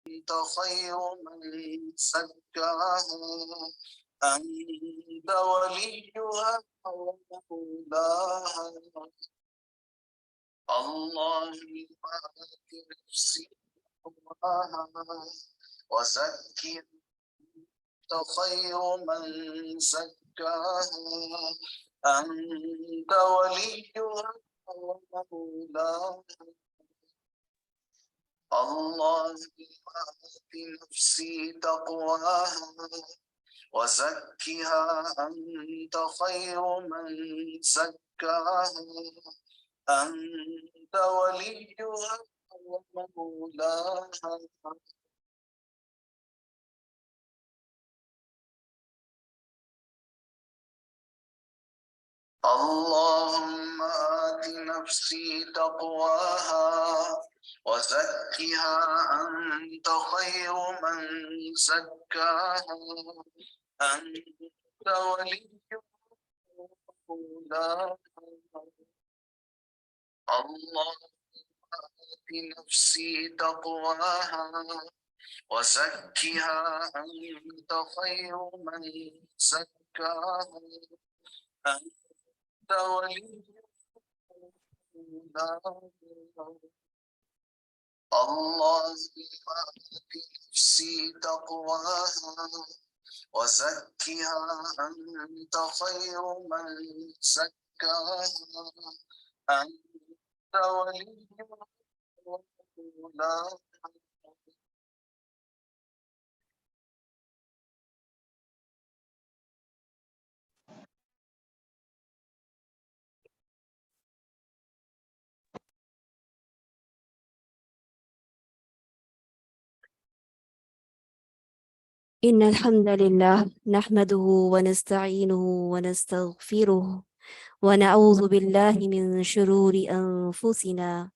أنت خير من زكاها أنت وليها ومولاها اللهم آت نفسي تقواها وزكها أنت خير من زكاها أنت وليها ومولاها اللهم آت نفسي تقواها وزكها أنت خير من زكاها أنت وليها ومولاها اللهم آت نفسي تقواها وزكها أنت خير من زكاها أنت وليها ومولاها اللهم آت نفسي تقواها وزكها أنت خير من زكاها أنت وليها ومولاها اللهم آت نفسي تقواها وزكها أنت خير من زكاها أنت وليها ومولاها إن الحمد لله نحمده ونستعينه ونستغفره ونعوذ بالله من شرور أنفسنا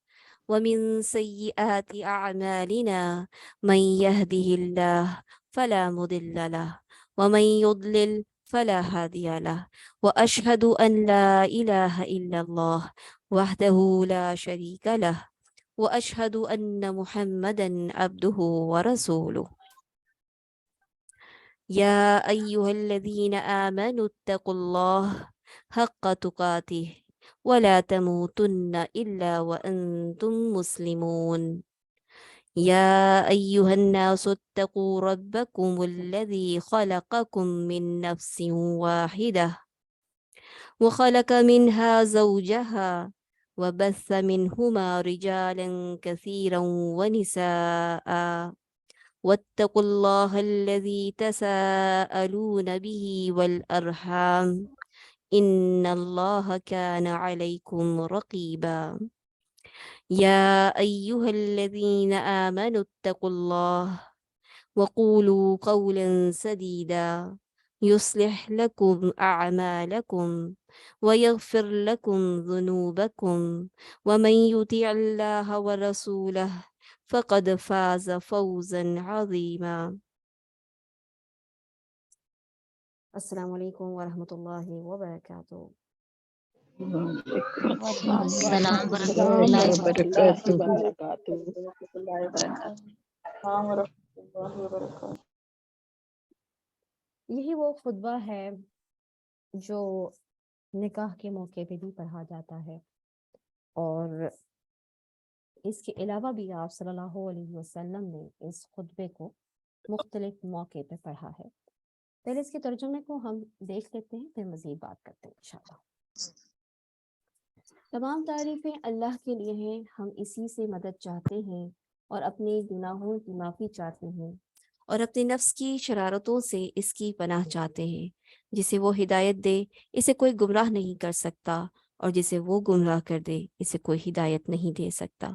ومن سيئات أعمالنا من يهده الله فلا مضل له ومن يضلل فلا هادي له وأشهد أن لا إله إلا الله وحده لا شريك له وأشهد أن محمدا عبده ورسوله يا أيها الذين آمنوا اتقوا الله حق تقاته ولا تموتن إلا وأنتم مسلمون يا أيها الناس اتقوا ربكم الذي خلقكم من نفس واحدة وخلق منها زوجها وبث منهما رجالا كثيرا ونساء واتقوا الله الذي تساءلون به والأرحام إن الله كان عليكم رقيبا يا أيها الذين آمنوا اتقوا الله وقولوا قولا سديدا يصلح لكم أعمالكم ويغفر لكم ذنوبكم ومن يطع الله ورسوله فقد فاز فوزا عظيما السلام علیکم ورحمۃ اللہ وبرکاتہ. السلام ورحمۃ السلام اللہ ورحمۃ اللہ وبرکاتہ. وبرکاتہ. السلام ورحمۃ اللہ وبرکاتہ. یہی وہ خطبہ ہے جو نکاح کے موقع پہ بھی پڑھا جاتا ہے، اور اس کے علاوہ بھی آپ صلی اللہ علیہ وسلم نے اس خطبے کو مختلف موقع پہ پڑھا ہے. پہلے اس کے ترجمے کو ہم دیکھ لیتے ہیں، پھر مزید بات کرتے ہیں انشاءاللہ. تمام تعریفیں اللہ کے لیے ہیں، ہم اسی سے مدد چاہتے ہیں اور اپنے گناہوں کی معافی چاہتے ہیں اور اپنے نفس کی شرارتوں سے اس کی پناہ چاہتے ہیں. جسے وہ ہدایت دے اسے کوئی گمراہ نہیں کر سکتا، اور جسے وہ گمراہ کر دے اسے کوئی ہدایت نہیں دے سکتا.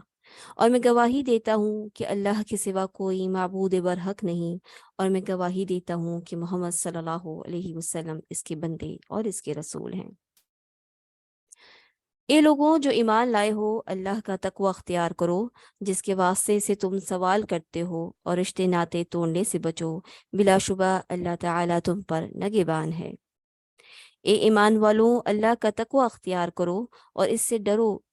اور میں گواہی دیتا ہوں کہ اللہ کے سوا کوئی معبود برحق نہیں، اور میں گواہی دیتا ہوں کہ محمد صلی اللہ علیہ وسلم اس کے بندے اور اس کے رسول ہیں. اے لوگوں جو ایمان لائے ہو، اللہ کا تقوی اختیار کرو جس کے واسطے سے تم سوال کرتے ہو، اور رشتے ناطے توڑنے سے بچو، بلا شبہ اللہ تعالیٰ تم پر نگہبان ہے. اے ایمان والوں، اللہ کا تقوی اختیار کرو اور اس سے ڈرو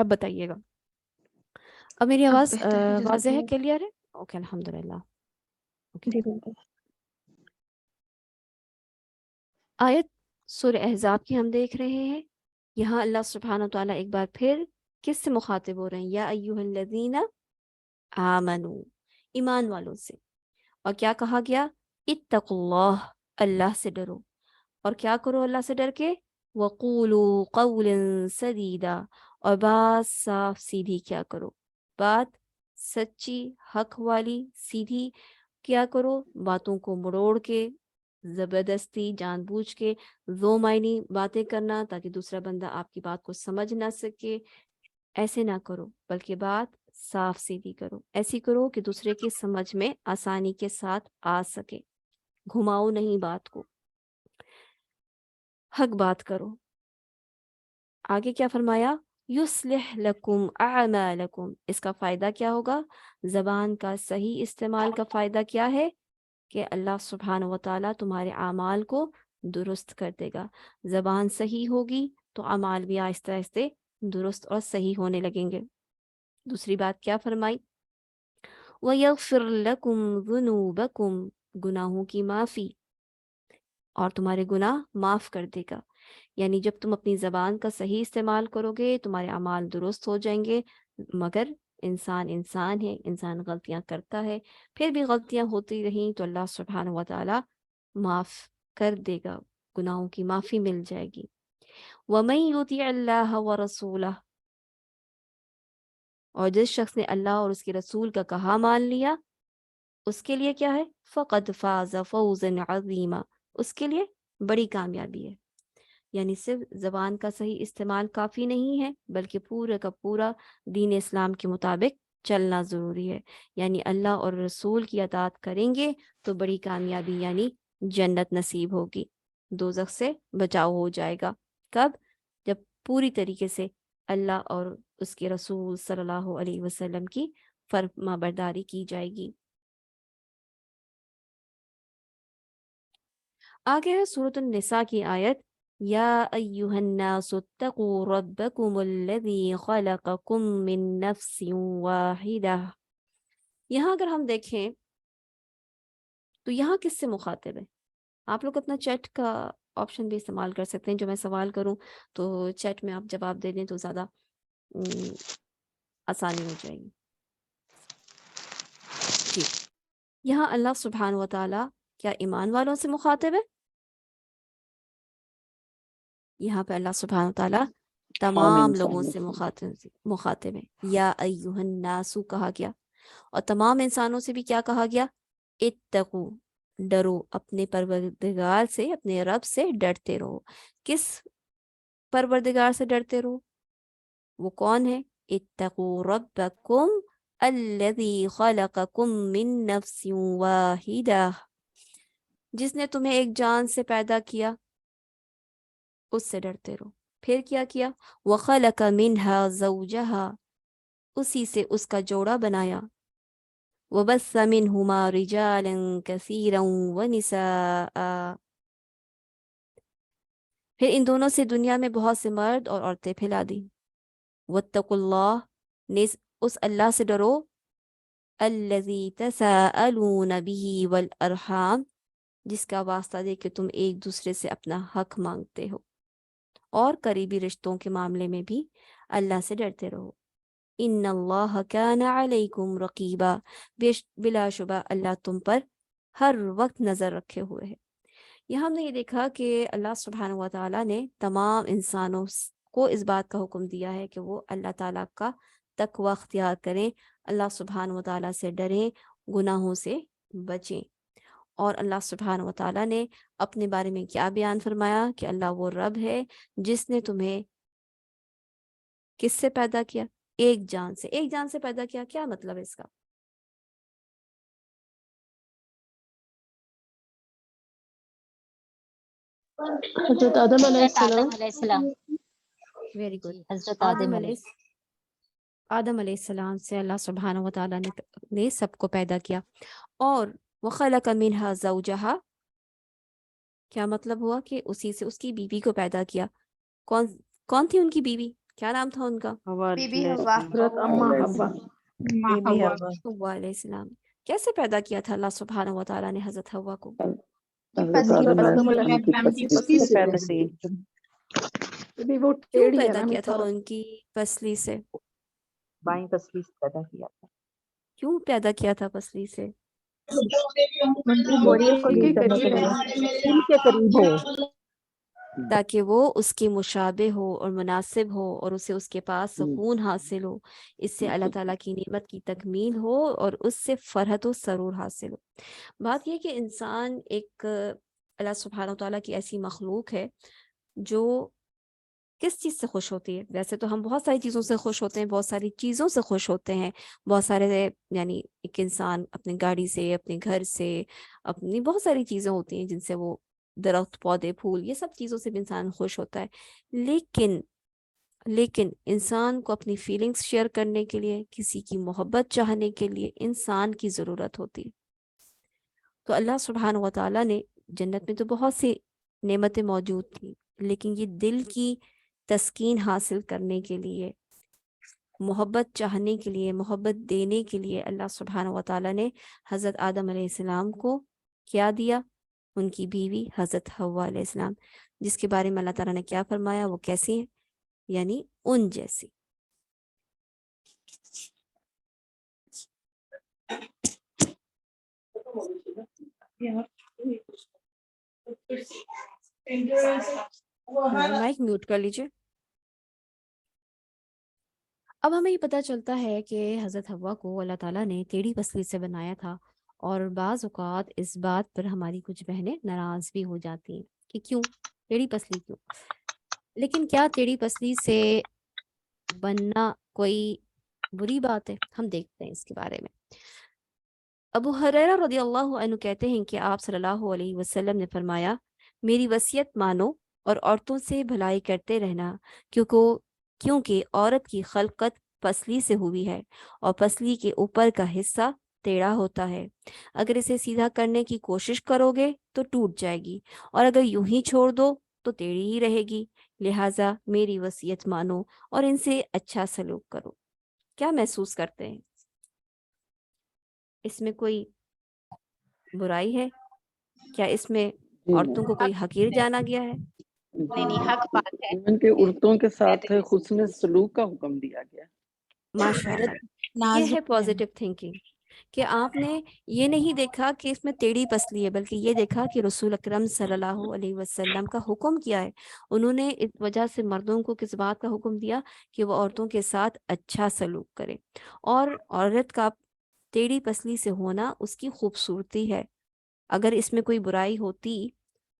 اب بتائیے گا، اب میری آواز بہتر ہے، جزاک واضح ہے، اللہ۔ کلیئر ہے؟ اوکے الحمدللہ۔ اوکے، جی بالکل۔ آیت سورہ احزاب کی ہم دیکھ رہے ہیں۔ یہاں اللہ سبحانہ وتعالیٰ ایک بار پھر کس سے مخاطب ہو رہے ہیں؟ یا ایھا الذین آمنو، ایمان والوں سے۔ اور کیا کہا گیا؟ اتقوا اللہ، اللہ سے ڈرو۔ اور کیا کرو اللہ سے ڈر کے؟ وقولوا قولا سدیدا، اور بات صاف سیدھی کیا کرو، بات سچی حق والی سیدھی کیا کرو، باتوں کو مڑوڑ کے زبردستی جان بوجھ کے دو معنی باتیں کرنا تاکہ دوسرا بندہ آپ کی بات کو سمجھ نہ سکے، ایسے نہ کرو، بلکہ بات صاف سیدھی کرو، ایسی کرو کہ دوسرے کی سمجھ میں آسانی کے ساتھ آ سکے، گھماؤ نہیں بات کو، حق بات کرو۔ آگے کیا فرمایا؟ یصلح لکم اعمالکم، اس کا فائدہ کیا ہوگا؟ زبان کا صحیح استعمال کا فائدہ کیا ہے؟ کہ اللہ سبحانہ و تعالیٰ تمہارے اعمال کو درست کر دے گا۔ زبان صحیح ہوگی تو اعمال بھی آہستہ آہستہ درست اور صحیح ہونے لگیں گے۔ دوسری بات کیا فرمائی؟ وَيَغْفِرْ لَكُمْ ذُنُوبَكُمْ، گناہوں کی معافی، اور تمہارے گناہ معاف کر دے گا۔ یعنی جب تم اپنی زبان کا صحیح استعمال کرو گے تمہارے اعمال درست ہو جائیں گے، مگر انسان ہے، انسان غلطیاں کرتا ہے، پھر بھی غلطیاں ہوتی رہیں تو اللہ سبحانہ و تعالیٰ معاف کر دے گا، گناہوں کی معافی مل جائے گی۔ وَمَن يُطِعِ اللَّهَ وَرَسُولَهُ، اور جس شخص نے اللہ اور اس کے رسول کا کہا مان لیا، اس کے لیے کیا ہے؟ فَقَدْ فَازَ فَوْزًا عَظِيمًا، اس کے لیے بڑی کامیابی ہے۔ یعنی صرف زبان کا صحیح استعمال کافی نہیں ہے، بلکہ پورے کا پورا دین اسلام کے مطابق چلنا ضروری ہے۔ یعنی اللہ اور رسول کی اطاعت کریں گے تو بڑی کامیابی یعنی جنت نصیب ہوگی، دوزخ سے بچاؤ ہو جائے گا۔ کب؟ جب پوری طریقے سے اللہ اور اس کے رسول صلی اللہ علیہ وسلم کی فرما برداری کی جائے گی۔ آگے ہے سورۃ النساء کی آیت، یا ایہا الناس اتقوا ربکم الذی خلقکم من نفس واحدہ۔ یہاں اگر ہم دیکھیں تو یہاں کس سے مخاطب ہے؟ آپ لوگ اپنا چیٹ کا آپشن بھی استعمال کر سکتے ہیں، جو میں سوال کروں تو چیٹ میں آپ جواب دے دیں تو زیادہ آسانی ہو جائے گی۔ جی، یہاں اللہ سبحانہ و تعالیٰ کیا ایمان والوں سے مخاطب ہے؟ یہاں پہ اللہ سبحانہ و تعالیٰ تمام لوگوں سے مخاطب ہے۔ یا ایہا الناس کہا گیا، اور تمام انسانوں سے بھی کیا کہا گیا؟ اتقو، ڈرو، اپنے پروردگار سے، اپنے رب سے ڈرتے رہو۔ کس پروردگار سے ڈرتے رہو؟ وہ کون ہے؟ اتقو ربکم الذی خلقکم من نفس واحدہ، جس نے تمہیں ایک جان سے پیدا کیا، اس سے ڈرتے رہو۔ پھر کیا کیا؟ وَخَلَقَ مِنْهَا زَوْجَهَا، اسی سے اس کا جوڑا بنایا۔ وَبَثَّ مِنْهُمَا رِجَالًا كَثِيرًا وَنِسَاءً، پھر ان دونوں سے دنیا میں بہت سے مرد اور عورتیں پھیلا دی۔ وَاتَّقُوا اللَّهَ، اس اللہ سے ڈرو، الَّذِي تَسَاءَلُونَ بِهِ وَالْأَرْحَامَ، جس کا واسطہ دے کہ تم ایک دوسرے سے اپنا حق مانگتے ہو، اور قریبی رشتوں کے معاملے میں بھی اللہ سے ڈرتے رہو۔ ان اللہ کان علیکم رقیبا، بلا شبہ اللہ تم پر ہر وقت نظر رکھے ہوئے ہے۔ یہاں ہم نے یہ دیکھا کہ اللہ سبحانہ و تعالیٰ نے تمام انسانوں کو اس بات کا حکم دیا ہے کہ وہ اللہ تعالیٰ کا تقوی اختیار کریں، اللہ سبحانہ و تعالیٰ سے ڈریں، گناہوں سے بچیں۔ اور اللہ سبحانہ و تعالیٰ نے اپنے بارے میں کیا بیان فرمایا؟ کہ اللہ وہ رب ہے جس نے تمہیں کس سے پیدا کیا؟ ایک جان سے۔ ایک جان سے پیدا کیا، کیا مطلب ہے اس کا؟ حضرت آدم علیہ حضرت السلام۔ آدم علیہ السلام، ویری گڈ۔ جی حضرت آدم علیہ السلام سے اللہ سبحانہ و تعالیٰ نے سب کو پیدا کیا۔ اور وَخَلَقَ مِنْهَا زَوْجَهَا، کیا مطلب ہوا؟ کہ اسی سے اس کی بیوی کو پیدا کیا۔ کون تھی ان کی بیوی؟ کیا نام تھا ان کا؟ بی بی ہوا حضرت اما حوا بی بی حوا حوا علیہ السلام. کیسے پیدا کیا تھا اللہ سبحانہ و تعالیٰ نے حضرت حوا کو؟ حضرت آدم علیہ السلام کی پسلی سے پیدا کی. ابھی وہ کیوں ٹیڑھی ہے پیدا نا کیا تھا طرف. ان کی پسلی سے؟ بائیں پسلی سے پیدا کیا تھا. کیوں پیدا کیا تھا پسلی سے؟ بوریت کے قریب ہے، دل کے قریب ہو. تاکہ وہ اس کے مشابہ ہو اور مناسب ہو اور اسے اس کے پاس سکون حاصل ہو، اس سے اللہ تعالیٰ کی نعمت کی تکمیل ہو اور اس سے فرحت و سرور حاصل ہو. بات یہ کہ انسان ایک اللہ سبحانہ تعالیٰ کی ایسی مخلوق ہے جو کس چیز سے خوش ہوتی ہے؟ ویسے تو ہم بہت ساری چیزوں سے خوش ہوتے ہیں، بہت ساری چیزوں سے خوش ہوتے ہیں، بہت سارے یعنی ایک انسان اپنی گاڑی سے، اپنے گھر سے، اپنی بہت ساری چیزیں ہوتی ہیں جن سے وہ درخت، پودے، پھول، یہ سب چیزوں سے بھی انسان خوش ہوتا ہے. لیکن انسان کو اپنی فیلنگز شیئر کرنے کے لیے، کسی کی محبت چاہنے کے لیے انسان کی ضرورت ہوتی. تو اللہ سبحانہ و تعالیٰ نے جنت میں تو بہت سی نعمتیں موجود تھیں، لیکن یہ دل کی تسکین حاصل کرنے کے لیے، محبت چاہنے کے لیے، محبت دینے کے لیے اللہ سبحانہ و تعالیٰ نے حضرت آدم علیہ السلام کو کیا دیا؟ ان کی بیوی حضرت حوا علیہ السلام، جس کے بارے میں اللہ تعالیٰ نے کیا فرمایا؟ وہ کیسی ہیں؟ یعنی ان جیسی. مائک میوٹ کر لیجیے. اب ہمیں یہ پتہ چلتا ہے کہ حضرت حوا کو اللہ تعالیٰ نے ٹیڑھی پسلی سے بنایا تھا، اور بعض اوقات اس بات پر ہماری کچھ بہنیں ناراض بھی ہو جاتی ہیں کہ کیوں ٹیڑھی پسلی کیوں. لیکن کیا ٹیڑھی پسلی سے بننا کوئی بری بات ہے؟ ہم دیکھتے ہیں اس کے بارے میں. ابو ہریرہ رضی اللہ عنہ کہتے ہیں کہ آپ صلی اللہ علیہ وسلم نے فرمایا، میری وصیت مانو اور عورتوں سے بھلائی کرتے رہنا، کیونکہ عورت کی خلقت پسلی سے ہوئی ہے اور پسلی کے اوپر کا حصہ ٹیڑھا ہوتا ہے. اگر اسے سیدھا کرنے کی کوشش کرو گے تو ٹوٹ جائے گی، اور اگر یوں ہی چھوڑ دو تو ٹیڑھی ہی رہے گی. لہٰذا میری وصیت مانو اور ان سے اچھا سلوک کرو. کیا محسوس کرتے ہیں؟ اس میں کوئی برائی ہے؟ کیا اس میں عورتوں کو کوئی حقیر جانا گیا ہے؟ نہیں، حق بات ہے. ایون کہ عورتوں کے ساتھ حسن سلوک کا حکم دیا گیا. ماشاء اللہ، یہ ہے پازیٹیو تھنکنگ کہ آپ نے یہ نہیں دیکھا کہ اس میں ٹیڑھی پسلی ہے، بلکہ یہ دیکھا کہ رسول اکرم صلی اللہ علیہ وسلم کا حکم کیا ہے. انہوں نے اس وجہ سے مردوں کو کس بات کا حکم دیا کہ وہ عورتوں کے ساتھ اچھا سلوک کرے، اور عورت کا ٹیڑھی پسلی سے ہونا اس کی خوبصورتی ہے. اگر اس میں کوئی برائی ہوتی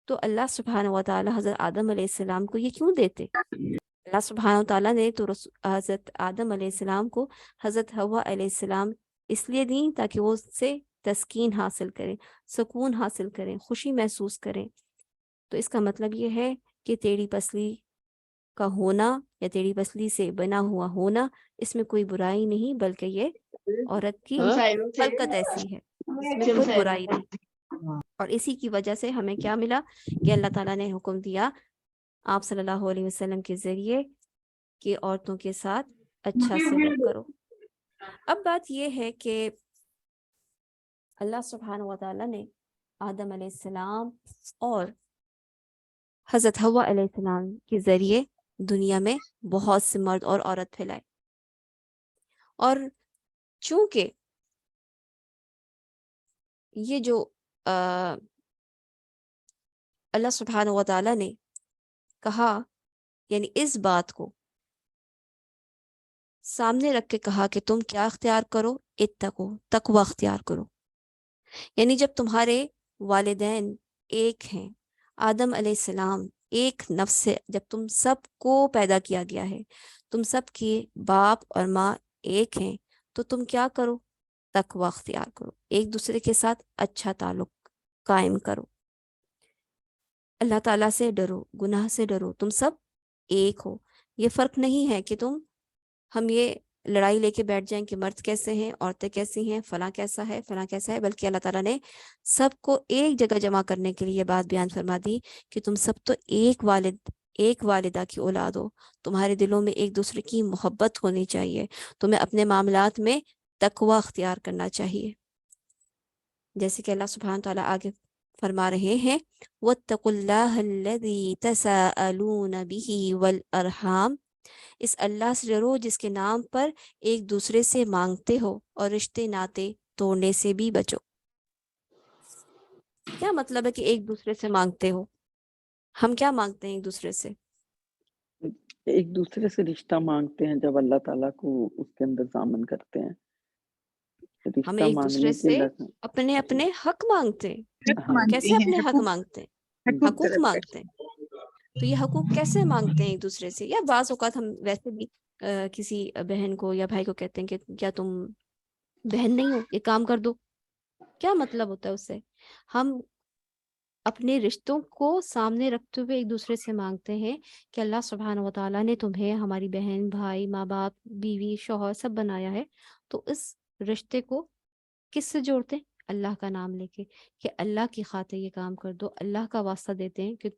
تو اللہ سبحانہ و تعالیٰ حضرت آدم علیہ السلام کو یہ کیوں دیتے؟ اللہ سبحانہ و تعالیٰ نے تو حضرت آدم علیہ السلام کو حضرت حوا علیہ السلام اس لیے دیں تاکہ وہ اس سے تسکین حاصل کریں، سکون حاصل کریں، خوشی محسوس کریں. تو اس کا مطلب یہ ہے کہ ٹیڑھی پسلی کا ہونا یا ٹیڑھی پسلی سے بنا ہوا ہونا، اس میں کوئی برائی نہیں، بلکہ یہ عورت کی خلقت ایسی ہے، اس میں کوئی برائی نہیں. اور اسی کی وجہ سے ہمیں کیا ملا کہ اللہ تعالیٰ نے حکم دیا آپ صلی اللہ علیہ وسلم کے ذریعے کہ عورتوں کے ساتھ اچھا سلوک کرو. اب بات یہ ہے کہ اللہ سبحانہ و تعالیٰ نے آدم علیہ السلام اور حضرت حوا علیہ السلام کے ذریعے دنیا میں بہت سے مرد اور عورت پھیلائے، اور چونکہ یہ جو اللہ سبحانہ و تعالیٰ نے کہا، یعنی اس بات کو سامنے رکھ کے کہا کہ تم کیا اختیار کرو؟ اتقو، تقوی اختیار کرو. یعنی جب تمہارے والدین ایک ہیں، آدم علیہ السلام ایک نفس سے، جب تم سب کو پیدا کیا گیا ہے، تم سب کے باپ اور ماں ایک ہیں، تو تم کیا کرو؟ تقوی اختیار کرو، ایک دوسرے کے ساتھ اچھا تعلق قائم کرو، اللہ تعالیٰ سے ڈرو، گناہ سے ڈرو، تم سب ایک ہو. یہ فرق نہیں ہے کہ ہم یہ لڑائی لے کے بیٹھ جائیں کہ مرد کیسے ہیں، عورتیں کیسی ہیں، فلاں کیسا ہے، فلاں کیسا ہے، بلکہ اللہ تعالیٰ نے سب کو ایک جگہ جمع کرنے کے لیے یہ بات بیان فرما دی کہ تم سب تو ایک والد ایک والدہ کی اولاد ہو، تمہارے دلوں میں ایک دوسرے کی محبت ہونی چاہیے، تمہیں اپنے معاملات میں تقوی اختیار کرنا چاہیے، جیسے کہ اللہ سبحانہ تعالیٰ آگے فرما رہے ہیں وَاتَّقُوا اللَّهَ الَّذِي تَسَاءَلُونَ بِهِ وَالْأَرْحَامَ، اس اللہ سے ڈرو جس کے نام پر ایک دوسرے سے مانگتے ہو اور رشتے ناطے توڑنے سے بھی بچو۔ کیا مطلب ہے کہ ایک دوسرے سے مانگتے ہو؟ ہم کیا مانگتے ہیں ایک دوسرے سے؟ ایک دوسرے سے رشتہ مانگتے ہیں جب اللہ تعالیٰ کو اس کے اندر ضامن کرتے ہیں، ہم رشتہ ایک مانگنے دوسرے کے سے اللہ اپنے اپنے حق مانگتے ہیں۔ حق ہاں مانگتے کیسے ہیں، اپنے حق حقوق مانگتے ہیں؟ حقوق حقوق طلب مانگتے ہیں۔ تو یہ حقوق کیسے مانگتے ہیں ایک دوسرے سے؟ یا بعض اوقات ہم ویسے بھی کسی بہن کو یا بھائی کو کہتے ہیں کہ کیا تم بہن نہیں ہو، یہ کام کر دو۔ کیا مطلب ہوتا ہے اس سے؟ ہم اپنے رشتوں کو سامنے رکھتے ہوئے ایک دوسرے سے مانگتے ہیں کہ اللہ سبحانہ و تعالیٰ نے تمہیں ہماری بہن، بھائی، ماں باپ، بیوی، شوہر سب بنایا ہے، تو اس رشتے کو کس سے جوڑتے ہیں؟ اللہ کا نام لے کے، کہ اللہ کی خاطر یہ کام کر دو، اللہ کا واسطہ دیتے ہیں کہ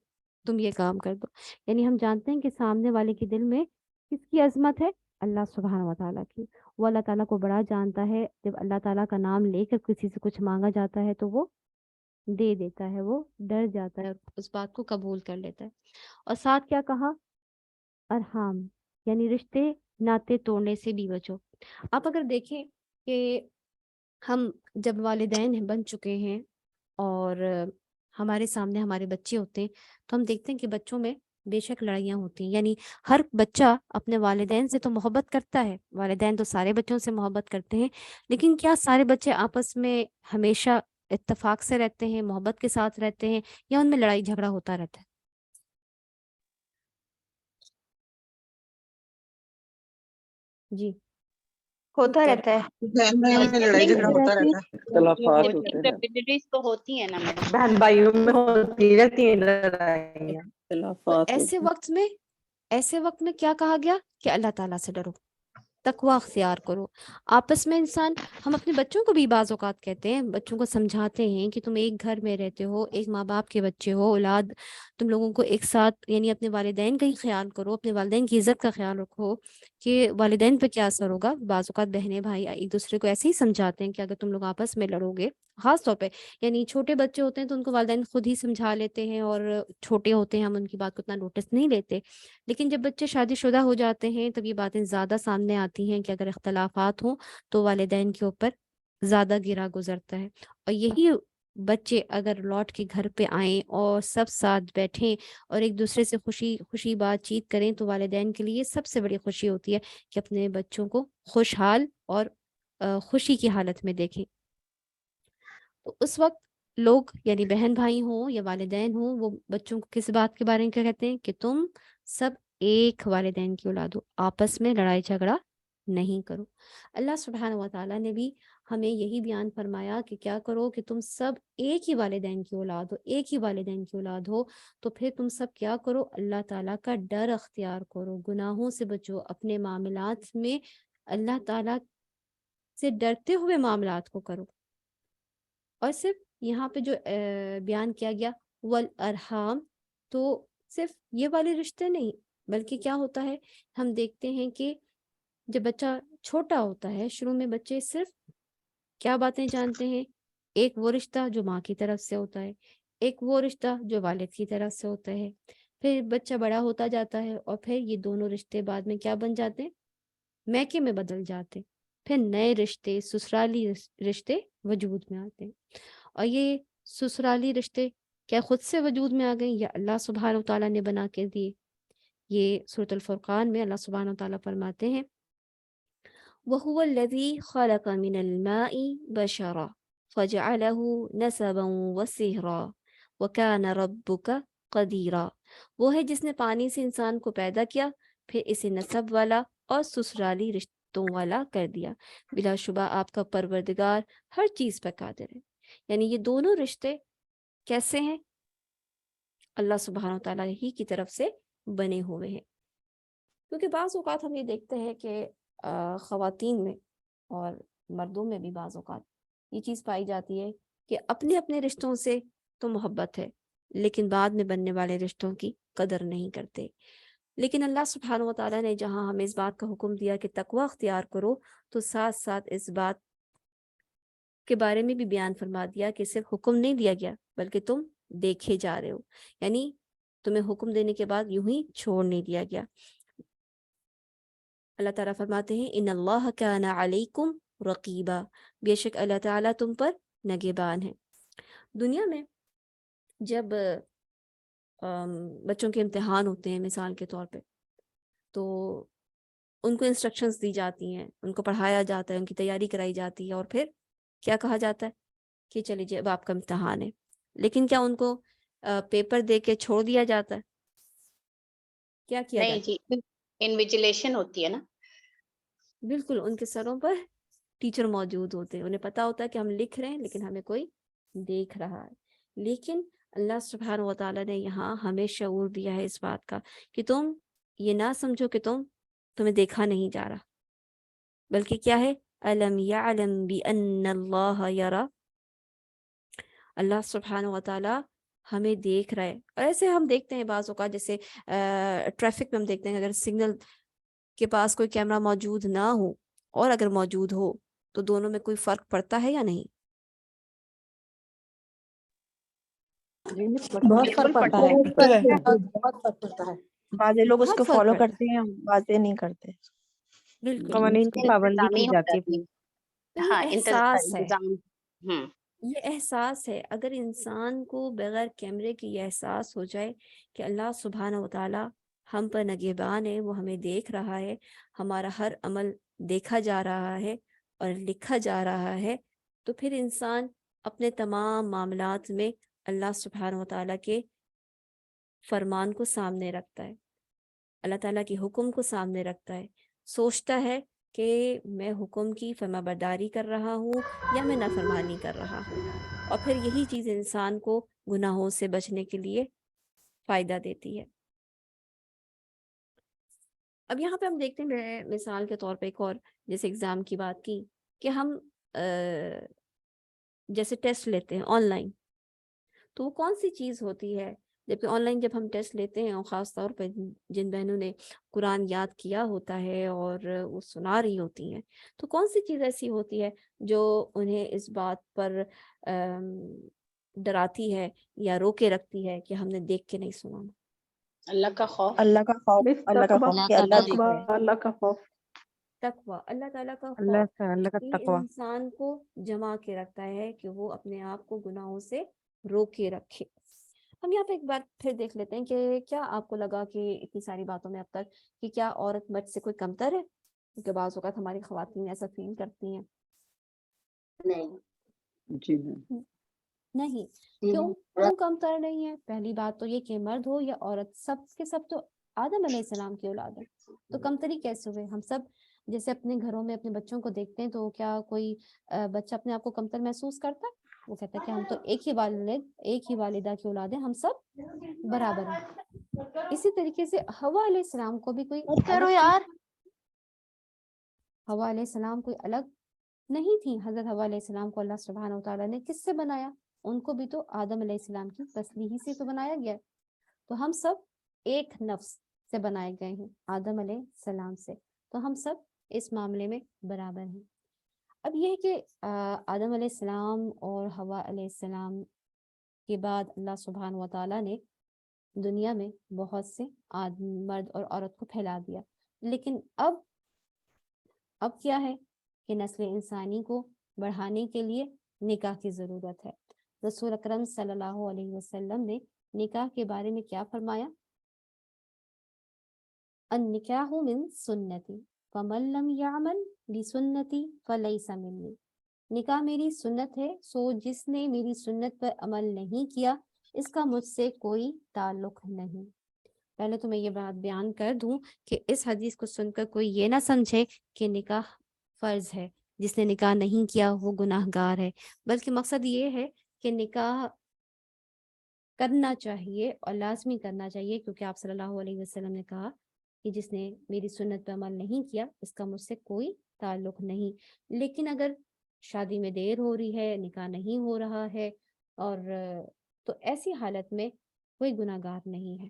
تم یہ کام کر دو۔ یعنی ہم جانتے ہیں کہ سامنے والے کے دل میں کس کی عظمت ہے؟ اللہ سبحانہ و تعالیٰ کی۔ وہ اللہ تعالیٰ کو بڑا جانتا ہے، جب اللہ تعالیٰ کا نام لے کر کسی سے کچھ مانگا جاتا ہے تو وہ دے دیتا ہے، وہ ڈر جاتا ہے اور اس بات کو قبول کر لیتا ہے۔ اور ساتھ کیا کہا؟ ارحام، یعنی رشتے ناطے توڑنے سے بھی بچو۔ آپ اگر دیکھیں کہ ہم جب والدین بن چکے ہیں اور ہمارے سامنے ہمارے بچے ہوتے ہیں تو ہم دیکھتے ہیں کہ بچوں میں بے شک لڑائیاں ہوتی ہیں، یعنی ہر بچہ اپنے والدین سے تو محبت کرتا ہے، والدین تو سارے بچوں سے محبت کرتے ہیں، لیکن کیا سارے بچے آپس میں ہمیشہ اتفاق سے رہتے ہیں، محبت کے ساتھ رہتے ہیں، یا ان میں لڑائی جھگڑا ہوتا رہتا ہے؟ جی ہوتا رہتا ہے۔ بہن بہن میں لڑائی جھگڑا ہوتا رہتا ہے۔ اختلافات ہوتے ہیں، ریپیٹیڈیز تو ہوتی ہیں نا میڈم۔ بہن بھائیوں میں ہوتی رہتی ہیں لڑائیاں۔ تو اختلافات ہوتے ہیں۔ ایسے وقت میں کیا کہا گیا کہ اللہ تعالیٰ سے ڈرو، تقوی اختیار کرو آپس میں۔ انسان، ہم اپنے بچوں کو بھی بعض اوقات کہتے ہیں، بچوں کو سمجھاتے ہیں کہ تم ایک گھر میں رہتے ہو، ایک ماں باپ کے بچے ہو، اولاد، تم لوگوں کو ایک ساتھ، یعنی اپنے والدین کا ہی خیال کرو، اپنے والدین کی عزت کا خیال رکھو کہ والدین پہ کیا اثر ہوگا۔ بعض اوقات بہنیں بھائی ایک دوسرے کو ایسے ہی سمجھاتے ہیں کہ اگر تم لوگ آپس میں لڑو گے، خاص طور پہ یعنی چھوٹے بچے ہوتے ہیں تو ان کو والدین خود ہی سمجھا لیتے ہیں، اور چھوٹے ہوتے ہیں ہم ان کی بات کو اتنا نوٹس نہیں لیتے، لیکن جب بچے شادی شدہ ہو جاتے ہیں تب یہ باتیں زیادہ سامنے آتی ہیں کہ اگر اختلافات ہوں تو والدین کے اوپر زیادہ گرا گزرتا ہے۔ اور یہی بچے اگر لوٹ کے گھر پہ آئیں اور سب ساتھ بیٹھیں اور ایک دوسرے سے خوشی خوشی بات چیت کریں تو والدین کے لیے سب سے بڑی خوشی ہوتی ہے کہ اپنے بچوں کو خوشحال اور خوشی کی حالت میں دیکھیں۔ تو اس وقت لوگ، یعنی بہن بھائی ہوں یا والدین ہوں، وہ بچوں کو کس بات کے بارے میں کیا کہتے ہیں کہ تم سب ایک والدین کی اولاد ہو، آپس میں لڑائی جھگڑا نہیں کرو۔ اللہ سبحانہ و تعالیٰ نے بھی ہمیں یہی بیان فرمایا کہ کیا کرو کہ تم سب ایک ہی والدین کی اولاد ہو، ایک ہی والدین کی اولاد ہو، تو پھر تم سب کیا کرو؟ اللہ تعالیٰ کا ڈر اختیار کرو، گناہوں سے بچو، اپنے معاملات میں اللہ تعالیٰ سے ڈرتے ہوئے معاملات کو کرو۔ اور صرف یہاں پہ جو بیان کیا گیا والارحام، تو صرف یہ والے رشتے نہیں، بلکہ کیا ہوتا ہے، ہم دیکھتے ہیں کہ جب بچہ چھوٹا ہوتا ہے، شروع میں بچے صرف کیا باتیں جانتے ہیں؟ ایک وہ رشتہ جو ماں کی طرف سے ہوتا ہے، ایک وہ رشتہ جو والد کی طرف سے ہوتا ہے، پھر بچہ بڑا ہوتا جاتا ہے اور پھر یہ دونوں رشتے بعد میں کیا بن جاتے ہیں؟ میکے میں بدل جاتے، پھر نئے رشتے، سسرالی رشتے وجود میں آتے ہیں۔ اور یہ سسرالی رشتے کیا خود سے وجود میں آ گئے یا اللہ سبحانہ و تعالیٰ نے بنا کے دیے؟ یہ سورۃ الفرقان میں اللہ سبحانہ و تعالیٰ فرماتے ہیں وَهُوَ الَّذِي خَلَقَ مِنَ الْمَاءِ بَشَرًا فَجَعَلَهُ نَسَبًا وَصِهْرًا وَكَانَ رَبُّكَ قَدِيرًا۔ وہ ہے جس نے پانی سے انسان کو پیدا کیا، پھر اسے نسب والا اور سسرالی رشتوں والا کر دیا، بلا شبہ آپ کا پروردگار ہر چیز پر قادر ہے۔ یعنی یہ دونوں رشتے کیسے ہیں؟ اللہ سبحانہ و تعالیٰ ہی کی طرف سے بنے ہوئے ہیں۔ کیونکہ بعض اوقات ہم یہ دیکھتے ہیں کہ خواتین میں اور مردوں میں بھی بعض اوقات یہ چیز پائی جاتی ہے کہ اپنے اپنے رشتوں سے تو محبت ہے، لیکن بعد میں بننے والے رشتوں کی قدر نہیں کرتے۔ لیکن اللہ سبحانہ و تعالیٰ نے جہاں ہمیں اس بات کا حکم دیا کہ تقوی اختیار کرو، تو ساتھ ساتھ اس بات کے بارے میں بھی بیان فرما دیا کہ صرف حکم نہیں دیا گیا بلکہ تم دیکھے جا رہے ہو، یعنی تمہیں حکم دینے کے بعد یوں ہی چھوڑ نہیں دیا گیا۔ اللہ تعالیٰ فرماتے ہیں ان اللہ کان علیکم رقیبا، بے شک اللہ تعالیٰ تم پر نگہبان ہے۔ دنیا میں جب بچوں کے امتحان ہوتے ہیں مثال کے طور پہ، تو ان کو انسٹرکشنز دی جاتی ہیں، ان کو پڑھایا جاتا ہے، ان کی تیاری کرائی جاتی ہے، اور پھر کیا کہا جاتا ہے کہ چلیے جی اب آپ کا امتحان ہے۔ لیکن کیا ان کو پیپر دے کے چھوڑ دیا جاتا ہے؟ کیا کیا نہیں جاتا جی، انویجیلیشن ہوتی ہے نا۔ ہے؟ بالکل ان کے سروں پر ٹیچر موجود ہوتے ہیں، انہیں پتا ہوتا ہے کہ ہم لکھ رہے ہیں لیکن ہمیں کوئی دیکھ رہا ہے۔ لیکن اللہ سبحانہ و تعالیٰ نے یہاں ہمیں شعور دیا ہے اس بات کا کہ تم یہ نہ سمجھو کہ تمہیں دیکھا نہیں جا رہا، بلکہ کیا ہے الم یعلم بان اللہ یرا، اللہ سبحانہ و تعالیٰ ہمیں دیکھ رہا ہے۔ اور ایسے ہم دیکھتے ہیں بعض اوقات، جیسے ٹریفک میں ہم دیکھتے ہیں اگر سگنل کے پاس کوئی کیمرہ موجود نہ ہو اور اگر موجود ہو تو دونوں میں کوئی فرق پڑتا ہے یا نہیں؟ بہت فرق پڑتا ہے، بہت فرق پڑتا ہے۔ بعض لوگ اس بہت کو فرق فالو پڑتا کرتے ہیں، بعض نہیں کرتے۔ ہے، بالکل۔ قوانین کی پابندی کی جاتی ہے۔ تو ہاں یہ احساس ہے، انتظام۔ یہ احساس ہے۔ اگر انسان کو بغیر کیمرے کی یہ احساس ہو جائے کہ اللہ سبحانہ و تعالیٰ ہم پر نگہبان ہے، وہ ہمیں دیکھ رہا ہے، ہمارا ہر عمل دیکھا جا رہا ہے اور لکھا جا رہا ہے، تو پھر انسان اپنے تمام معاملات میں اللہ سبحانہ و تعالیٰ کے فرمان کو سامنے رکھتا ہے، اللہ تعالیٰ کے حکم کو سامنے رکھتا ہے، سوچتا ہے کہ میں حکم کی فرما برداری کر رہا ہوں یا میں نافرمانی کر رہا ہوں، اور پھر یہی چیز انسان کو گناہوں سے بچنے کے لیے فائدہ دیتی ہے۔ اب یہاں پہ ہم دیکھتے ہیں، میں مثال کے طور پہ ایک اور جیسے ایگزام کی بات کی کہ ہم جیسے ٹیسٹ لیتے ہیں آن لائن، تو وہ کون سی چیز ہوتی ہے جبکہ آن لائن جب ہم ٹیسٹ لیتے ہیں، اور خاص طور پہ جن بہنوں نے قرآن یاد کیا ہوتا ہے اور وہ سنا رہی ہوتی ہیں، تو کون سی چیز ایسی ہوتی ہے جو انہیں اس بات پر ڈراتی ہے یا روکے رکھتی ہے کہ ہم نے دیکھ کے نہیں سنا؟ اللہ کا خوف، اللہ کا خوف، اللہ کا خوف کہ اللہ دیکھ رہے ہیں۔ اللہ کا خوف، تقوی، اللہ تعالیٰ کا اللہ خوف، کا یہ تقوی۔ انسان کو جمع کے رکھتا ہے کہ وہ اپنے آپ کو گناہوں سے روکے رکھے۔ ہم یہاں پہ ایک بار پھر دیکھ لیتے ہیں کہ کیا آپ کو لگا کہ اتنی ساری باتوں میں اب تک کہ کیا عورت مرد سے کوئی کمتر ہے؟ کیونکہ بعض اوقات ہماری خواتین ایسا فیل کرتی ہیں۔ نہیں جی نہیں، نہیں، کیوں کمتر نہیں ہے؟ پہلی بات تو یہ کہ مرد ہو یا عورت، سب کے سب تو آدم علیہ السلام کی اولاد ہے، تو کمتری کیسے ہوئے؟ ہم سب جیسے اپنے گھروں میں اپنے بچوں کو دیکھتے ہیں، تو کیا کوئی بچہ اپنے آپ کو کمتر محسوس کرتا ہے؟ وہ کہتا ہے کہ ہم تو ایک ہی والدہ کی اولاد ہیں، ہم سب برابر ہیں۔ اسی طریقے سے حوا علیہ السلام کو بھی کوئی حوا علیہ السلام کوئی الگ نہیں تھی۔ حضرت حوا علیہ السلام کو اللہ سبحانہ و تعالیٰ نے کس سے بنایا؟ ان کو بھی تو آدم علیہ السلام کی تسلیح سے تو بنایا گیا، تو ہم سب ایک نفس سے بنائے گئے ہیں آدم علیہ السلام سے، تو ہم سب اس معاملے میں برابر ہیں۔ اب یہ ہے کہ آدم علیہ السلام اور حوا علیہ السلام کے بعد اللہ سبحانہ و تعالیٰ نے دنیا میں بہت سے مرد اور عورت کو پھیلا دیا، لیکن اب کیا ہے کہ نسل انسانی کو بڑھانے کے لیے نکاح کی ضرورت ہے۔ رسول اکرم صلی اللہ علیہ وسلم نے نکاح کے بارے میں کیا فرمایا؟ النکاح من سنتی فمن لم یعمل بسنتی فلیس منی، نکاح میری سنت ہے، سو جس نے میری سنت پر عمل نہیں کیا اس کا مجھ سے کوئی تعلق نہیں۔ پہلے تو میں یہ بات بیان کر دوں کہ اس حدیث کو سن کر کوئی یہ نہ سمجھے کہ نکاح فرض ہے، جس نے نکاح نہیں کیا وہ گناہ گار ہے، بلکہ مقصد یہ ہے کہ نکاح کرنا چاہیے اور لازمی کرنا چاہیے، کیونکہ آپ صلی اللہ علیہ وسلم نے کہا کہ جس نے میری سنت پر عمل نہیں کیا اس کا مجھ سے کوئی تعلق نہیں۔ لیکن اگر شادی میں دیر ہو رہی ہے، نکاح نہیں ہو رہا ہے اور تو ایسی حالت میں کوئی گناہ گار نہیں ہے.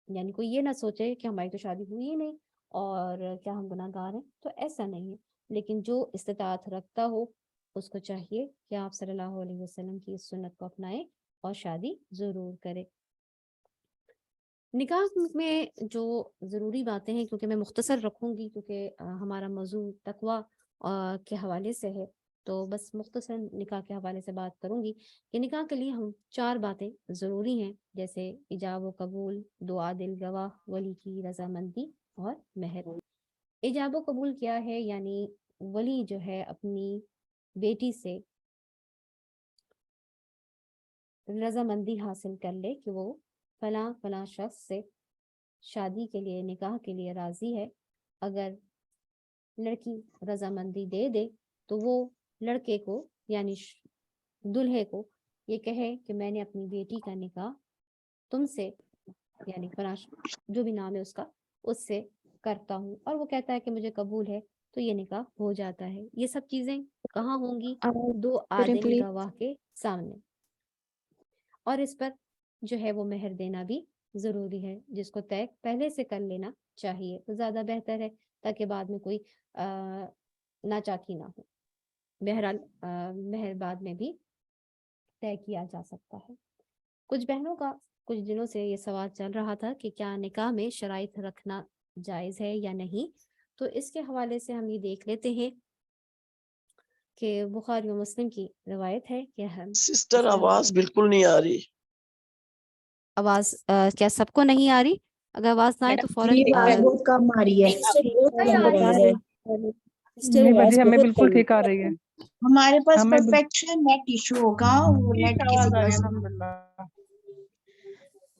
یعنی کوئی یہ نہ سوچے کہ ہماری تو شادی ہوئی ہی نہیں اور کیا ہم گناہ گار ہیں، تو ایسا نہیں ہے. لیکن جو استطاعت رکھتا ہو اس کو چاہیے کہ آپ صلی اللہ علیہ وسلم کی اس سنت کو اپنائیں اور شادی ضرور کرے. نکاح میں جو ضروری باتیں ہیں، کیونکہ میں مختصر رکھوں گی کیونکہ ہمارا موضوع تقوی کے حوالے سے ہے، تو بس مختصر نکاح کے حوالے سے بات کروں گی کہ نکاح کے لیے ہم 4 باتیں ضروری ہیں، جیسے ایجاب و قبول، 2 عادل گواہ، ولی کی رضامندی اور مہر. ایجاب و قبول کیا ہے؟ یعنی ولی جو ہے اپنی بیٹی سے رضامندی حاصل کر لے کہ وہ فلاں فلاں شخص سے شادی کے لیے، نکاح کے لیے راضی ہے. اگر لڑکی رضامندی دے دے تو وہ لڑکے کو یعنی دلہے کو یہ کہے کہ میں نے اپنی بیٹی کا نکاح تم سے یعنی فلاں جو بھی نام ہے اس سے کرتا ہوں، اور وہ کہتا ہے کہ مجھے قبول ہے، تو یہ نکاح ہو جاتا ہے. یہ سب چیزیں کہاں ہوں گی؟ 2 عادل گواہ کے سامنے. اور اس پر جو ہے وہ مہر دینا بھی ضروری ہے، جس کو طے پہلے سے کر لینا چاہیے تو زیادہ بہتر ہے، تاکہ بعد میں کوئی ناچاکی نہ ہو. بہرحال مہر بعد میں بھی طے کیا جا سکتا ہے. کچھ بہنوں کا کچھ دنوں سے یہ سوال چل رہا تھا کہ کیا نکاح میں شرائط رکھنا جائز ہے یا نہیں، تو اس کے حوالے سے ہم یہ دیکھ لیتے ہیں کہ بخاری و مسلم کی روایت ہے کہ ہم سسٹر آواز بالکل نہیں آ رہی. آواز کیا سب کو نہیں آ رہی؟ اگر آواز نہ آئے تو فوراً بہت کم آ رہی ہے. نہیں باجی ہمیں بالکل ٹھیک آ رہی ہے. ہمارے پاس ہمیں پرفیکٹ نیٹ ایشو ہوگا، وہ نیٹ کسی وجہ سے. الحمدللہ.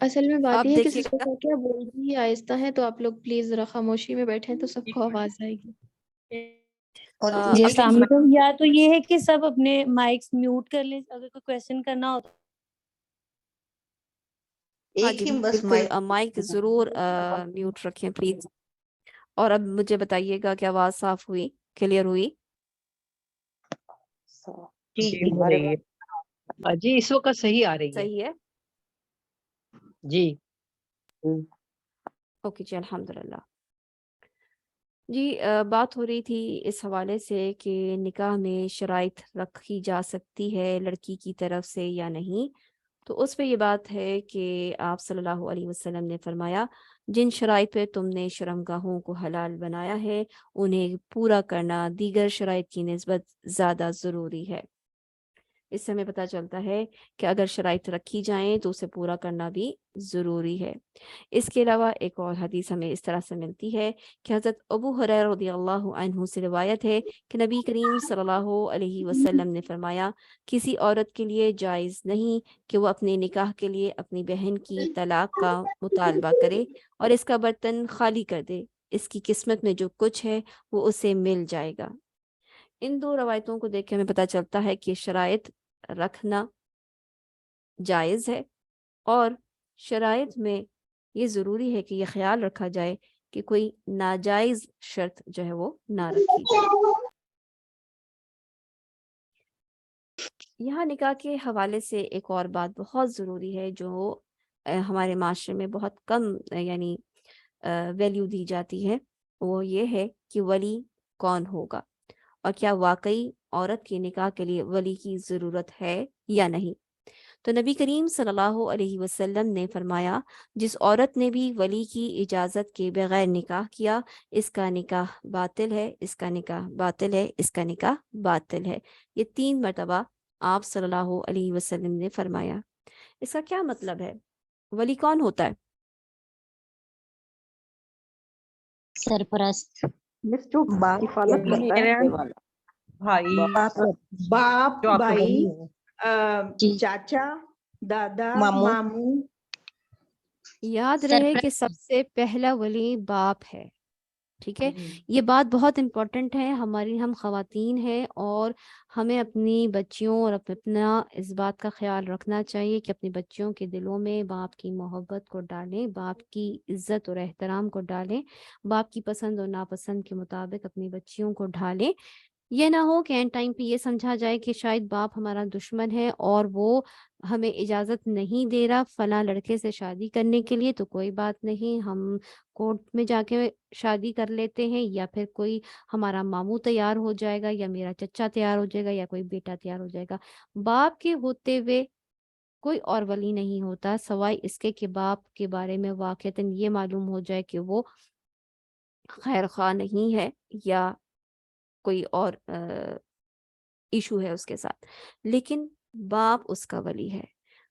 اصل میں بات آپ یہ ہے کہ دیکھیے سسٹر کو کیا بول رہی ہے آہستہ ہے، تو آپ لوگ پلیز ذرا خاموشی میں بیٹھیں تو سب کو آواز آئے گی. اور جی ایک السلام علیکم. یا تو یہ ہے کہ سب اپنے مائکس میوٹ کر لیں اگر کوئی کویشچن کرنا ہو تو. ہاں ایک جی ہی بس بالکل، مائک ضرور میوٹ رکھیں پلیز. اور اب مجھے بتائیے گا کہ آواز صاف ہوئی، کلیئر ہوئی؟ جی ہو رہی ہے جی، اس وقت صحیح آ رہی ہے. صحیح ہے. جی اوکے جی، الحمدللہ. جی بات ہو رہی تھی اس حوالے سے کہ نکاح میں شرائط رکھی جا سکتی ہے لڑکی کی طرف سے یا نہیں. تو اس پہ یہ بات ہے کہ آپ صلی اللہ علیہ وسلم نے فرمایا جن شرائط پہ تم نے شرمگاہوں کو حلال بنایا ہے انہیں پورا کرنا دیگر شرائط کی نسبت زیادہ ضروری ہے. اس سے ہمیں پتہ چلتا ہے کہ اگر شرائط رکھی جائیں تو اسے پورا کرنا بھی ضروری ہے. اس کے علاوہ ایک اور حدیث ہمیں اس طرح سے ملتی ہے کہ حضرت ابو ہریرہ رضی اللہ عنہ سے روایت ہے کہ نبی کریم صلی اللہ علیہ وسلم نے فرمایا کسی عورت کے لیے جائز نہیں کہ وہ اپنے نکاح کے لیے اپنی بہن کی طلاق کا مطالبہ کرے اور اس کا برتن خالی کر دے. اس کی قسمت میں جو کچھ ہے وہ اسے مل جائے گا. ان 2 روایتوں کو دیکھ کے ہمیں پتہ چلتا ہے کہ شرائط رکھنا جائز ہے، اور شرائط میں یہ ضروری ہے کہ یہ خیال رکھا جائے کہ کوئی ناجائز شرط جو ہے وہ نہ رکھی جائے. یہاں نکاح کے حوالے سے ایک اور بات بہت ضروری ہے جو ہمارے معاشرے میں بہت کم یعنی ویلیو دی جاتی ہے، وہ یہ ہے کہ ولی کون ہوگا اور کیا واقعی عورت کے نکاح کے لیے ولی کی ضرورت ہے یا نہیں. تو نبی کریم صلی اللہ علیہ وسلم نے فرمایا جس عورت نے بھی ولی کی اجازت کے بغیر نکاح کیا اس کا نکاح باطل ہے، اس کا نکاح باطل ہے، اس کا نکاح باطل ہے. یہ 3 مرتبہ آپ صلی اللہ علیہ وسلم نے فرمایا. اس کا کیا مطلب ہے؟ ولی کون ہوتا ہے؟ سرپرست، جو باپ کفالت کرتا ہے. بھائی باپ، جو آپ کا بھائی، جی چاچا، دادا، ماموں. ماموں. یاد رہے کہ سب سے پہلا ولی باپ ہے. ٹھیک ہے، یہ بات بہت امپورٹنٹ ہے. ہم خواتین ہیں اور ہمیں اپنی بچیوں اور اپنا اس بات کا خیال رکھنا چاہیے کہ اپنی بچیوں کے دلوں میں باپ کی محبت کو ڈالیں، باپ کی عزت اور احترام کو ڈالیں، باپ کی پسند اور ناپسند کے مطابق اپنی بچیوں کو ڈھالیں. یہ نہ ہو کہ اینڈ ٹائم پہ یہ سمجھا جائے کہ شاید باپ ہمارا دشمن ہے اور وہ ہمیں اجازت نہیں دے رہا فلاں لڑکے سے شادی کرنے کے لیے، تو کوئی بات نہیں، ہم کورٹ میں جا کے شادی کر لیتے ہیں، یا پھر کوئی ہمارا ماموں تیار ہو جائے گا، یا میرا چچا تیار ہو جائے گا، یا کوئی بیٹا تیار ہو جائے گا۔ باپ کے ہوتے ہوئے کوئی اور ولی نہیں ہوتا سوائے اس کے کہ باپ کے بارے میں واقعتاً یہ معلوم ہو جائے کہ وہ خیر خواہ نہیں ہے یا کوئی اور ایشو ہے اس کے ساتھ، لیکن باپ اس کا ولی ہے۔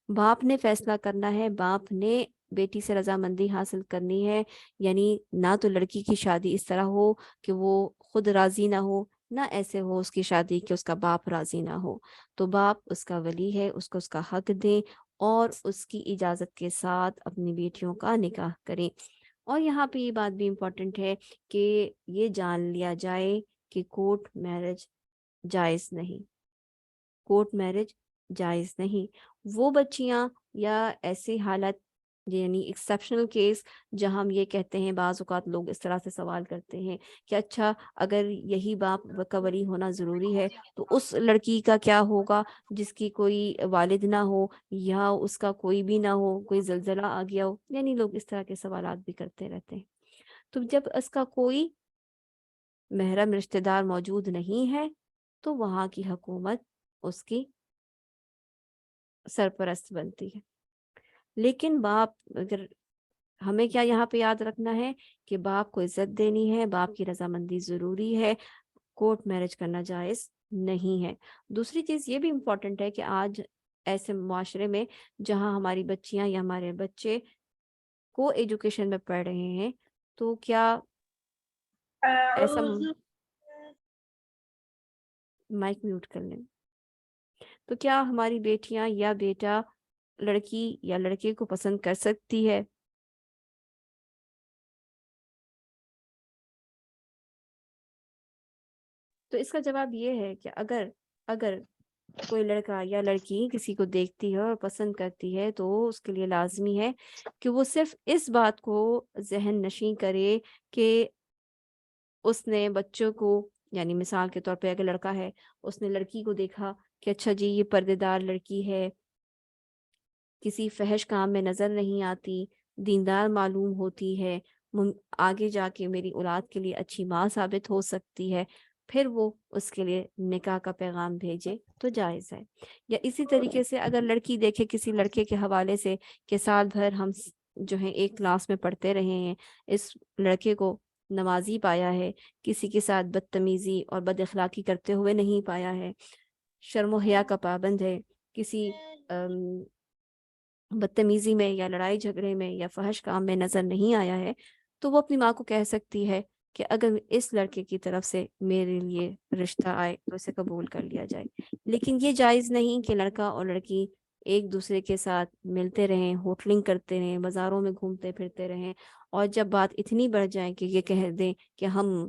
باپ نے فیصلہ کرنا ہے، باپ نے بیٹی سے رضامندی حاصل کرنی ہے، یعنی نہ تو لڑکی کی شادی اس طرح ہو کہ وہ خود راضی نہ ہو، نہ ایسے ہو اس کی شادی کہ اس کا باپ راضی نہ ہو۔ تو باپ اس کا ولی ہے، اس کو اس کا حق دیں اور اس کی اجازت کے ساتھ اپنی بیٹیوں کا نکاح کریں۔ اور یہاں پہ یہ بات بھی امپورٹنٹ ہے کہ یہ جان لیا جائے کہ کورٹ میرج جائز نہیں، کورٹ میرج جائز نہیں۔ وہ بچیاں یا ایسے حالت یعنی ایکسیپشنل کیس جہاں ہم یہ کہتے ہیں، بعض اوقات لوگ اس طرح سے سوال کرتے ہیں کہ اچھا اگر یہی باپ کا ولی ہونا ضروری ہے تو اس لڑکی کا کیا ہوگا جس کی کوئی والد نہ ہو یا اس کا کوئی بھی نہ ہو، کوئی زلزلہ آ گیا ہو، یعنی لوگ اس طرح کے سوالات بھی کرتے رہتے ہیں۔ تو جب اس کا کوئی محرم رشتہ دار موجود نہیں ہے تو وہاں کی حکومت اس کی سرپرست بنتی ہے۔ لیکن باپ اگر ہمیں کیا یہاں پہ یاد رکھنا ہے کہ باپ کو عزت دینی ہے، باپ کی رضامندی ضروری ہے، کورٹ میرج کرنا جائز نہیں ہے۔ دوسری چیز یہ بھی امپورٹنٹ ہے کہ آج ایسے معاشرے میں جہاں ہماری بچیاں یا ہمارے بچے کو ایجوکیشن میں پڑھ رہے ہیں، تو کیا ایسا مائک میوٹ کر لیں، تو کیا ہماری بیٹیاں یا بیٹا لڑکی یا لڑکے کو پسند کر سکتی ہے؟ تو اس کا جواب یہ ہے کہ اگر کوئی لڑکا یا لڑکی کسی کو دیکھتی ہے اور پسند کرتی ہے تو اس کے لیے لازمی ہے کہ وہ صرف اس بات کو ذہن نشین کرے کہ اس نے بچوں کو، یعنی مثال کے طور پہ اگر لڑکا ہے اس نے لڑکی کو دیکھا کہ اچھا جی یہ پردے دار لڑکی ہے، کسی فحش کام میں نظر نہیں آتی، دیندار معلوم ہوتی ہے، آگے جا کے میری اولاد کے لیے اچھی ماں ثابت ہو سکتی ہے، پھر وہ اس کے لیے نکاح کا پیغام بھیجے تو جائز ہے۔ یا اسی طریقے سے اگر لڑکی دیکھے کسی لڑکے کے حوالے سے کہ سال بھر ہم جو ہیں ایک کلاس میں پڑھتے رہے ہیں، اس لڑکے کو نمازی پایا ہے، کسی کے ساتھ بدتمیزی اور بد اخلاقی کرتے ہوئے نہیں پایا ہے، شرم و حیا کا پابند ہے، کسی بدتمیزی میں یا لڑائی جھگڑے میں یا فحش کام میں نظر نہیں آیا ہے، تو وہ اپنی ماں کو کہہ سکتی ہے کہ اگر اس لڑکے کی طرف سے میرے لیے رشتہ آئے تو اسے قبول کر لیا جائے۔ لیکن یہ جائز نہیں کہ لڑکا اور لڑکی ایک دوسرے کے ساتھ ملتے رہیں، ہوٹلنگ کرتے رہیں، بازاروں میں گھومتے پھرتے رہیں، اور جب بات اتنی بڑھ جائے کہ یہ کہہ دیں کہ ہم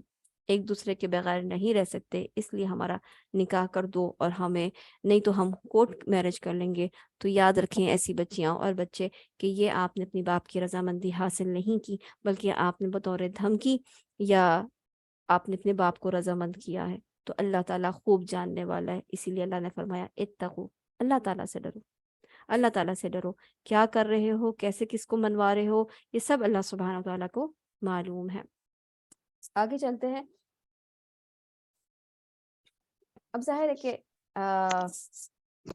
ایک دوسرے کے بغیر نہیں رہ سکتے، اس لیے ہمارا نکاح کر دو اور ہمیں نہیں تو ہم کورٹ میرج کر لیں گے، تو یاد رکھیں ایسی بچیاں اور بچے کہ یہ آپ نے اپنی باپ کی رضامندی حاصل نہیں کی، بلکہ آپ نے بطور دھمکی یا آپ نے اپنے باپ کو رضامند کیا ہے۔ تو اللہ تعالیٰ خوب جاننے والا ہے، اسی لیے اللہ نے فرمایا اتقو، اللہ تعالیٰ سے ڈرو، اللہ تعالیٰ سے ڈرو، کیا کر رہے ہو، کیسے کس کو منوا رہے ہو، یہ سب اللہ سبحانہ و تعالیٰ کو معلوم ہے۔ آگے چلتے ہیں۔ اب ظاہر ہے کہ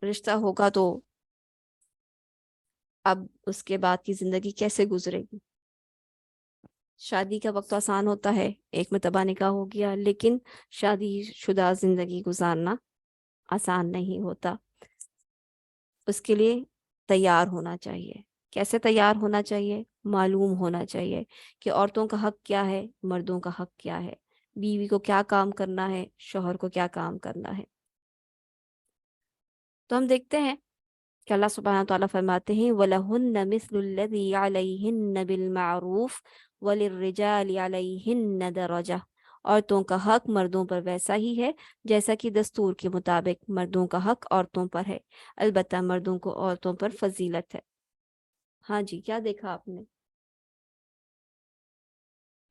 رشتہ ہوگا تو اب اس کے بعد کی زندگی کیسے گزرے گی؟ شادی کا وقت آسان ہوتا ہے، ایک مرتبہ نکاح ہو گیا، لیکن شادی شدہ زندگی گزارنا آسان نہیں ہوتا۔ اس کے لیے تیار ہونا چاہیے۔ کیسے تیار ہونا چاہیے؟ معلوم ہونا چاہیے کہ عورتوں کا حق کیا ہے، مردوں کا حق کیا ہے، بیوی کو کیا کام کرنا ہے، شوہر کو کیا کام کرنا ہے۔ تو ہم دیکھتے ہیں کہ اللہ سبحانہ تعالیٰ فرماتے ہیں وَلَهُنَّ مِثْلُ الَّذِي عَلَيْهِنَّ بِالْمَعْرُوفِ وَلِلرِّجَالِ عَلَيْهِنَّ دَرَجَةٌ، عورتوں کا حق مردوں پر ویسا ہی ہے جیسا کہ دستور کے مطابق مردوں کا حق عورتوں پر ہے، البتہ مردوں کو عورتوں پر فضیلت ہے۔ ہاں جی، کیا دیکھا آپ نے؟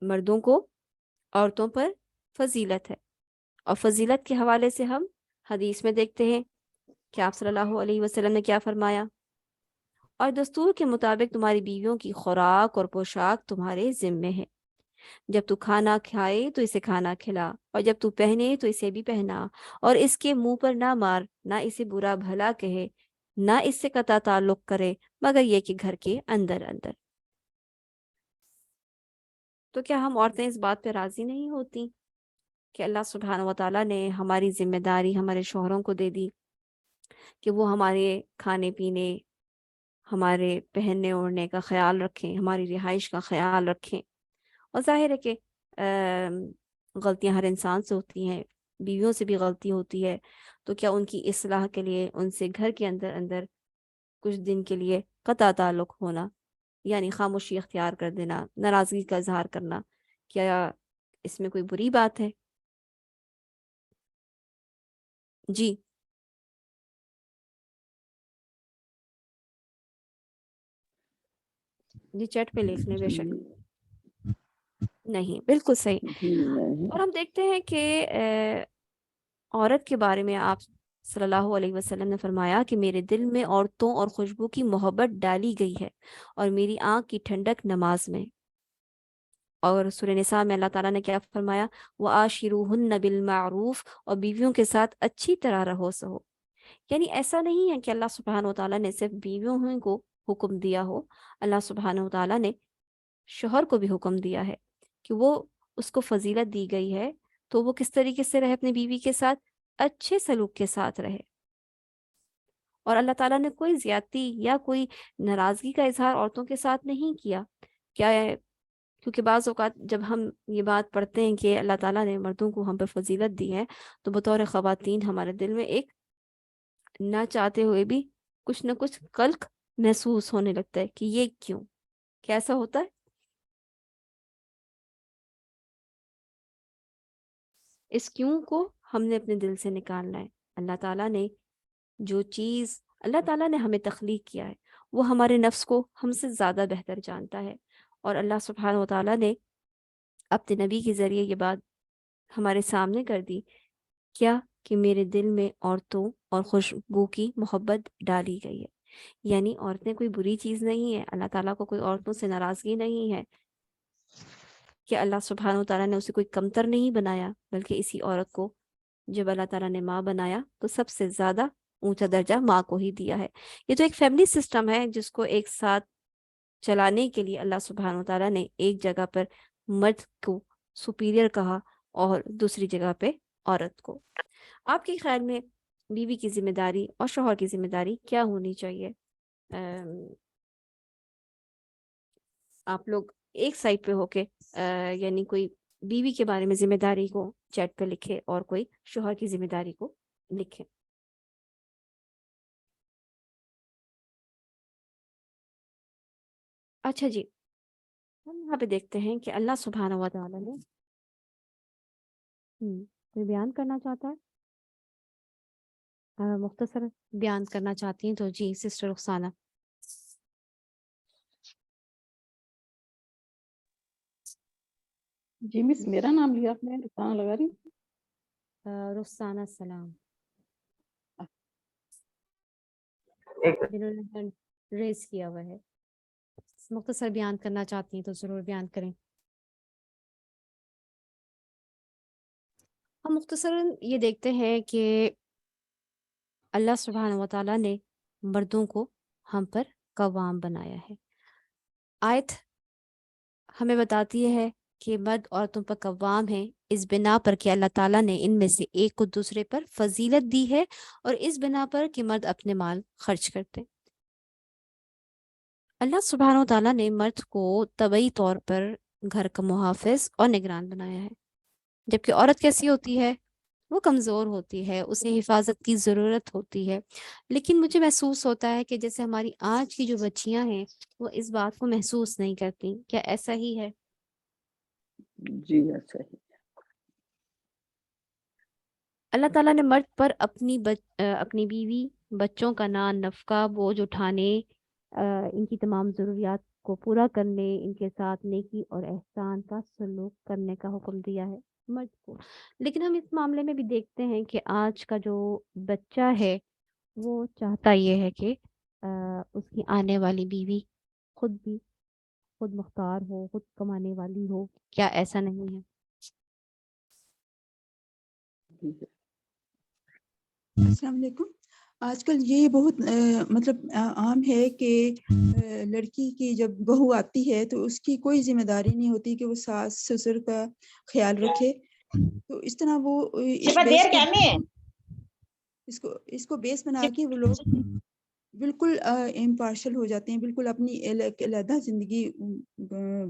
مردوں کو عورتوں پر فضیلت ہے، اور فضیلت کے حوالے سے ہم حدیث میں دیکھتے ہیں کہ آپ صلی اللہ علیہ وسلم نے کیا فرمایا، اور دستور کے مطابق تمہاری بیویوں کی خوراک اور پوشاک تمہارے ذمے ہے، جب تو کھانا کھائے تو اسے کھانا کھلا، اور جب تو پہنے تو اسے بھی پہنا، اور اس کے منہ پر نہ مار، نہ اسے برا بھلا کہے، نہ اس سے قطع تعلق کرے، مگر یہ کہ گھر کے اندر اندر۔ تو کیا ہم عورتیں اس بات پہ راضی نہیں ہوتی کہ اللہ سبحانہ و تعالیٰ نے ہماری ذمہ داری ہمارے شوہروں کو دے دی کہ وہ ہمارے کھانے پینے، ہمارے پہننے اوڑھنے کا خیال رکھیں، ہماری رہائش کا خیال رکھیں؟ اور ظاہر ہے کہ غلطیاں ہر انسان سے ہوتی ہیں، بیویوں سے بھی غلطی ہوتی ہے، تو کیا ان کی اصلاح کے لیے ان سے گھر کے اندر اندر کچھ دن کے لیے قطع تعلق ہونا، یعنی خاموشی اختیار کر دینا، ناراضگی کا اظہار کرنا، کیا اس میں کوئی بری بات ہے؟ جی جی چیٹ پہ لکھ لیں بے شک۔ نہیں، بالکل صحیح۔ جی نہیں، اور ہم دیکھتے ہیں کہ عورت کے بارے میں آپ صلی اللہ علیہ وسلم نے فرمایا کہ میرے دل میں عورتوں اور خوشبو کی محبت ڈالی گئی ہے، اور میری آنکھ کی ٹھنڈک نماز میں۔ اور سورہ نساء میں اللہ تعالیٰ نے کیا فرمایا، وَعَاشِرُوهُنَّ بِالْمَعْرُوفِ، اور بیویوں کے ساتھ اچھی طرح رہو سہو۔ یعنی ایسا نہیں ہے کہ اللہ سبحانہ و تعالیٰ نے صرف بیویوں کو حکم دیا ہو، اللہ سبحانہ و تعالیٰ نے شوہر کو بھی حکم دیا ہے کہ وہ، اس کو فضیلت دی گئی ہے تو وہ کس طریقے سے رہے اپنی بیوی کے ساتھ، اچھے سلوک کے ساتھ رہے۔ اور اللہ تعالیٰ نے کوئی زیادتی یا کوئی ناراضگی کا اظہار عورتوں کے ساتھ نہیں کیا۔ کیا ہے؟ کیونکہ بعض اوقات جب ہم یہ بات پڑھتے ہیں کہ اللہ تعالیٰ نے مردوں کو ہم پہ فضیلت دی ہے، تو بطور خواتین ہمارے دل میں ایک نہ چاہتے ہوئے بھی کچھ نہ کچھ قلق محسوس ہونے لگتا ہے کہ یہ کیوں، کیسا ہوتا ہے؟ اس کیوں کو ہم نے اپنے دل سے نکالنا ہے۔ اللہ تعالیٰ نے جو چیز اللہ تعالیٰ نے ہمیں تخلیق کیا ہے وہ ہمارے نفس کو ہم سے زیادہ بہتر جانتا ہے، اور اللہ سبحانہ و تعالیٰ نے اپنے نبی کے ذریعے یہ بات ہمارے سامنے کر دی، کیا کہ میرے دل میں عورتوں اور خوشبو کی محبت ڈالی گئی ہے۔ یعنی عورتیں کوئی بری چیز نہیں ہے، اللہ تعالیٰ کو کوئی عورتوں سے ناراضگی نہیں ہے، کہ اللہ سبحانہ و تعالیٰ نے اسے کوئی کمتر نہیں بنایا، بلکہ اسی عورت کو جب اللہ تعالیٰ نے ماں بنایا تو سب سے زیادہ اونچا درجہ ماں کو ہی دیا ہے۔ یہ تو ایک فیملی سسٹم ہے جس کو ایک ساتھ چلانے کے لیے اللہ سبحانہ و تعالیٰ نے ایک جگہ پر مرد کو سپیریئر کہا اور دوسری جگہ پہ عورت کو۔ آپ کے خیال میں بیوی کی ذمہ داری اور شوہر کی ذمہ داری کیا ہونی چاہیے؟ آپ لوگ ایک سائڈ پہ ہو کے یعنی کوئی بیوی کے بارے میں ذمہ داری کو چیٹ پہ لکھے اور کوئی شوہر کی ذمہ داری کو لکھے۔ اچھا جی، ہم یہاں پہ دیکھتے ہیں کہ اللہ سبحانہ و تعالیٰ نے کوئی بیان کرنا چاہتا ہے، مختصر بیان کرنا چاہتی ہیں تو جی سسٹر رخسانہ۔ جی مس میرا نام لیا آپ نے، رخسانہ لگا رہی؟ رخسانہ السلام، جنہوں نے ریز کیا ہوا ہے، مختصر بیان کرنا چاہتی ہیں تو ضرور بیان کریں۔ ہم مختصراً یہ دیکھتے ہیں کہ اللہ سبحانہ و تعالیٰ نے مردوں کو ہم پر قوام بنایا ہے۔ آیت ہمیں بتاتی ہے کہ مرد عورتوں پر قوام ہے اس بنا پر کہ اللہ تعالیٰ نے ان میں سے ایک کو دوسرے پر فضیلت دی ہے، اور اس بنا پر کہ مرد اپنے مال خرچ کرتے۔ اللہ سبحانہ و تعالیٰ نے مرد کو طبعی طور پر گھر کا محافظ اور نگران بنایا ہے، جبکہ عورت کیسی ہوتی ہے؟ وہ کمزور ہوتی ہے، اسے حفاظت کی ضرورت ہوتی ہے۔ لیکن مجھے محسوس ہوتا ہے کہ جیسے ہماری آج کی جو بچیاں ہیں وہ اس بات کو محسوس نہیں کرتی۔ کیا ایسا ہی ہے؟ جی ایسا ہی۔ اللہ تعالیٰ نے مرد پر اپنی بیوی، بچوں کا نان نفقہ بوجھ اٹھانے، ان کی تمام ضروریات کو پورا کرنے، ان کے ساتھ نیکی اور احسان کا سلوک کرنے کا حکم دیا ہے۔ مرد کو. لیکن ہم اس معاملے میں بھی دیکھتے ہیں کہ آج کا جو بچہ ہے وہ چاہتا یہ ہے کہ اس کی آنے والی بیوی بھی خود مختار ہو، خود کمانے والی ہو. کیا ایسا نہیں ہے؟ السلام علیکم. آج کل یہ بہت مطلب عام ہے کہ لڑکی کی جب بہو آتی ہے تو اس کی کوئی ذمہ داری نہیں ہوتی کہ وہ ساس سسر کا خیال رکھے. تو اس طرح وہ اس کو بیس بنا کے وہ لوگ بالکل امپارشل ہو جاتے ہیں، بالکل اپنی علیحدہ زندگی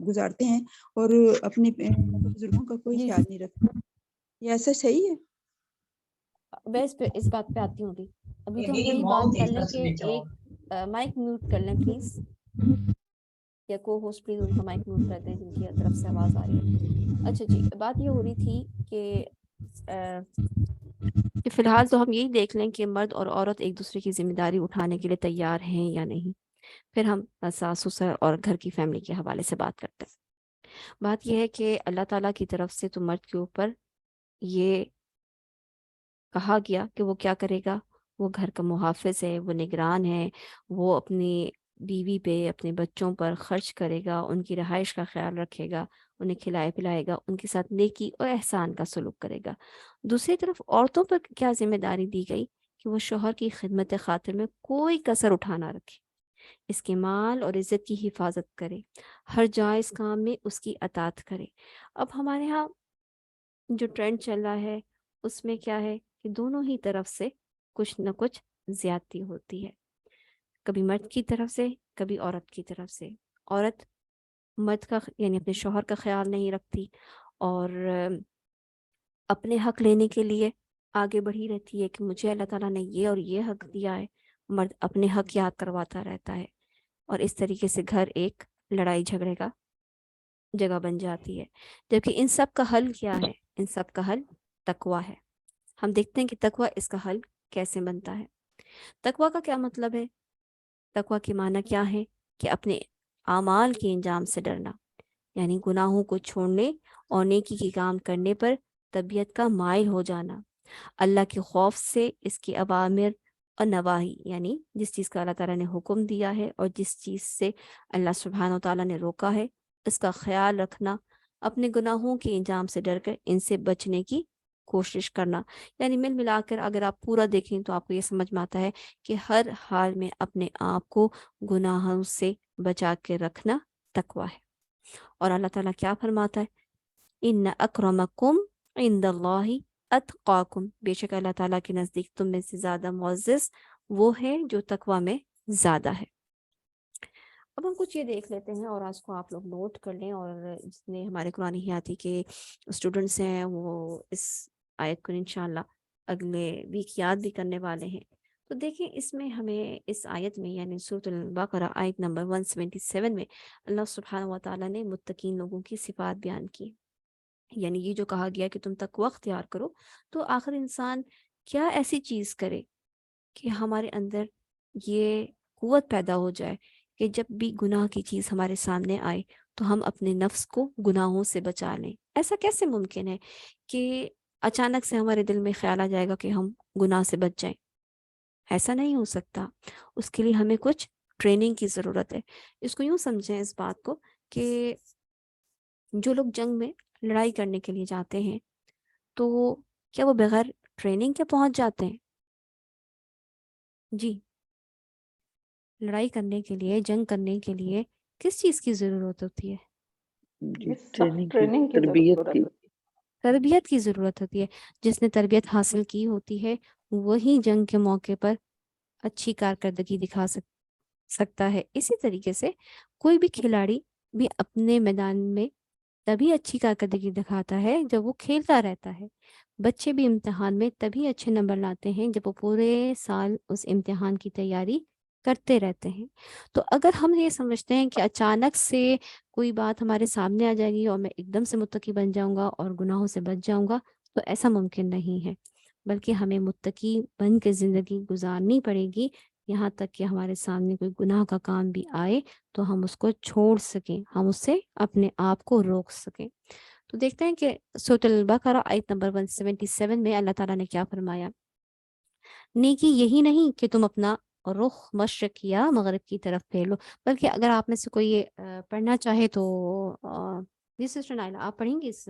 گزارتے ہیں اور اپنے بزرگوں کا کوئی خیال نہیں رکھتے. یہ ایسا صحیح ہے؟ بس اس بات پہ آتی ہوں ابھی تو ہم یہی بات کر لیں کہ ایک مائک میوٹ کر لیں پلیز، یا کو ہوسٹ پلیز ان کا مائک میوٹ کر دیں جن کی طرف سے آواز آ رہی ہے. اچھا جی، بات یہ ہو رہی تھی کہ فی الحال تو ہم یہی دیکھ لیں کہ مرد اور عورت ایک دوسرے کی ذمہ داری اٹھانے کے لیے تیار ہیں یا نہیں. پھر ہم ساس سسر اور گھر کی فیملی کے حوالے سے بات کرتے ہیں. بات یہ ہے کہ اللہ تعالیٰ کی طرف سے تو مرد کے اوپر یہ کہا گیا کہ وہ کیا کرے گا، وہ گھر کا محافظ ہے، وہ نگران ہے، وہ اپنی بیوی پہ اپنے بچوں پر خرچ کرے گا، ان کی رہائش کا خیال رکھے گا، انہیں کھلائے پلائے گا، ان کے ساتھ نیکی اور احسان کا سلوک کرے گا. دوسری طرف عورتوں پر کیا ذمہ داری دی گئی کہ وہ شوہر کی خدمت خاطر میں کوئی کسر اٹھا نہ رکھے، اس کے مال اور عزت کی حفاظت کرے، ہر جائز کام میں اس کی اطاعت کرے. اب ہمارے ہاں جو ٹرینڈ چل رہا ہے اس میں کیا ہے کہ دونوں ہی طرف سے کچھ نہ کچھ زیادتی ہوتی ہے، کبھی مرد کی طرف سے کبھی عورت کی طرف سے. عورت مرد کا یعنی اپنے شوہر کا خیال نہیں رکھتی اور اپنے حق لینے کے لیے آگے بڑھی رہتی ہے کہ مجھے اللہ تعالیٰ نے یہ اور یہ حق دیا ہے. مرد اپنے حق یاد کرواتا رہتا ہے اور اس طریقے سے گھر ایک لڑائی جھگڑے کا جگہ بن جاتی ہے. جبکہ ان سب کا حل کیا ہے؟ ان سب کا حل تقویٰ ہے. ہم دیکھتے ہیں کہ تقویٰ اس کا حل کیسے بنتا ہے. تقویٰ کا کیا مطلب ہے؟ تقویٰ کے معنی کیا ہے کہ اپنے اعمال کے انجام سے ڈرنا، یعنی گناہوں کو چھوڑنے اور نیکی کی کام کرنے پر طبیعت کا مائل ہو جانا، اللہ کے خوف سے اس کے اوامر اور نواہی یعنی جس چیز کا اللہ تعالیٰ نے حکم دیا ہے اور جس چیز سے اللہ سبحانہ و تعالیٰ نے روکا ہے اس کا خیال رکھنا، اپنے گناہوں کے انجام سے ڈر کر ان سے بچنے کی کوشش کرنا. یعنی مل ملا کر اگر آپ پورا دیکھیں تو آپ کو یہ سمجھ میں آتا ہے کہ ہر حال میں اپنے آپ کو گناہوں سے بچا کے رکھنا تقویٰ ہے. اور اللہ تعالیٰ کیا فرماتا ہے؟ ان اکرمکم عند اللہ اتقاکم، بے شک اللہ تعالیٰ کے نزدیک تم میں سے زیادہ معزز وہ ہے جو تقویٰ میں زیادہ ہے. اب ہم کچھ یہ دیکھ لیتے ہیں اور آج کو آپ لوگ نوٹ کر لیں، اور جتنے ہمارے قرآن حیاتی کے اسٹوڈنٹس ہیں وہ اس آیت کو انشاءاللہ اگلے ویک یاد بھی کرنے والے ہیں. تو دیکھیں اس میں ہمیں اس آیت میں یعنی سورۃ البقرہ آیت نمبر 177 میں اللہ سبحانہ و تعالیٰ نے متقین لوگوں کی صفات بیان کی. یعنی یہ جو کہا گیا کہ تم تقویٰ اختیار کرو، تو آخر انسان کیا ایسی چیز کرے کہ ہمارے اندر یہ قوت پیدا ہو جائے کہ جب بھی گناہ کی چیز ہمارے سامنے آئے تو ہم اپنے نفس کو گناہوں سے بچا لیں. ایسا کیسے ممکن ہے کہ اچانک سے ہمارے دل میں خیال آ جائے گا کہ ہم گناہ سے بچ جائیں؟ ایسا نہیں ہو سکتا. اس کے لیے ہمیں کچھ ٹریننگ کی ضرورت ہے. اس کو یوں سمجھیں اس بات کو کہ جو لوگ جنگ میں لڑائی کرنے کے لیے جاتے ہیں تو کیا وہ بغیر ٹریننگ کے پہنچ جاتے ہیں؟ جی، لڑائی کرنے کے لیے، جنگ کرنے کے لیے کس چیز کی ضرورت ہوتی ہے؟ جی ٹریننگ کی تربیت کی ضرورت ہوتی ہے. جس نے تربیت حاصل کی ہوتی ہے وہی جنگ کے موقع پر اچھی کارکردگی دکھا سکتا ہے. اسی طریقے سے کوئی بھی کھلاڑی بھی اپنے میدان میں تبھی اچھی کارکردگی دکھاتا ہے جب وہ کھیلتا رہتا ہے. بچے بھی امتحان میں تبھی اچھے نمبر لاتے ہیں جب وہ پورے سال اس امتحان کی تیاری کرتے رہتے ہیں. تو اگر ہم یہ سمجھتے ہیں کہ اچانک سے کوئی بات ہمارے سامنے آ جائے گی اور میں ایک دم سے متقی بن جاؤں گا اور گناہوں سے بچ جاؤں گا، تو ایسا ممکن نہیں ہے. بلکہ ہمیں متقی بن کے زندگی گزارنی پڑے گی یہاں تک کہ ہمارے سامنے کوئی گناہ کا کام بھی آئے تو ہم اس کو چھوڑ سکیں، ہم اس سے اپنے آپ کو روک سکیں. تو دیکھتے ہیں کہ سورۃ البقرہ آیت نمبر 177 میں اللہ تعالیٰ نے کیا فرمایا. نیکی یہی نہیں کہ تم اپنا رخ مشرق یا مغرب کی طرف پھیر لو، بلکہ اگر آپ میں سے کوئی یہ پڑھنا چاہے تو جی سسٹر نائلہ آپ پڑھیں گے اس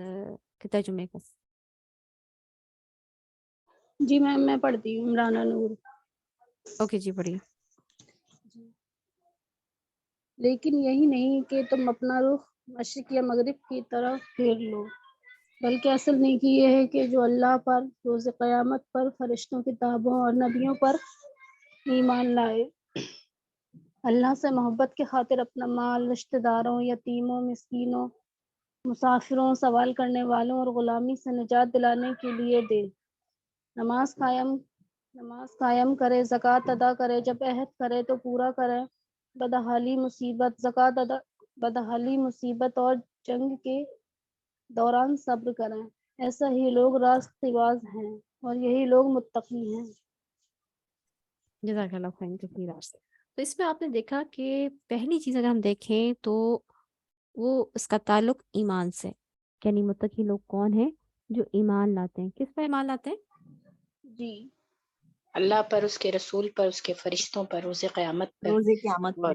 کے ترجمے کو. جی میں پڑھتی ہوں. عمرانہ نور. اوکے جی پڑھیے. لیکن یہی نہیں کہ تم اپنا رخ مشرق یا مغرب کی طرف پھیر لو، بلکہ اصل نیکی یہ ہے کہ جو اللہ پر، روز قیامت پر، فرشتوں، کتابوں اور نبیوں پر ایمان لائے، اللہ سے محبت کی خاطر اپنا مال رشتہ داروں، یتیموں، مسکینوں، مسافروں، سوال کرنے والوں اور غلامی سے نجات دلانے کے لیے دے، نماز قائم کرے، زکوٰۃ ادا کرے، جب عہد کرے تو پورا کرے، بدحالی مصیبت اور جنگ کے دوران صبر کریں، ایسا ہی لوگ راست باز ہیں اور یہی لوگ متقی ہیں. جزاک اللہ خیر کثیر. تو اس میں آپ نے دیکھا کہ پہلی چیز اگر ہم دیکھیں تو وہ اس کا تعلق ایمان سے، یعنی متقی لوگ کون ہیں؟ جو ایمان لاتے ہیں. کس پر ایمان لاتے ہیں؟ جی اللہ پر، اس کے رسول پر، اس کے فرشتوں پر، روز قیامت پر، روز قیامت پر.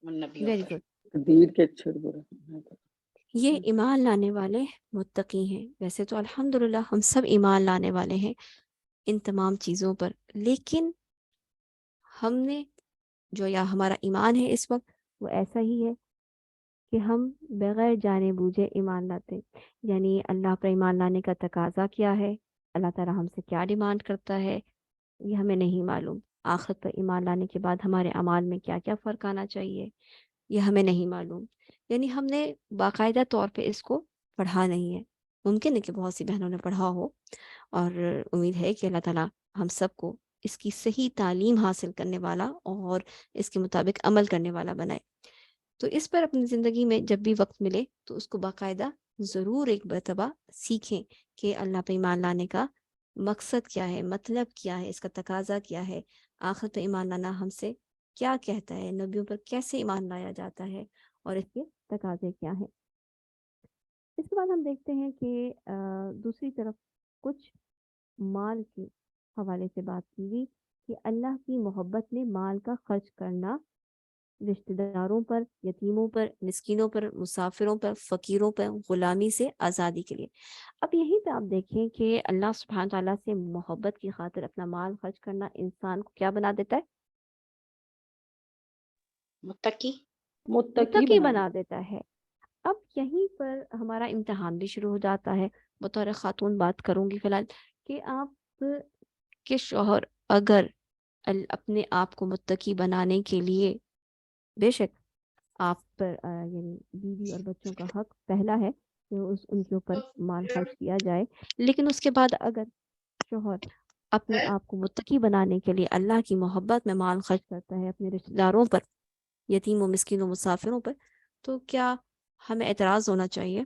اور نبیوں ویری پر. گڈ. تقدیر کے اچھے اور برے. یہ ایمان لانے والے متقی ہیں. ویسے تو الحمدللہ ہم سب ایمان لانے والے ہیں ان تمام چیزوں پر، لیکن ہم نے جو یا ہمارا ایمان ہے اس وقت وہ ایسا ہی ہے کہ ہم بغیر جانے بوجھے ایمان لاتے ہیں. یعنی اللہ پر ایمان لانے کا تقاضا کیا ہے، اللہ تعالیٰ ہم سے کیا ڈیمانڈ کرتا ہے، یہ ہمیں نہیں معلوم. آخرت پر ایمان لانے کے بعد ہمارے اعمال میں کیا کیا فرق آنا چاہیے، یہ ہمیں نہیں معلوم. یعنی ہم نے باقاعدہ طور پہ اس کو پڑھا نہیں ہے. ممکن ہے کہ بہت سی بہنوں نے پڑھا ہو، اور امید ہے کہ اللہ تعالیٰ ہم سب کو اس کی صحیح تعلیم حاصل کرنے والا اور اس کے مطابق عمل کرنے والا بنائے. تو اس پر اپنی زندگی میں جب بھی وقت ملے تو اس کو باقاعدہ ضرور ایک مرتبہ سیکھیں کہ اللہ پہ ایمان لانے کا مقصد کیا ہے، مطلب کیا ہے، اس کا تقاضا کیا ہے، آخرت پہ ایمان لانا ہم سے کیا کہتا ہے، نبیوں پر کیسے ایمان لایا جاتا ہے اور اس کے تقاضے کیا ہیں. اس کے بعد ہم دیکھتے ہیں کہ دوسری طرف کچھ مال کے حوالے سے بات کی گئی کہ اللہ کی محبت میں مال کا خرچ کرنا رشتہ داروں پر، یتیموں پر، مسکینوں پر، مسافروں پر، فقیروں پر، غلامی سے آزادی کے لیے. اب یہیں پہ آپ دیکھیں کہ اللہ سبحانہ تعالیٰ سے محبت کی خاطر اپنا مال خرچ کرنا انسان کو کیا بنا دیتا ہے؟ متقی بنا دیتا ہے. اب یہیں پر ہمارا امتحان بھی شروع ہو جاتا ہے. بطور خاتون بات کروں گی فی الحال کہ آپ کے شوہر اگر اپنے آپ کو متقی بنانے کے لیے، بے شک آپ پر یعنی بیوی اور بچوں کا حق پہلا ہے کہ ان کے اوپر مال خرچ کیا جائے، لیکن اس کے بعد اگر شوہر اپنے آپ کو متقی بنانے کے لیے اللہ کی محبت میں مال خرچ کرتا ہے اپنے رشتہ داروں پر، یتیموں، مسکینوں، مسافروں پر، تو کیا ہمیں اعتراض ہونا چاہیے؟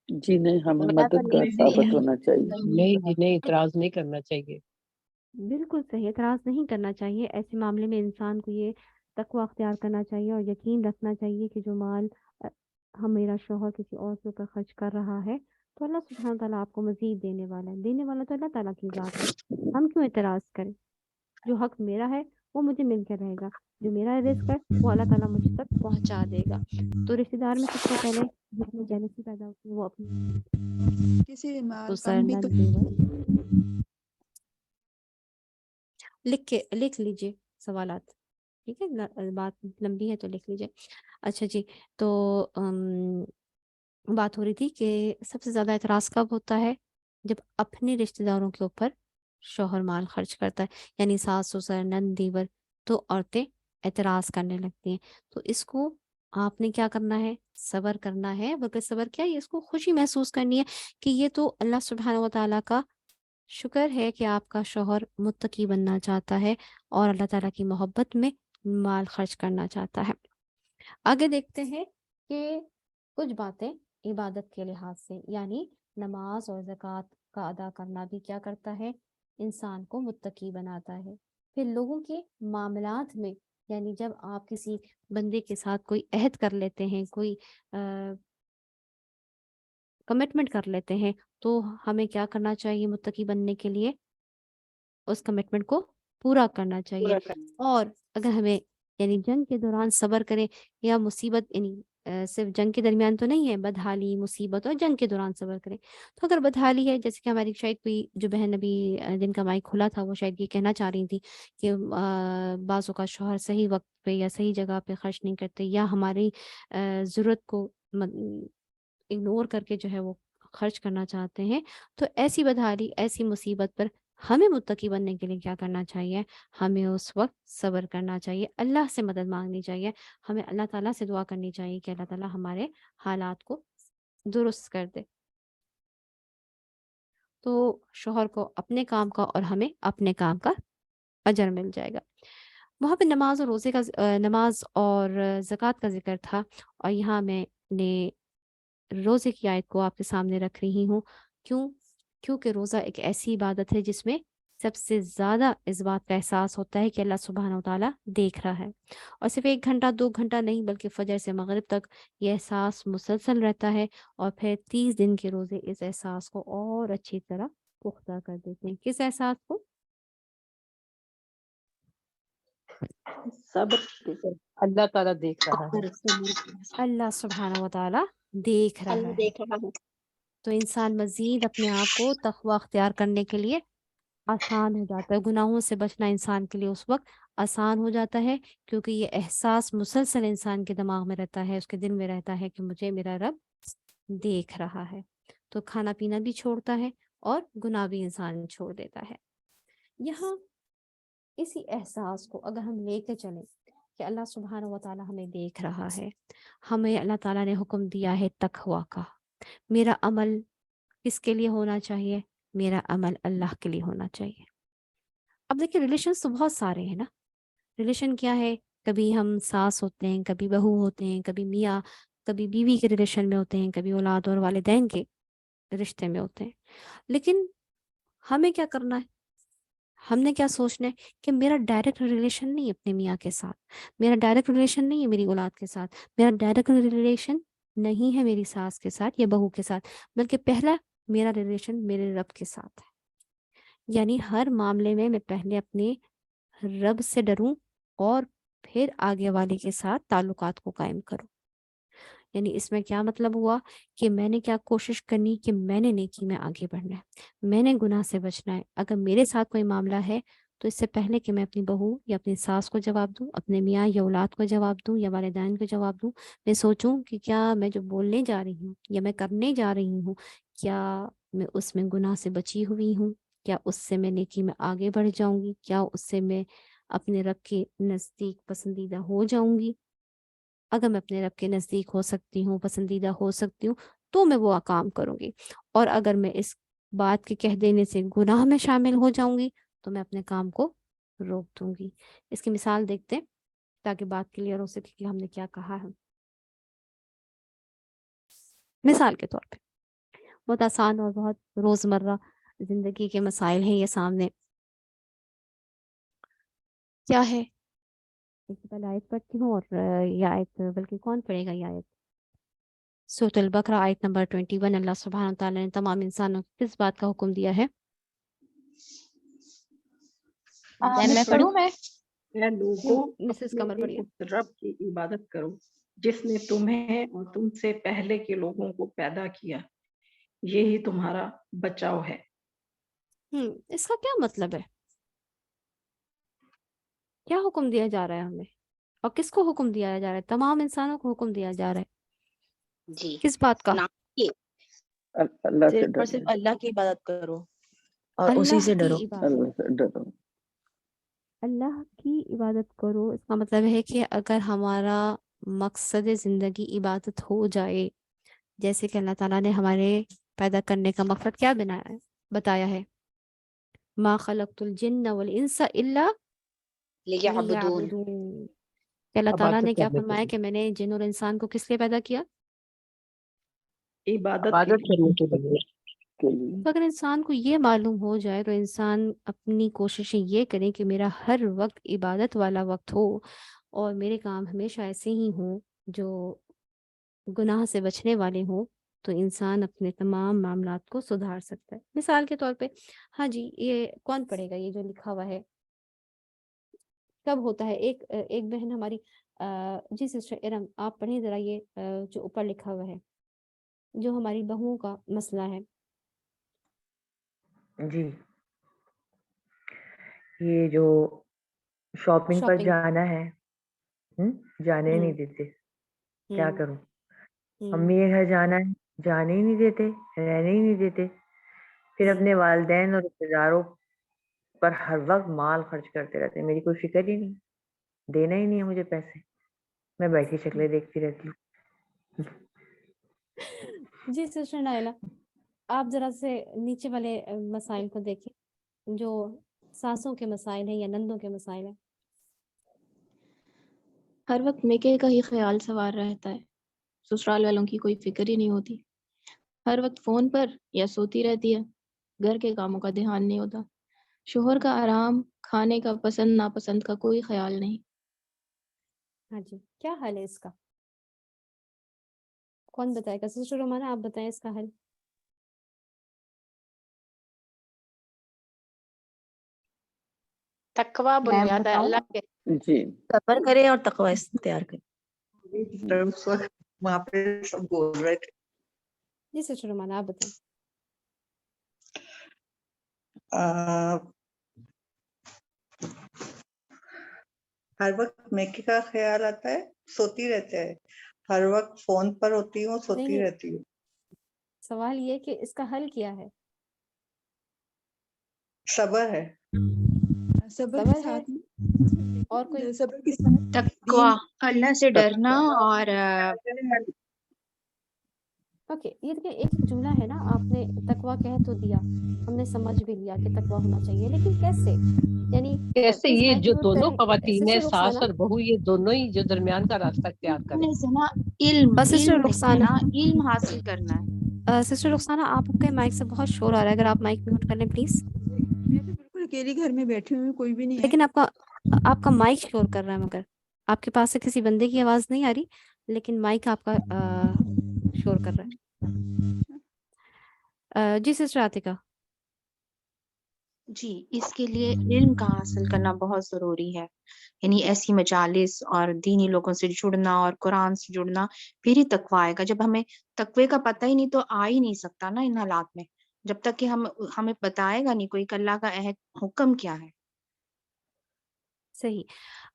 جی نہیں، ہمیں مددگار ثابت ہونا چاہیے. نہیں اعتراض نہیں کرنا چاہیے. بالکل صحیح، اعتراض نہیں کرنا چاہیے. ایسے معاملے میں انسان کو یہ تقوی اختیار کرنا چاہیے اور یقین رکھنا چاہیے کہ جو مال میرا شوہر کسی اور کے اوپر خرچ کر رہا ہے تو اللہ سبحانہ تعالیٰ آپ کو مزید دینے والا ہے. دینے والا تو اللہ تعالیٰ کی ذات ہے. ہم کیوں اعتراض کریں؟ جو حق میرا ہے وہ مجھے مل کے رہے گا، جو میرا رزق ہے وہ اللہ تعالیٰ مجھ تک پہنچا دے گا. تو رشتہ دار میں سب سے پہلے جس میں جیلسی پیدا ہوتی ہے وہ اپنی کسی مال تو کم بھی سر تو لکھ لیجئے سوالات، ٹھیک ہے؟ بات لمبی ہے تو لکھ لیجئے. اچھا جی، تو بات ہو رہی تھی کہ سب سے زیادہ اعتراض کب ہوتا ہے؟ جب اپنے رشتہ داروں کے اوپر شوہر مال خرچ کرتا ہے، یعنی ساس سسر نند دیور، تو عورتیں اعتراض کرنے لگتی ہیں. تو اس کو آپ نے کیا کرنا ہے؟ صبر کرنا ہے. بلکہ صبر کیا، یہ اس کو خوشی محسوس کرنی ہے کہ یہ تو اللہ سبحانہ و تعالیٰ کا شکر ہے کہ آپ کا شوہر متقی بننا چاہتا ہے اور اللہ تعالیٰ کی محبت میں مال خرچ کرنا چاہتا ہے. آگے دیکھتے ہیں کہ کچھ باتیں عبادت کے لحاظ سے، یعنی نماز اور زکوٰۃ کا ادا کرنا بھی کیا کرتا ہے؟ انسان کو متقی بناتا ہے. پھر لوگوں کے معاملات میں، یعنی جب آپ کسی بندے کے ساتھ کوئی عہد کر لیتے ہیں، کوئی کمٹمنٹ کر لیتے ہیں تو ہمیں کیا کرنا چاہیے متقی بننے کے لیے؟ اس کمٹمنٹ کو پورا کرنا چاہیے. اور اگر ہمیں یعنی جنگ کے دوران صبر کریں یا مصیبت یعنی صرف جنگ کے درمیان تو نہیں ہے، بدحالی مصیبت اور جنگ کے دوران صبر کریں. تو اگر بدحالی ہے، جیسے کہ ہماری شاید کوئی جو بہن ابھی جن کا مائک کھلا تھا وہ شاید یہ کہنا چاہ رہی تھی کہ بعض اوقات شوہر صحیح وقت پہ یا صحیح جگہ پہ خرچ نہیں کرتے یا ہماری ضرورت کو اگنور کر کے جو ہے وہ خرچ کرنا چاہتے ہیں. تو ایسی بدحالی ایسی مصیبت پر ہمیں متقی بننے کے لیے کیا کرنا چاہیے؟ ہمیں اس وقت صبر کرنا چاہیے، اللہ سے مدد مانگنی چاہیے، ہمیں اللہ تعالیٰ سے دعا کرنی چاہیے کہ اللہ تعالیٰ ہمارے حالات کو درست کر دے. تو شوہر کو اپنے کام کا اور ہمیں اپنے کام کا اجر مل جائے گا. وہاں پہ نماز اور روزے کا نماز اور زکوٰۃ کا ذکر تھا، اور یہاں میں نے روزے کی آیت کو آپ کے سامنے رکھ رہی ہوں. کیونکہ روزہ ایک ایسی عبادت ہے جس میں سب سے زیادہ اس بات کا احساس ہوتا ہے کہ اللہ سبحانہ و تعالیٰ دیکھ رہا ہے، اور صرف 1 گھنٹہ 2 گھنٹہ نہیں بلکہ فجر سے مغرب تک یہ احساس مسلسل رہتا ہے، اور پھر 30 دن کے روزے اس احساس کو اور اچھی طرح پختہ کر دیتے ہیں. کس احساس کو؟ صبر اللہ تعالیٰ دیکھ رہا ہے. اللہ سبحانہ و تعالیٰ دیکھ رہا اللہ ہے. دیکھ رہا ہے. تو انسان مزید اپنے آپ کو تقوی اختیار کرنے کے لیے آسان ہو جاتا ہے. گناہوں سے بچنا انسان کے لیے اس وقت آسان ہو جاتا ہے، کیونکہ یہ احساس مسلسل انسان کے دماغ میں رہتا ہے، اس کے دل میں رہتا ہے کہ مجھے میرا رب دیکھ رہا ہے. تو کھانا پینا بھی چھوڑتا ہے اور گناہ بھی انسان چھوڑ دیتا ہے. یہاں اسی احساس کو اگر ہم لے کے چلیں کہ اللہ سبحانہ و تعالیٰ ہمیں دیکھ رہا ہے، ہمیں اللہ تعالیٰ نے حکم دیا ہے تقوی کا. میرا عمل کس کے لیے ہونا چاہیے؟ میرا عمل اللہ کے لیے ہونا چاہیے. اب دیکھیں ریلیشنز تو بہت سارے ہیں نا. ریلیشن کیا ہے؟ کبھی ہم ساس ہوتے ہیں، کبھی بہو ہوتے ہیں، کبھی میاں کبھی بیوی کے ریلیشن میں ہوتے ہیں، کبھی اولاد اور والدین کے رشتے میں ہوتے ہیں. لیکن ہمیں کیا کرنا ہے؟ ہم نے کیا سوچنا ہے کہ میرا ڈائریکٹ ریلیشن نہیں ہے اپنے میاں کے ساتھ، میرا ڈائریکٹ ریلیشن نہیں ہے میری اولاد کے ساتھ، میرا ڈائریکٹ ریلیشن نہیں ہے میری ساس کے ساتھ یا بہو کے ساتھ، بلکہ پہلا میرا ریلیشن میرے رب کے ساتھ ہے. یعنی ہر معاملے میں پہلے اپنے رب سے ڈروں اور پھر آگے والے کے ساتھ تعلقات کو قائم کروں. یعنی اس میں کیا مطلب ہوا کہ میں نے کیا کوشش کرنی کہ میں نے نیکی میں آگے بڑھنا ہے، میں نے گناہ سے بچنا ہے. اگر میرے ساتھ کوئی معاملہ ہے تو اس سے پہلے کہ میں اپنی بہو یا اپنی ساس کو جواب دوں، اپنے میاں یا اولاد کو جواب دوں یا والدین کو جواب دوں، میں سوچوں کہ کیا میں جو بولنے جا رہی ہوں یا میں کرنے جا رہی ہوں کیا میں اس میں گناہ سے بچی ہوئی ہوں، کیا اس سے میں نیکی میں آگے بڑھ جاؤں گی، کیا اس سے میں اپنے رب کے نزدیک پسندیدہ ہو جاؤں گی. اگر میں اپنے رب کے نزدیک ہو سکتی ہوں، پسندیدہ ہو سکتی ہوں، تو میں وہ کام کروں گی. اور اگر میں اس بات کے کہہ دینے سے گناہ میں شامل ہو جاؤں گی تو میں اپنے کام کو روک دوں گی. اس کی مثال دیکھتے ہیں تاکہ بات کلیئر ہو سکے کہ ہم نے کیا کہا ہے. مثال کے طور پہ بہت آسان اور بہت روزمرہ زندگی کے مسائل ہیں یہ سامنے. کیا ہے؟ ایک پہلے آیت پڑھتی ہوں، اور یہ آیت بلکہ کون پڑھے گا؟ یہ آیت سورۃ البقرہ آیت نمبر 21. اللہ سبحانہ تعالیٰ نے تمام انسانوں کو کس بات کا حکم دیا ہے؟ میں پڑھوں میں اے لوگوں مسز قمر اپنے پڑھیے. اس رب کی عبادت کرو جس نے تمہیں اور تم سے پہلے کے لوگوں کو پیدا کیا، یہی تمہارا بچاؤ ہے. اس کا کیا مطلب ہے؟ کیا حکم دیا جا رہا ہے ہمیں، اور کس کو حکم دیا جا رہا ہے؟ تمام انسانوں کو حکم دیا جا رہا ہے. جی کس بات کا؟ اللہ سے صرف اور صرف ڈرو. اللہ کی عبادت کرو اور اسی اللہ سے کی ڈرو. عبادت. اللہ سے ڈرو. اللہ کی عبادت کرو اس کا مطلب ہے کہ اگر ہمارا مقصد زندگی عبادت ہو جائے، جیسے کہ اللہ تعالیٰ نے ہمارے پیدا کرنے کا مقصد کیا بتایا ہے، ما خلقت الجن والانس الا لیعبدون. لیعبدون. کہ اللہ تعالیٰ نے کیا فرمایا کہ میں نے جن اور انسان کو کس لیے پیدا کیا؟ عبادت کرنے کے لیے. تو اگر انسان کو یہ معلوم ہو جائے تو انسان اپنی کوششیں یہ کرے کہ میرا ہر وقت عبادت والا وقت ہو، اور میرے کام ہمیشہ ایسے ہی ہوں جو گناہ سے بچنے والے ہوں. تو انسان اپنے تمام معاملات کو سدھار سکتا ہے۔ مثال کے طور پہ ہاں جی یہ کون پڑھے گا یہ جو لکھا ہوا ہے؟ کب ہوتا ہے؟ ایک بہن ہماری جی سسٹر ارم آپ پڑھیں ذرا یہ جو اوپر لکھا ہوا ہے جو ہماری بہوؤں کا مسئلہ ہے۔ جی یہ جو شاپنگ پر شاپنگ جانا ہے جانے نہیں دیتے، کیا ہوں کروں؟ ہوں امی کے گھر جانا ہے جانے ہی نہیں دیتے، رہنے ہی نہیں دیتے، پھر ہوں اپنے والدین اور رشتے داروں پر ہر وقت مال خرچ کرتے رہتے ہیں، میری کوئی فکر ہی نہیں، دینا ہی نہیں ہے مجھے پیسے، میں بیٹھی شکلیں دیکھتی رہتی ہوں۔ جی سسٹر نائلہ آپ ذرا سے نیچے والے مسائل کو دیکھیں جو ساسوں کے مسائل ہیں یا نندوں کے مسائل ہیں۔ ہر وقت میکے کا ہی خیال سوار رہتا ہے، سسرال والوں کی کوئی فکر ہی نہیں ہوتی، ہر وقت فون پر یا سوتی رہتی ہے، گھر کے کاموں کا دھیان نہیں ہوتا، شوہر کا آرام کھانے کا پسند ناپسند کا کوئی خیال نہیں۔ ہاں جی کیا حل ہے اس کا؟ کون بتائے گا؟ سسٹر رومانہ آپ بتائیں اس کا حل۔ تقوی میں بنیاد ہے بتاؤں؟ اللہ کے۔ جی صبر کرے اور تقوی اختیار کرے۔ اس وقت وہاں پہ سب بول رہے تھے جی سسٹر رومانہ آپ بتائیں۔ ہر وقت میکے کا خیال آتا ہے، سوتی رہتے ہے، ہر وقت فون پر ہوتی ہوں، نہیں سوتی نہیں رہتی ہوں۔ سوال یہ کہ اس کا حل کیا ہے؟ صبر ہے۔ صبر کے صبر ہے ساتھ اور کوئی؟ لیکن صبر کے ساتھ تقوی دین اللہ سے ڈرنا اور اوکے یہ دیکھیں ایک جملہ ہے نا، آپ نے تقوی کہہ تو دیا، ہم نے سمجھ بھی لیا کہ تقوی ہونا چاہیے، لیکن کیسے؟ یعنی کیسے کس یہ مائک جو میوٹ دونوں کریں خواتین ہیں سسٹر ساس رخسانہ؟ اور بہو، یہ دونوں ہی جو درمیان کا راستہ اختیار کریں۔ سے نا علم بس سسٹر علم نہیں ہے رخسانہ نا، علم حاصل کرنا ہے۔ سسٹر رخسانہ آپ کے مائک سے بہت شور آ رہا ہے، اگر آپ مائک میوٹ کر لیں پلیز۔ میں تو بالکل اکیلی گھر میں بیٹھی ہوئی ہوں، کوئی بھی نہیں ہے۔ لیکن آپ کا مائک شور کر رہا ہے، مگر آپ کے پاس سے کسی بندے کی آواز نہیں آ رہی، لیکن مائک آپ کا شور کر رہا ہے۔ جی سسٹر عاتقہ۔ جی اس کے لیے علم کا حاصل کرنا بہت ضروری ہے، یعنی ایسی مجالس اور دینی لوگوں سے جڑنا اور قرآن سے جڑنا، پھر ہی تقوی آئے گا۔ جب ہمیں تقوی کا پتہ ہی نہیں تو آ ہی نہیں سکتا نا ان حالات میں، جب تک کہ ہمیں بتائے گا نہیں کوئی کہ اللہ کا عہد حکم کیا ہے۔ صحیح۔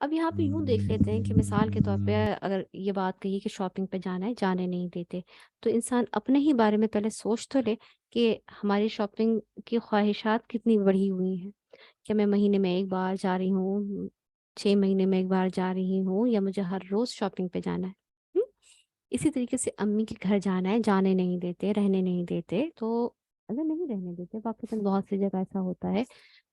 اب یہاں پہ یوں دیکھ لیتے ہیں کہ مثال کے طور پہ اگر یہ بات کہی کہ شاپنگ پہ جانا ہے، جانے نہیں دیتے، تو انسان اپنے ہی بارے میں پہلے سوچ تو لے کہ ہماری شاپنگ کی خواہشات کتنی بڑھی ہوئی ہیں، کہ میں مہینے میں ایک بار جا رہی ہوں، 6 مہینے میں ایک بار جا رہی ہوں، یا مجھے ہر روز شاپنگ پہ جانا ہے۔ اسی طریقے سے امی کے گھر جانا ہے، جانے نہیں دیتے، رہنے نہیں دیتے، تو اگر نہیں رہنے دیتے، واقعی بہت سی جگہ ایسا ہوتا ہے،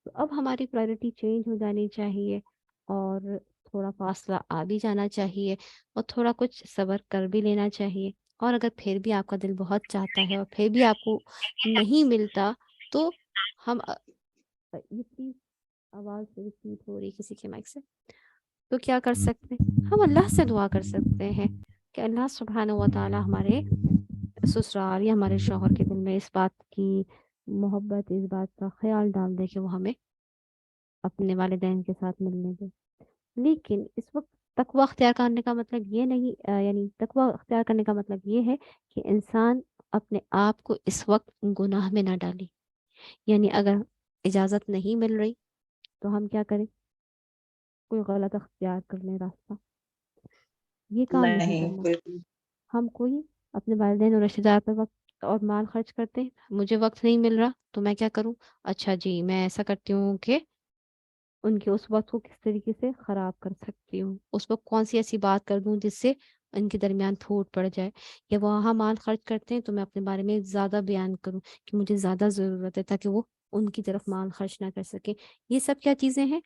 تو اب ہماری پرائورٹی چینج ہو جانی چاہیے، اور تھوڑا فاصلہ آ بھی جانا چاہیے، اور تھوڑا کچھ صبر کر بھی لینا چاہیے، اور اگر پھر بھی آپ کا دل بہت چاہتا ہے اور پھر بھی آپ کو نہیں ملتا، تو ہم یہ پلیز آواز ریپیٹ ہو رہی کسی کے مائک سے، تو کیا کر سکتے ہیں؟ ہم اللہ سے دعا کر سکتے ہیں کہ اللہ سبحانہ و تعالی ہمارے سسرال یا ہمارے شوہر کے دل میں اس بات کی محبت، اس بات کا خیال ڈال دے کہ وہ ہمیں اپنے والدین کے ساتھ ملنے دے۔ لیکن اس وقت تقوی اختیار کرنے کا مطلب یہ نہیں، یعنی تقوی اختیار کرنے کا مطلب یہ ہے کہ انسان اپنے آپ کو اس وقت گناہ میں نہ ڈالے، یعنی اگر اجازت نہیں مل رہی تو ہم کیا کریں؟ کوئی غلط اختیار کر لیں راستہ، یہ کام نہیں نہیں کرنا۔ بالکل ہم کوئی اپنے والدین اور رشتے دار پر وقت اور مال خرچ کرتے ہیں، مجھے وقت نہیں مل رہا تو میں کیا کروں؟ اچھا جی میں ایسا کرتی ہوں کہ ان کے اس وقت کو کس طریقے سے خراب کر سکتی ہوں، اس وقت کون سی ایسی بات کر دوں جس سے ان کے درمیان پھوٹ پڑ جائے، یا وہاں مال خرچ کرتے ہیں تو میں اپنے بارے میں زیادہ بیان کروں کہ مجھے زیادہ ضرورت ہے، تاکہ وہ ان کی طرف مال خرچ نہ کر سکے۔ یہ سب کیا چیزیں ہیں؟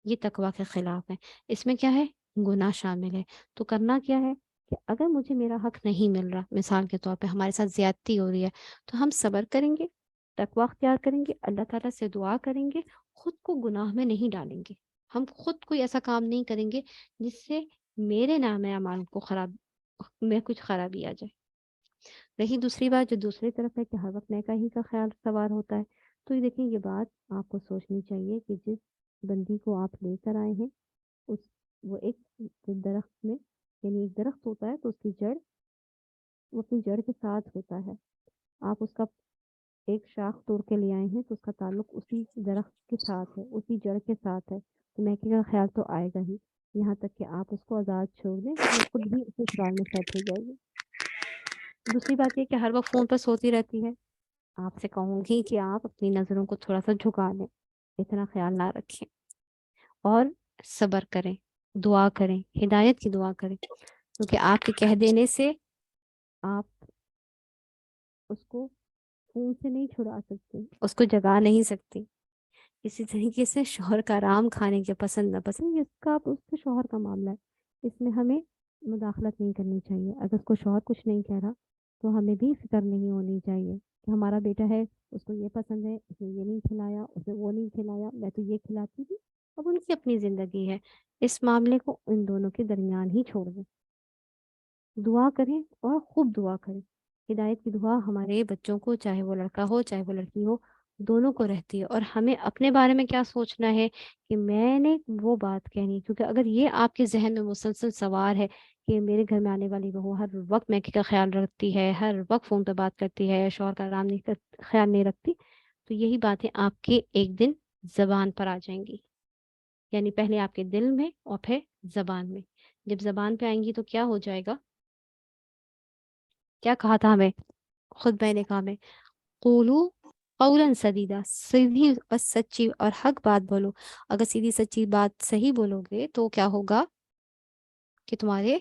یہ تقوی کے خلاف ہے، اس میں کیا ہے؟ گناہ شامل ہے۔ تو کرنا کیا ہے کہ اگر مجھے میرا حق نہیں مل رہا، مثال کے طور پہ ہمارے ساتھ زیادتی ہو رہی ہے، تو ہم صبر کریں گے، تقوی اختیار کریں گے، اللہ تعالیٰ سے دعا کریں گے، خود کو گناہ میں نہیں ڈالیں گے، ہم خود کوئی ایسا کام نہیں کریں گے جس سے میرے نام اعمال کو میں کچھ خرابی آ جائے۔ رہی دوسری بات جو دوسری طرف ہے کہ ہر وقت نیکا ہی کا خیال سوار ہوتا ہے، تو یہ دیکھیں یہ بات آپ کو سوچنی چاہیے کہ جس بندی کو آپ لے کر آئے ہیں اس وہ ایک درخت میں، یعنی ایک درخت ہوتا ہے تو اس کی جڑ وہ اپنی جڑ کے ساتھ ہوتا ہے. آپ اس کا ایک شاخ توڑ کے لے آئے ہیں تو اس کا تعلق اسی درخت کے ساتھ ہے، اسی جڑ کے ساتھ ہے، تو نیکی کا خیال تو آئے گا ہی. یہاں تک کہ آپ اس کو آزاد چھوڑ دیں تو وہ خود ہی سسرال میں سیٹ ہو جائے گی. دوسری بات یہ کہ ہر وقت فون پر سوتی رہتی ہے. آپ سے کہوں گی کہ آپ اپنی نظروں کو تھوڑا سا جھکا لیں، اتنا خیال نہ رکھیں اور صبر کریں، دعا کریں، ہدایت کی دعا کریں، کیونکہ آپ کے کہہ دینے سے آپ اس کو فون سے نہیں چھڑا سکتے، اس کو جگا نہیں سکتے. اسی طریقے سے شوہر کا آرام کھانے کے پسند نہ پسند، یہ اس کا اس کے شوہر کا معاملہ ہے، اس میں ہمیں مداخلت نہیں کرنی چاہیے. اگر اس کو شوہر کچھ نہیں کہہ رہا تو ہمیں بھی فکر نہیں ہونی چاہیے کہ ہمارا بیٹا ہے، اس کو یہ پسند ہے، اس نے یہ نہیں کھلایا، اس نے وہ نہیں کھلایا، میں تو یہ کھلاتی تھی. اب ان کی اپنی زندگی ہے، اس معاملے کو ان دونوں کے درمیان ہی چھوڑ دیں. دعا کریں اور خوب دعا کریں. ہدایت کی دعا ہمارے بچوں کو، چاہے وہ لڑکا ہو چاہے وہ لڑکی ہو، دونوں کو رہتی ہے. اور ہمیں اپنے بارے میں کیا سوچنا ہے کہ میں نے وہ بات کہنی، کیونکہ اگر یہ آپ کے ذہن میں مسلسل سوار ہے کہ میرے گھر میں آنے والی بہو ہر وقت میکی کا خیال رکھتی ہے، ہر وقت فون پہ بات کرتی ہے، شوہر کا آرام نہیں خیال نہیں رکھتی، تو یہی باتیں آپ کے ایک دن زبان پر آ جائیں گی. یعنی پہلے آپ کے دل میں اور پھر زبان میں. جب زبان پہ آئیں گی تو کیا ہو جائے گا؟ کیا کہا تھا ہمیں خطبہ نے کہا میں قولو قولا سدیدہ، سیدھی اور سچی اور حق بات بولو. اگر سیدھی سچی بات صحیح بولو گے تو کیا ہوگا کہ تمہارے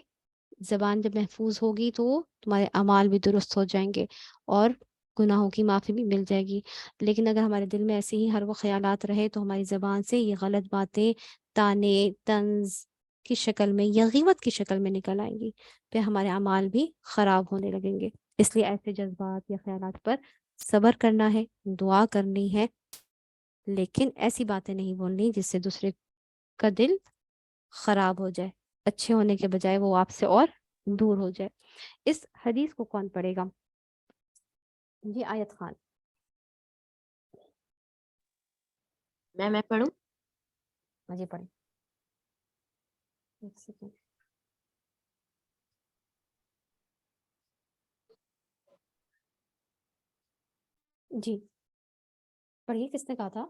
زبان جب محفوظ ہوگی تو تمہارے اعمال بھی درست ہو جائیں گے اور گناہوں کی معافی بھی مل جائے گی. لیکن اگر ہمارے دل میں ایسے ہی ہر وہ خیالات رہے تو ہماری زبان سے یہ غلط باتیں تانے طنز کی شکل میں یا غیبت کی شکل میں نکل آئیں گی، پھر ہمارے اعمال بھی خراب ہونے لگیں گے. اس لیے ایسے جذبات یا خیالات پر صبر کرنا ہے، دعا کرنی ہے، لیکن ایسی باتیں نہیں بولنی جس سے دوسرے کا دل خراب ہو جائے، اچھے ہونے کے بجائے وہ آپ سے اور دور ہو جائے. اس حدیث کو کون پڑھے گا؟ جی آیت خان. میں پڑھوں؟ جی پڑھیں. ایک سیکنڈ. جی پڑھیے، کس نے کہا تھا؟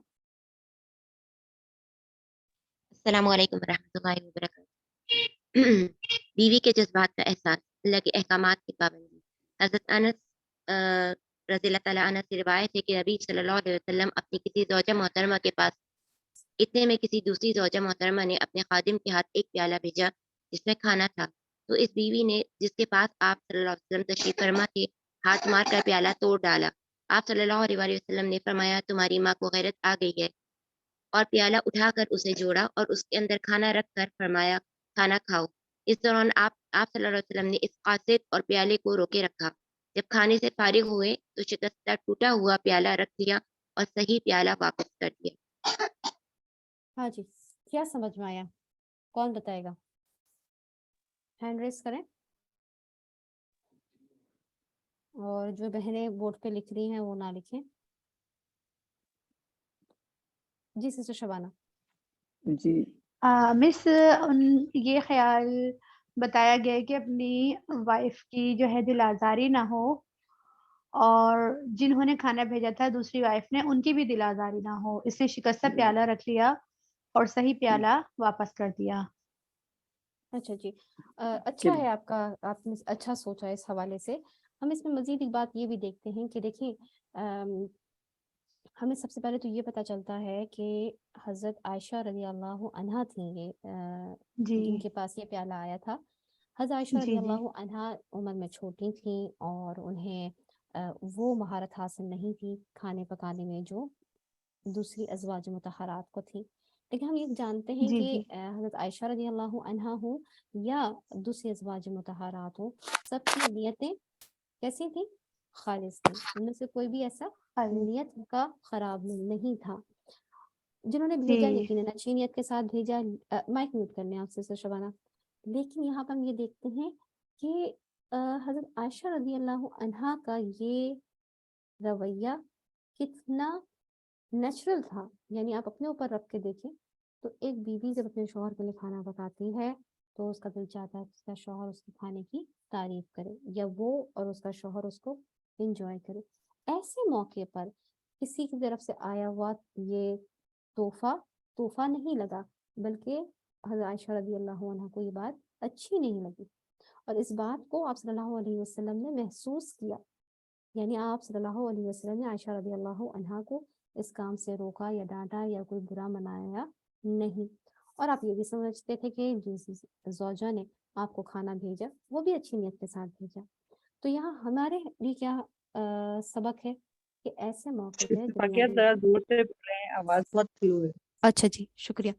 السلام علیکم ورحمۃ اللہ وبرکاتہ. بیوی کے جذبات کا احساس، اللہ کے احکامات کی پابندی. حضرت انس رضی اللہ تعالیٰ عنہ سے روایت ہے کہ نبی صلی اللہ علیہ وسلم اپنی کسی زوجہ محترمہ کے پاس اتنے میں کسی دوسری زوجہ محترمہ نے اپنے خادم کے ہاتھ ایک پیالہ بھیجا جس میں کھانا تھا، تو اس بیوی نے جس کے پاس آپ صلی اللہ علیہ وسلم تشریف فرما تھے ہاتھ مار کر پیالہ توڑ ڈالا. آپ صلی اللہ علیہ وسلم نے فرمایا تمہاری ماں کو غیرت آ گئی ہے، اور پیالہ اٹھا کر اسے جوڑا اور اس کے اندر کھانا رکھ کر فرمایا کھانا کھاؤ. اس دوران آپ صلی اللہ علیہ وسلم نے اس قاصد اور پیالے کو روکے رکھا. جب کھانے سے فارغ ہوئے تو شکستہ ٹوٹا ہوا پیالہ رکھ دیا اور صحیح پیالہ واپس کر دیا. ہاں جی، کیا سمجھ میں آیا؟ کون بتائے گا؟ ہینڈ ریس کریں. اور جو بہنیں بورڈ پہ لکھ رہی ہیں وہ نہ لکھیں. جی سسٹر شبانہ. جی مس یہ خیال بتایا گیا ہے کہ اپنی وائف کی جو ہے دل آزاری نہ ہو، اور جنہوں نے کھانا بھیجا تھا دوسری وائف نے ان کی بھی دل آزاری نہ ہو، اس نے شکستہ پیالہ رکھ لیا اور صحیح پیالہ واپس کر دیا. اچھا جی، اچھا ہے آپ کا، آپ نے اچھا سوچا اس حوالے سے. ہم اس میں مزید ایک بات یہ بھی دیکھتے ہیں کہ دیکھیں ہمیں سب سے پہلے تو یہ پتہ چلتا ہے کہ حضرت عائشہ رضی اللہ عنہا تھیں یہ جی جن کے پاس یہ پیالہ آیا تھا. حضرت عائشہ رضی جی جی اللہ عنہا عمر میں چھوٹی تھیں اور انہیں وہ مہارت حاصل نہیں تھی کھانے پکانے میں جو دوسری ازواج مطہرات کو تھی. لیکن ہم یہ جانتے ہیں جی کہ جی حضرت عائشہ رضی اللہ عنہا ہوں یا دوسری ازواج مطہرات ہوں، سب کی نیتیں کیسی تھیں؟ خالص تھیں. ان میں سے کوئی بھی ایسا نیت کا خراب نہیں تھا. جنہوں نے بھیجا جی یقیناً اچھی نیت کے ساتھ بھیجا. مائک میوٹ کرنے آپ سے شبانہ. لیکن یہاں پر ہم یہ دیکھتے ہیں کہ حضرت عائشہ رضی اللہ عنہا کا یہ رویہ کتنا نیچرل تھا، یعنی آپ اپنے اوپر رکھ کے دیکھیں تو ایک بیوی جب اپنے شوہر کے لیے کھانا پکاتی ہے تو اس کا دل چاہتا ہے کہ اس کا شوہر اس کے کھانے کی تعریف کرے یا وہ اور اس کا شوہر اس کو انجوائے کرے. ایسے موقع پر کسی کی طرف سے آیا ہوا یہ تحفہ نہیں لگا، بلکہ حضرت عائشہ رضی اللہ عنہ کو یہ بات اچھی نہیں لگی اور اس بات کو آپ صلی اللہ علیہ وسلم نے محسوس کیا. یعنی آپ صلی اللہ علیہ وسلم نے عائشہ رضی اللہ عنہا کو اس کام سے روکا یا ڈانٹا یا کوئی برا منایا نہیں، اور آپ یہ بھی سمجھتے تھے کہ جس زوجہ نے آپ کو کھانا بھیجا وہ بھی اچھی نیت کے ساتھ بھیجا. تو یہاں ہمارے لیے کیا سبق ہے کہ ایسے موقع پہ فاقیہ ذرا زور سے بول رہے ہیں، آواز بہت سلو ہے. اچھا جی شکریہ.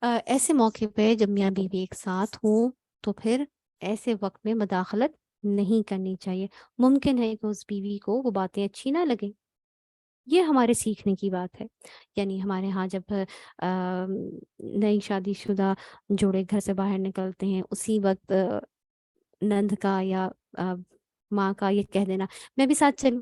ایسے موقع پہ جب میاں بیوی ایک ساتھ ہوں تو پھر ایسے وقت میں مداخلت نہیں کرنی چاہیے. ممکن ہے کہ اس بیوی کو وہ باتیں اچھی نہ لگیں، یہ ہمارے سیکھنے کی بات ہے. یعنی ہمارے ہاں جب نئی شادی شدہ جوڑے گھر سے باہر نکلتے ہیں اسی وقت نند کا یا ماں کا یہ کہہ دینا میں بھی ساتھ چلوں.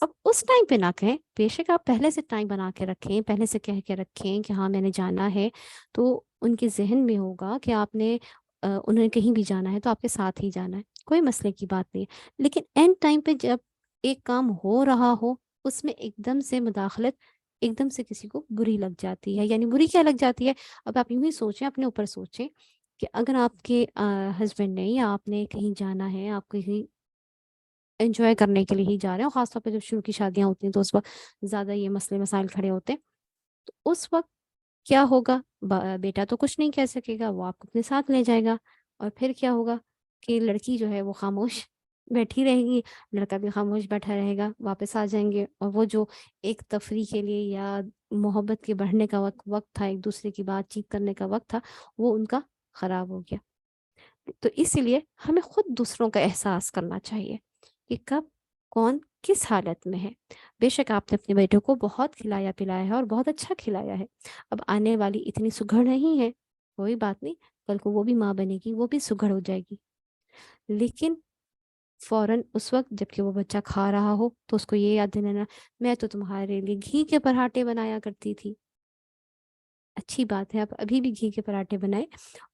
اب اس ٹائم پہ نہ کہیں، بے شک آپ پہلے سے ٹائم بنا کے رکھیں، پہلے سے کہہ کے رکھیں کہ ہاں میں نے جانا ہے، تو ان کے ذہن میں ہوگا کہ آپ نے انہیں کہیں بھی جانا ہے تو آپ کے ساتھ ہی جانا ہے، کوئی مسئلے کی بات نہیں ہے. لیکن اینڈ ٹائم پہ جب ایک کام ہو رہا ہو اس میں ایک دم سے مداخلت ایک دم سے کسی کو بری لگ جاتی ہے. یعنی بری کیا لگ جاتی ہے، اب آپ یوں ہی سوچیں، اپنے اوپر سوچیں کہ اگر آپ کے ہسبینڈ نے یا آپ نے کہیں جانا ہے، آپ کہیں انجوائے کرنے کے لیے ہی جا رہے ہیں، اور خاص طور پہ جب شروع کی شادیاں ہوتی ہیں تو اس وقت زیادہ یہ مسئلے مسائل کھڑے ہوتے ہیں، تو اس وقت کیا ہوگا، بیٹا تو کچھ نہیں کہہ سکے گا، وہ آپ کو اپنے ساتھ لے جائے گا، اور پھر کیا ہوگا کہ لڑکی جو ہے وہ خاموش بیٹھی رہے گی، لڑکا بھی خاموش بیٹھا رہے گا، واپس آ جائیں گے، اور وہ جو ایک تفریح کے لیے یا محبت کے بڑھنے کا وقت تھا، ایک دوسرے کی بات چیت کرنے کا وقت تھا، وہ ان کا خراب ہو گیا. تو اس لیے ہمیں خود دوسروں کا احساس کرنا چاہیے کہ کب کون کس حالت میں ہے. بے شک آپ نے اپنے بیٹے کو بہت کھلایا پلایا ہے اور بہت اچھا کھلایا ہے، اب آنے والی اتنی سگڑ نہیں ہے، کوئی بات نہیں، کل کو وہ بھی ماں بنے گی، وہ بھی سگڑ ہو جائے گی. لیکن فوراً اس وقت جب کہ وہ بچہ کھا رہا ہو تو اس کو یہ یاد دلانا میں تو تمہارے لیے گھی کے پراٹھے بنایا کرتی تھی. اچھی بات ہے، آپ ابھی بھی گھی کے پراٹھے بنائیں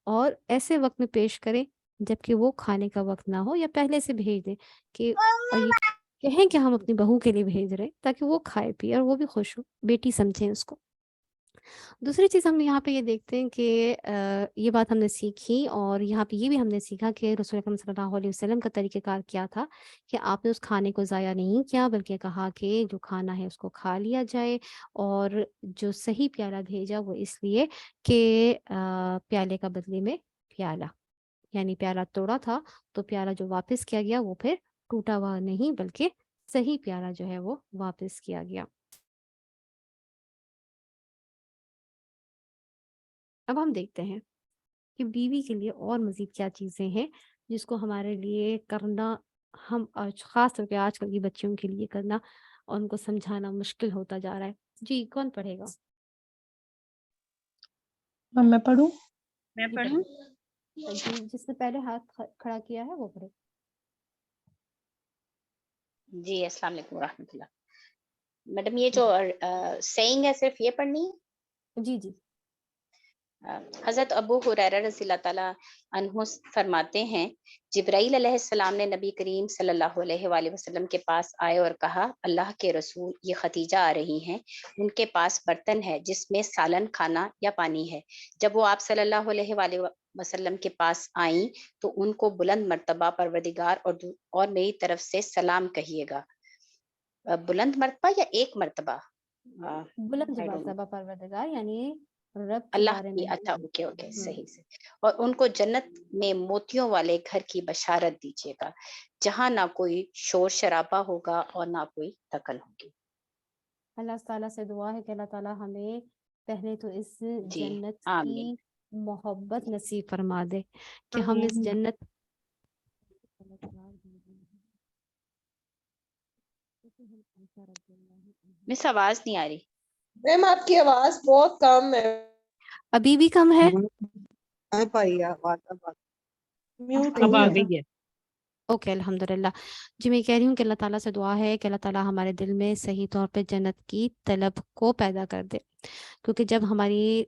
اور ایسے وقت میں پیش کریں جب کہ وہ کھانے کا وقت نہ ہو، یا پہلے سے بھیج دیں کہ اور یہ کہیں کہ ہم اپنی بہو کے لیے بھیج رہے ہیں تاکہ وہ کھائے پیے اور وہ بھی خوش ہو، بیٹی سمجھیں اس کو. دوسری چیز ہم یہاں پہ یہ دیکھتے ہیں کہ یہ بات ہم نے سیکھی، اور یہاں پہ یہ بھی ہم نے سیکھا کہ رسول اکرم صلی اللہ علیہ وسلم کا طریقہ کار کیا تھا کہ آپ نے اس کھانے کو ضائع نہیں کیا، بلکہ کہا کہ جو کھانا ہے اس کو کھا لیا جائے، اور جو صحیح پیالہ بھیجا وہ اس لیے کہ پیالے کا بدلے میں پیالہ، یعنی پیالہ توڑا تھا تو پیالہ جو واپس کیا گیا وہ پھر ٹوٹا ہوا نہیں بلکہ صحیح پیالہ جو ہے وہ واپس کیا گیا. اب ہم دیکھتے ہیں کہ بیوی کے لیے اور مزید کیا چیزیں ہیں جس کو ہمارے لیے کرنا، ہم خاص طور پہ آج کل کی بچیوں کے لیے کرنا اور ان کو سمجھانا مشکل ہوتا جا رہا ہے. جی کون پڑھے گا؟ میں پڑھوں؟ میں پڑھوں؟ جی جس نے پہلے ہاتھ کھڑا کیا ہے وہ پڑھے. جی السلام علیکم ورحمۃ اللہ. میڈم یہ جو سیئنگ ہے صرف یہ پڑھنی ہے؟ جی جی. حضرت ابو ہریرہ رضی اللہ تعالیٰ عنہ فرماتے ہیں جبرائیل علیہ السلام نے نبی کریم صلی اللہ علیہ وآلہ وسلم کے پاس آئے اور کہا اللہ کے رسول یہ ختیجہ آ رہی ہیں، ان کے پاس برتن ہے جس میں سالن کھانا یا پانی ہے. جب وہ آپ صلی اللہ علیہ وآلہ وسلم کے پاس آئیں تو ان کو بلند مرتبہ پروردگار اور میری طرف سے سلام کہیے گا. بلند مرتبہ یا ایک مرتبہ؟ بلند مرتبہ پروردگار یعنی رب کے اللہ بارے کی. میں. اچھا اوکے صحیح سے. اور ان کو جنت میں موتیوں والے گھر کی بشارت دیجیے گا جہاں نہ کوئی شور شرابہ ہوگا اور نہ کوئی تکل ہوگی. اللہ تعالیٰ سے دعا ہے کہ اللہ تعالیٰ ہمیں پہلے تو اس جی جنت آمین. کی محبت نصیب فرما دے کہ ہم اس جنت مس آواز نہیں آ رہی. میم آپ کی آواز بہت کم ہے. ابھی بھی کم ہے؟ اب آئی آواز، اب آ گئی ہے. اوکے الحمدللہ. جی میں کہہ رہی ہوں کہ اللہ تعالیٰ سے دعا ہے کہ اللہ تعالیٰ ہمارے دل میں صحیح طور پہ جنت کی طلب کو پیدا کر دے، کیونکہ جب ہماری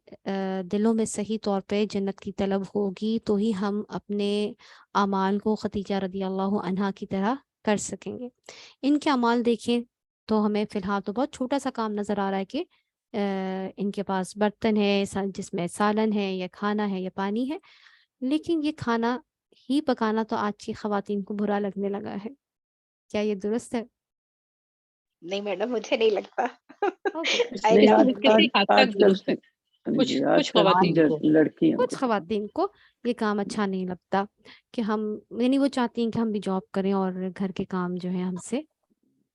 دلوں میں صحیح طور پہ جنت کی طلب ہوگی تو ہی ہم اپنے اعمال کو خدیجہ رضی اللہ عنہا کی طرح کر سکیں گے. ان کے اعمال دیکھیں تو ہمیں فی الحال تو بہت چھوٹا سا کام نظر آ رہا ہے کہ ان کے پاس برتن ہے جس میں سالن ہے یا کھانا ہے یا پانی ہے، لیکن یہ کھانا ہی پکانا تو آج کی خواتین کو برا لگنے لگا ہے. کیا یہ درست ہے؟ نہیں میڈم مجھے نہیں لگتا. I نہیں، love کسی it. حد آج تک کل درست ہے کچھ جی آج کچھ کل کی خواتین کو. لڑکیوں کچھ کو خواتین کو یہ کام اچھا نہیں لگتا کہ ہم، یعنی وہ چاہتی ہیں کہ ہم بھی جاب کریں اور گھر کے کام جو ہے ہم سے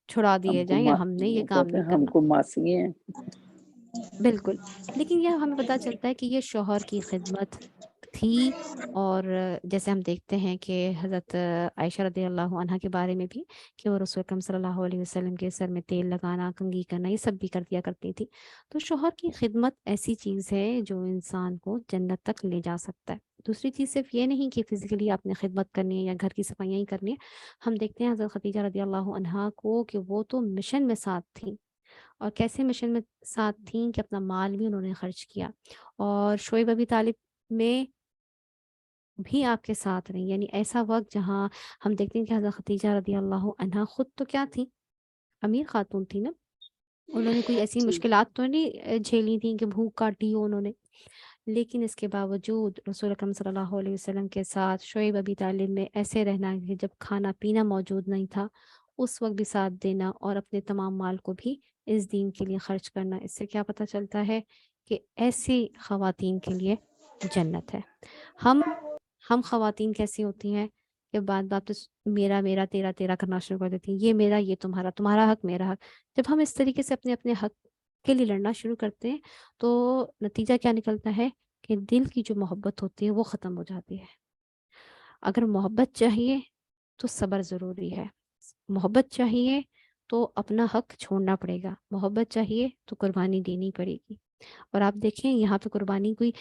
چھڑا ہم دیے کو جائیں یا ہم نے یہ وہ کام کہتے نہیں ہیں ہم کرنا. کو ماسی ہیں. بالکل. لیکن یہ ہمیں پتہ چلتا ہے کہ یہ شوہر کی خدمت تھی، اور جیسے ہم دیکھتے ہیں کہ حضرت عائشہ رضی اللہ عنہا کے بارے میں بھی کہ وہ رسول اکرم صلی اللہ علیہ وسلم کے سر میں تیل لگانا، کنگھی کرنا، یہ سب بھی کر دیا کرتی تھی. تو شوہر کی خدمت ایسی چیز ہے جو انسان کو جنت تک لے جا سکتا ہے. دوسری چیز صرف یہ نہیں کہ فزیکلی آپ نے خدمت کرنی ہے یا گھر کی صفائیاں ہی کرنی ہے. ہم دیکھتے ہیں حضرت خدیجہ رضی اللہ عنہا کو کہ وہ تو مشن میں ساتھ تھیں، اور کیسے مشن میں ساتھ تھیں کہ اپنا مال بھی انہوں نے خرچ کیا، اور شعیب ابی طالب میں بھی آپ کے ساتھ رہی. یعنی ایسا وقت جہاں ہم دیکھتے ہیں کہ حضرت خدیجہ رضی اللہ عنہا خود تو کیا تھی، امیر خاتون تھی نا. انہوں نے کوئی ایسی مشکلات تو نہیں جھیلی تھیں کہ بھوک کاٹی ہو انہوں نے، لیکن اس کے باوجود رسول اکرم صلی اللہ علیہ وسلم کے ساتھ شعیب ابی طالب میں ایسے رہنا کہ جب کھانا پینا موجود نہیں تھا اس وقت بھی ساتھ دینا، اور اپنے تمام مال کو بھی اس دین کے لیے خرچ کرنا. اس سے کیا پتہ چلتا ہے کہ ایسی خواتین کے لیے جنت ہے. ہم خواتین کیسی ہوتی ہیں کہ بات بات میرا میرا تیرا تیرا کرنا شروع کر دیتی ہیں، یہ میرا یہ تمہارا، تمہارا حق میرا حق. جب ہم اس طریقے سے اپنے اپنے حق کے لیے لڑنا شروع کرتے ہیں تو نتیجہ کیا نکلتا ہے کہ دل کی جو محبت ہوتی ہے وہ ختم ہو جاتی ہے. اگر محبت چاہیے تو صبر ضروری ہے، محبت چاہیے تو اپنا حق چھوڑنا پڑے گا، محبت چاہیے تو قربانی دینی پڑے گی. اور آپ دیکھیں یہاں پہ قربانی کوئی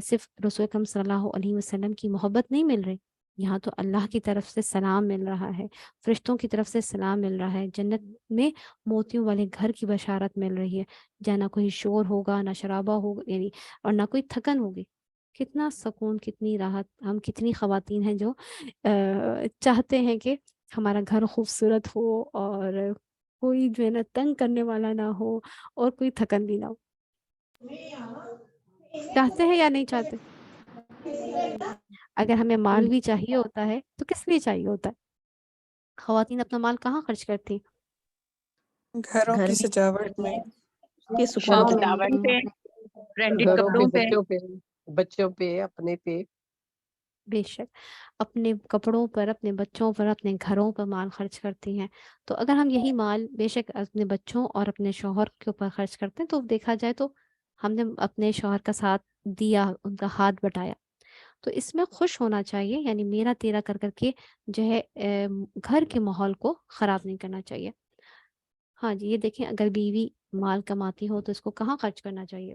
صرف رسول اکرم صلی اللہ علیہ وسلم کی محبت نہیں مل رہی، یہاں تو اللہ کی طرف سے سلام مل رہا ہے، فرشتوں کی طرف سے سلام مل رہا ہے، جنت میں موتیوں والے گھر کی بشارت مل رہی ہے، جہاں نہ کوئی شور ہوگا، نہ شرابہ ہوگا، یعنی اور نہ کوئی تھکن ہوگی. کتنا سکون، کتنی راحت. ہم کتنی خواتین ہیں جو چاہتے ہیں کہ ہمارا گھر خوبصورت ہو اور کوئی جو ہے نا تنگ کرنے والا نہ ہو اور کوئی تھکن بھی نہ ہو. چاہتے ہیں یا نہیں چاہتے؟ اگر ہمیں مال بھی چاہیے ہوتا ہے تو کس لیے چاہیے ہوتا ہے؟ خواتین اپنا مال کہاں خرچ کرتی؟ گھروں گھر کی میں سجاوٹ میں، کے سکون شاپ کے سجاوٹ پہ، برانڈیڈ گھروں کے کپڑوں پہ. بچوں پہ، اپنے پہ. بے شک اپنے کپڑوں پر، اپنے بچوں پر، اپنے گھروں پر مال خرچ کرتی ہیں. تو اگر ہم یہی مال بے شک اپنے بچوں اور اپنے شوہر کے اوپر خرچ کرتے ہیں تو دیکھا جائے تو ہم نے اپنے شوہر کا ساتھ دیا، ان کا ہاتھ بٹایا. تو اس میں خوش ہونا چاہیے، یعنی میرا تیرا کر کر کے جو ہے گھر کے ماحول کو خراب نہیں کرنا چاہیے. ہاں جی، یہ دیکھیں اگر بیوی مال کماتی ہو تو اس کو کہاں خرچ کرنا چاہیے؟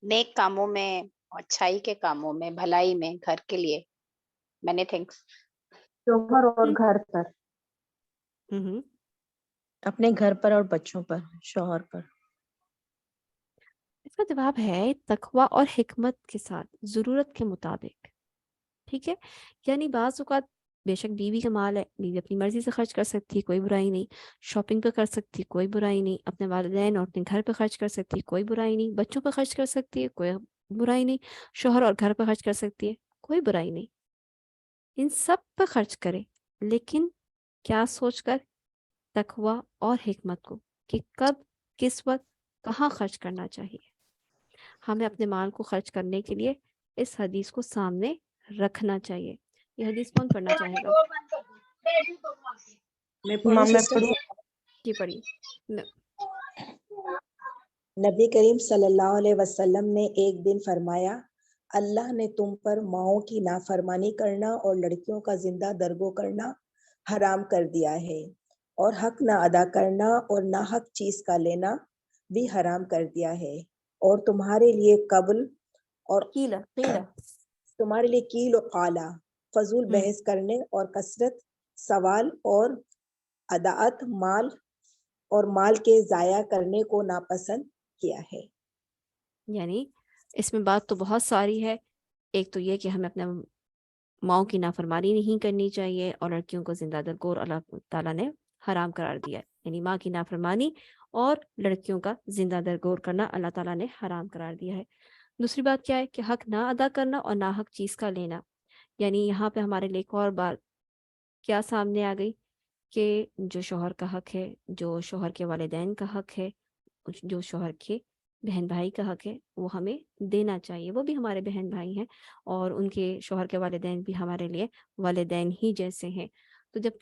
نیک کاموں میں، اچھائی کے کاموں میں، بھلائی میں، گھر کے لیے. many things. شوہر اور گھر پر، ہوں اپنے گھر پر اور بچوں پر، شوہر پر. اس کا جواب ہے تقوی اور حکمت کے ساتھ، ضرورت کے مطابق. ٹھیک ہے، یعنی بعض اوقات بے شک بیوی کا مال ہے، بیوی اپنی مرضی سے خرچ کر سکتی ہے، کوئی برائی نہیں. شاپنگ پہ کر سکتی ہے، کوئی برائی نہیں. اپنے والدین اور اپنے گھر پہ خرچ کر سکتی ہے، کوئی برائی نہیں. بچوں پہ خرچ کر سکتی ہے، کوئی برائی نہیں. شوہر اور گھر پہ خرچ کر سکتی ہے، کوئی برائی نہیں. ان سب پہ خرچ کرے، لیکن کیا سوچ کر؟ تقوی اور حکمت کو، کہ کب، کس وقت، کہاں خرچ کرنا چاہیے. ہمیں اپنے مال کو خرچ کرنے کے لیے اس حدیث کو سامنے رکھنا چاہیے. یہ حدیث کون پڑھنا چاہے گا؟ میں پڑھوں سسٹر؟ جی پڑھیے. نبی کریم صلی اللہ علیہ وسلم نے ایک دن فرمایا، اللہ نے تم پر ماؤں کی نافرمانی کرنا اور لڑکیوں کا زندہ درگو کرنا حرام کر دیا ہے، اور حق نہ ادا کرنا اور نہ حق چیز کا لینا بھی حرام کر دیا ہے، اور تمہارے لیے قبل اور قیل تمہارے لیے قیل و قالا فضول بحث کرنے اور کثرت سوال اور اضاعت مال کے ضائع کرنے کو ناپسند کیا ہے. یعنی اس میں بات تو بہت ساری ہے. ایک تو یہ کہ ہمیں اپنے ماؤں کی نافرمانی نہیں کرنی چاہیے اور لڑکیوں کو زندہ درگور اللہ تعالیٰ نے حرام قرار دیا ہے. یعنی ماں کی نافرمانی اور لڑکیوں کا زندہ درگور کرنا اللہ تعالیٰ نے حرام قرار دیا ہے. دوسری بات کیا ہے کہ حق نہ ادا کرنا اور ناحق چیز کا لینا. یعنی یہاں پہ ہمارے لیے ایک اور بات کیا سامنے آ گئی کہ جو شوہر کا حق ہے، جو شوہر کے والدین کا حق ہے، جو شوہر کے بہن بھائی کا حق ہے، وہ ہمیں دینا چاہیے. وہ بھی ہمارے بہن بھائی ہیں اور ان کے شوہر کے والدین بھی ہمارے لیے والدین ہی جیسے ہیں. تو جب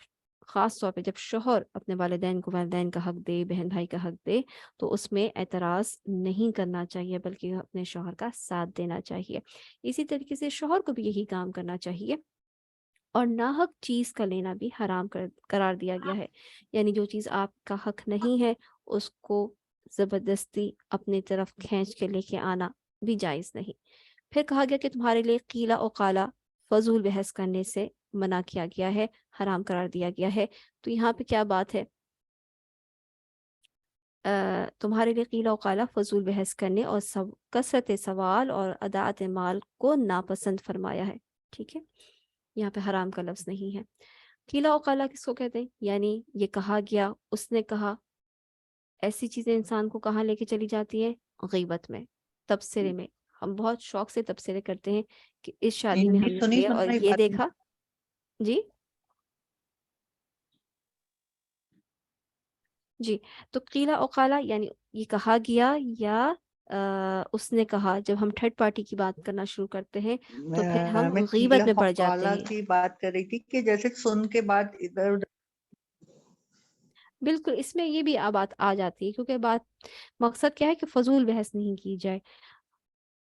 خاص طور پہ جب شوہر اپنے والدین کو والدین کا حق دے، بہن بھائی کا حق دے، تو اس میں اعتراض نہیں کرنا چاہیے بلکہ اپنے شوہر کا ساتھ دینا چاہیے. اسی طریقے سے شوہر کو بھی یہی کام کرنا چاہیے. اور ناحق چیز کا لینا بھی حرام قرار دیا گیا ہے. یعنی جو چیز آپ کا حق نہیں ہے اس کو زبردستی اپنی طرف کھینچ کے لے کے آنا بھی جائز نہیں. پھر کہا گیا کہ تمہارے لیے قیلا و قالا فضول بحث کرنے سے منع کیا گیا ہے، حرام قرار دیا گیا ہے. تو یہاں پہ کیا بات ہے؟ تمہارے لیے قیلا و قالا فضول بحث کرنے اور کثرت سوال اور اضاعت مال کو ناپسند فرمایا ہے. ٹھیک ہے، یہاں پہ حرام کا لفظ نہیں ہے. قیلا و قالا کس کو کہتے ہیں؟ یعنی یہ کہا گیا، اس نے کہا. ایسی چیزیں انسان کو کہاں لے کے چلی جاتی ہیں؟ غیبت میں، تبصرے میں. ہم بہت شوق سے تبصرے کرتے ہیں کہ اس شادی میں ہم نے سنی یہ سن اور رہی یہ بات دیکھا. جی جی. تو قیلا و قالا یعنی یہ کہا گیا یا اس نے کہا. جب ہم تھرڈ پارٹی کی بات کرنا شروع کرتے ہیں تو پھر ہم میں غیبت میں پڑ جاتے قالا ہیں. کی بات کر رہی تھی کہ جیسے سن کے بعد ادھر ادھر. بالکل، اس میں یہ بھی بات آ جاتی ہے کیونکہ بات مقصد کیا ہے کہ فضول بحث نہیں کی جائے.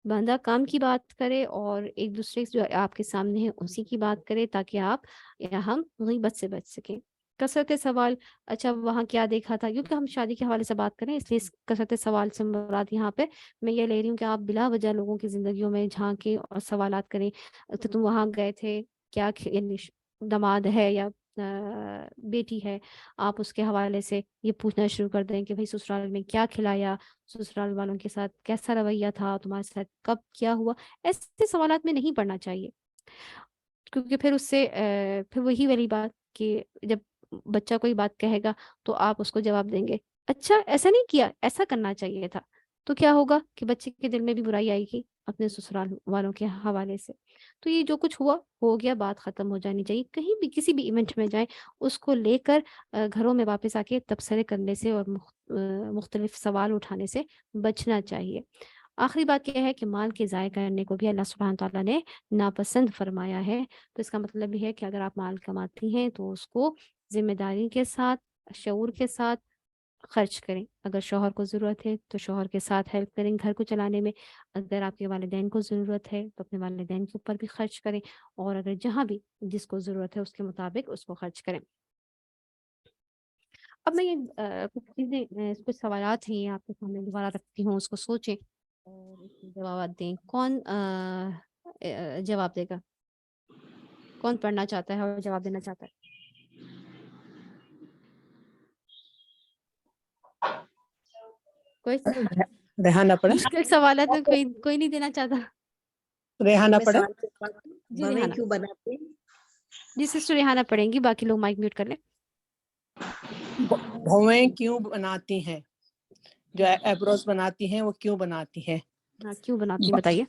بندہ کام کی بات کرے اور ایک دوسرے جو آپ کے سامنے ہے اسی کی بات کرے تاکہ آپ یا ہم غیبت سے بچ سکیں. کثرت سوال، اچھا وہاں کیا دیکھا تھا، کیونکہ ہم شادی کے حوالے سے بات کریں اس لیے کثرت سوال سے مراد یہاں پہ میں یہ لے رہی ہوں کہ آپ بلا وجہ لوگوں کی زندگیوں میں جھانکیں اور سوالات کریں. تو تم وہاں گئے تھے کیا، یعنی داماد ہے یا بیٹی ہے، آپ اس کے حوالے سے یہ پوچھنا شروع کر دیں کہ بھئی سسرال میں کیا کھلایا، سسرال والوں کے ساتھ کیسا رویہ تھا، تمہارے ساتھ کب کیا ہوا. ایسے سوالات میں نہیں پڑنا چاہیے کیونکہ پھر اس سے پھر وہی والی بات کہ جب بچہ کوئی بات کہے گا تو آپ اس کو جواب دیں گے اچھا ایسا نہیں کیا، ایسا کرنا چاہیے تھا. تو کیا ہوگا کہ بچے کے دل میں بھی برائی آئے گی اپنے سسرال والوں کے حوالے سے. تو یہ جو کچھ ہوا ہو گیا، بات ختم ہو جانی چاہیے. کہیں بھی کسی بھی ایونٹ میں جائیں اس کو لے کر گھروں میں واپس آ کے تبصرے کرنے سے اور مختلف سوال اٹھانے سے بچنا چاہیے. آخری بات یہ ہے کہ مال کے ضائع کرنے کو بھی اللہ سبحانہ تعالیٰ نے ناپسند فرمایا ہے. تو اس کا مطلب یہ ہے کہ اگر آپ مال کماتی ہیں تو اس کو ذمہ داری کے ساتھ، شعور کے ساتھ خرچ کریں. اگر شوہر کو ضرورت ہے تو شوہر کے ساتھ ہیلپ کریں گھر کو چلانے میں. اگر آپ کے والدین کو ضرورت ہے تو اپنے والدین کے اوپر بھی خرچ کریں، اور اگر جہاں بھی جس کو ضرورت ہے اس کے مطابق اس کو خرچ کریں. اب میں یہ کچھ چیزیں کچھ سوالات ہیں آپ کے سامنے دوبارہ رکھتی ہوں، اس کو سوچیں اور اس کے جوابات دیں. کون جواب دے گا؟ کون پڑھنا چاہتا ہے اور جواب دینا چاہتا ہے؟ کوئی ریحانہ پڑھے. مشکل سوالات میں کوئی نہیں دینا چاہتا. ریحانہ پڑھے. جی ریحانہ کیوں بناتے ہیں؟ جی سسٹر ریحانہ پڑھیں گی، باقی لوگ مائک میوٹ کر لیں. بھویں کیوں بناتی ہیں، جو ایبروز بناتی ہیں وہ کیوں بناتی ہیں؟ ہاں کیوں بناتی ہیں بتائیے.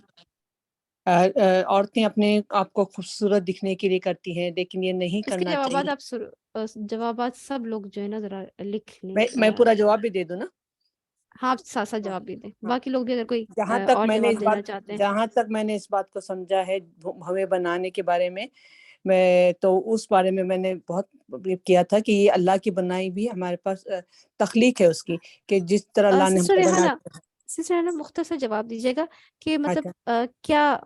عورتیں اپنے آپ کو خوبصورت دکھنے کے لیے کرتی ہیں، لیکن یہ نہیں اس کے کرنا جوابات چاہیے. آپ جوابات سب لوگ جو ہے نا ذرا لکھ لیں. میں پورا جواب بھی دے دوں نا؟ ہاں آپ ساتھ ساتھ جواب بھی دیں. باقی لوگ بھی اگر کوئی جہاں تک اور میں نے جواب دینا چاہتے ہیں. جہاں تک میں نے اس بات کو سمجھا ہے بھویں بنانے کے بارے میں تو اس بارے میں نے بہت کیا تھا کہ یہ اللہ کی بنائی بھی ہمارے پاس تخلیق ہے اس کی، کہ جس طرح اللہ نے سسٹر بنایا. ریحانہ مختصر جواب دیجیے گا کہ مطلب کیا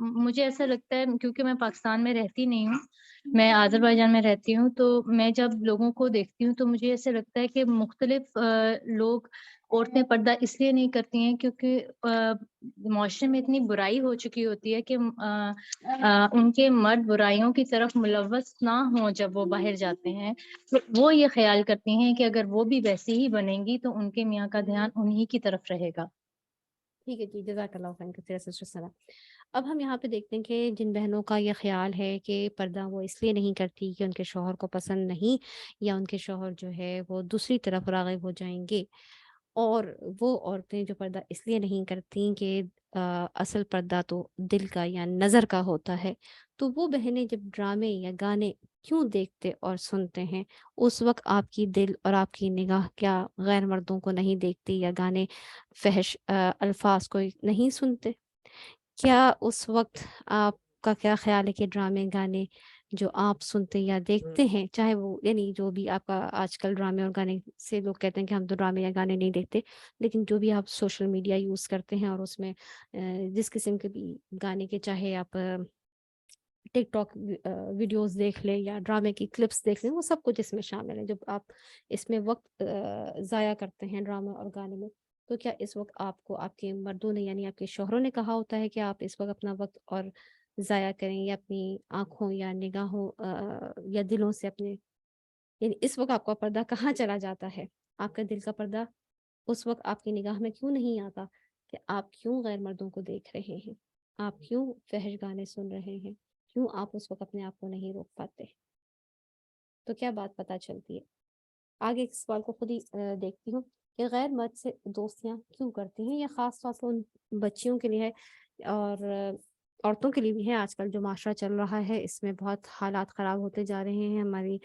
مجھے ایسا لگتا ہے کیونکہ میں پاکستان میں رہتی نہیں ہوں، میں آذربائیجان میں رہتی ہوں، تو میں جب لوگوں کو دیکھتی ہوں تو مجھے ایسا لگتا ہے کہ مختلف لوگ عورتیں پردہ اس لیے نہیں کرتی ہیں کیونکہ معاشرے میں اتنی برائی ہو چکی ہوتی ہے کہ ان کے مرد برائیوں کی طرف ملوث نہ ہوں جب وہ باہر جاتے ہیں، تو وہ یہ خیال کرتی ہیں کہ اگر وہ بھی ویسی ہی بنیں گی تو ان کے میاں کا دھیان انہی کی طرف رہے گا۔ ٹھیک ہے جی، جزاک اللہ خیر کثیر سسٹر ثنا۔ اب ہم یہاں پہ دیکھتے ہیں کہ جن بہنوں کا یہ خیال ہے کہ پردہ وہ اس لیے نہیں کرتی کہ ان کے شوہر کو پسند نہیں، یا ان کے شوہر جو ہے وہ دوسری طرف راغب ہو جائیں گے، اور وہ عورتیں جو پردہ اس لیے نہیں کرتی کہ اصل پردہ تو دل کا یا نظر کا ہوتا ہے، تو وہ بہنیں جب ڈرامے یا گانے کیوں دیکھتے اور سنتے ہیں، اس وقت آپ کی دل اور آپ کی نگاہ کیا غیر مردوں کو نہیں دیکھتی، یا گانے فحش الفاظ کو نہیں سنتے؟ کیا اس وقت آپ کا کیا خیال ہے کہ ڈرامے گانے جو آپ سنتے یا دیکھتے ہیں، چاہے وہ یعنی جو بھی آپ کا آج کل ڈرامے اور گانے سے لوگ کہتے ہیں کہ ہم تو ڈرامے یا گانے نہیں دیکھتے، لیکن جو بھی آپ سوشل میڈیا یوز کرتے ہیں اور اس میں جس قسم کے بھی گانے کے، چاہے آپ ٹک ٹاک ویڈیوز دیکھ لیں یا ڈرامے کی کلپس دیکھ لیں، وہ سب کچھ اس میں شامل ہے۔ جب آپ اس میں وقت ضائع کرتے ہیں ڈرامے اور گانے میں، تو کیا اس وقت آپ کو آپ کے مردوں نے یعنی آپ کے شوہروں نے کہا ہوتا ہے کہ آپ اس وقت اپنا وقت اور ضائع کریں، یا اپنی آنکھوں یا نگاہوں یا دلوں سے اپنے، یعنی اس وقت آپ کا پردہ کہاں چلا جاتا ہے؟ آپ کا دل کا پردہ اس وقت آپ کی نگاہ میں کیوں نہیں آتا کہ آپ کیوں غیر مردوں کو دیکھ رہے ہیں، آپ کیوں فحش گانے سن رہے ہیں، کیوں آپ اس وقت اپنے آپ کو نہیں روک پاتے؟ تو کیا بات پتہ چلتی ہے؟ آگے اس سوال کو خود ہی دیکھتی ہوں کہ غیر مرد سے دوستیاں کیوں کرتی ہیں؟ یہ خاص طور پر ان بچیوں کے لیے ہے، اور عورتوں کے لیے بھی ہے۔ آج کل جو معاشرہ چل رہا ہے اس میں بہت حالات خراب ہوتے جا رہے ہیں ہماری،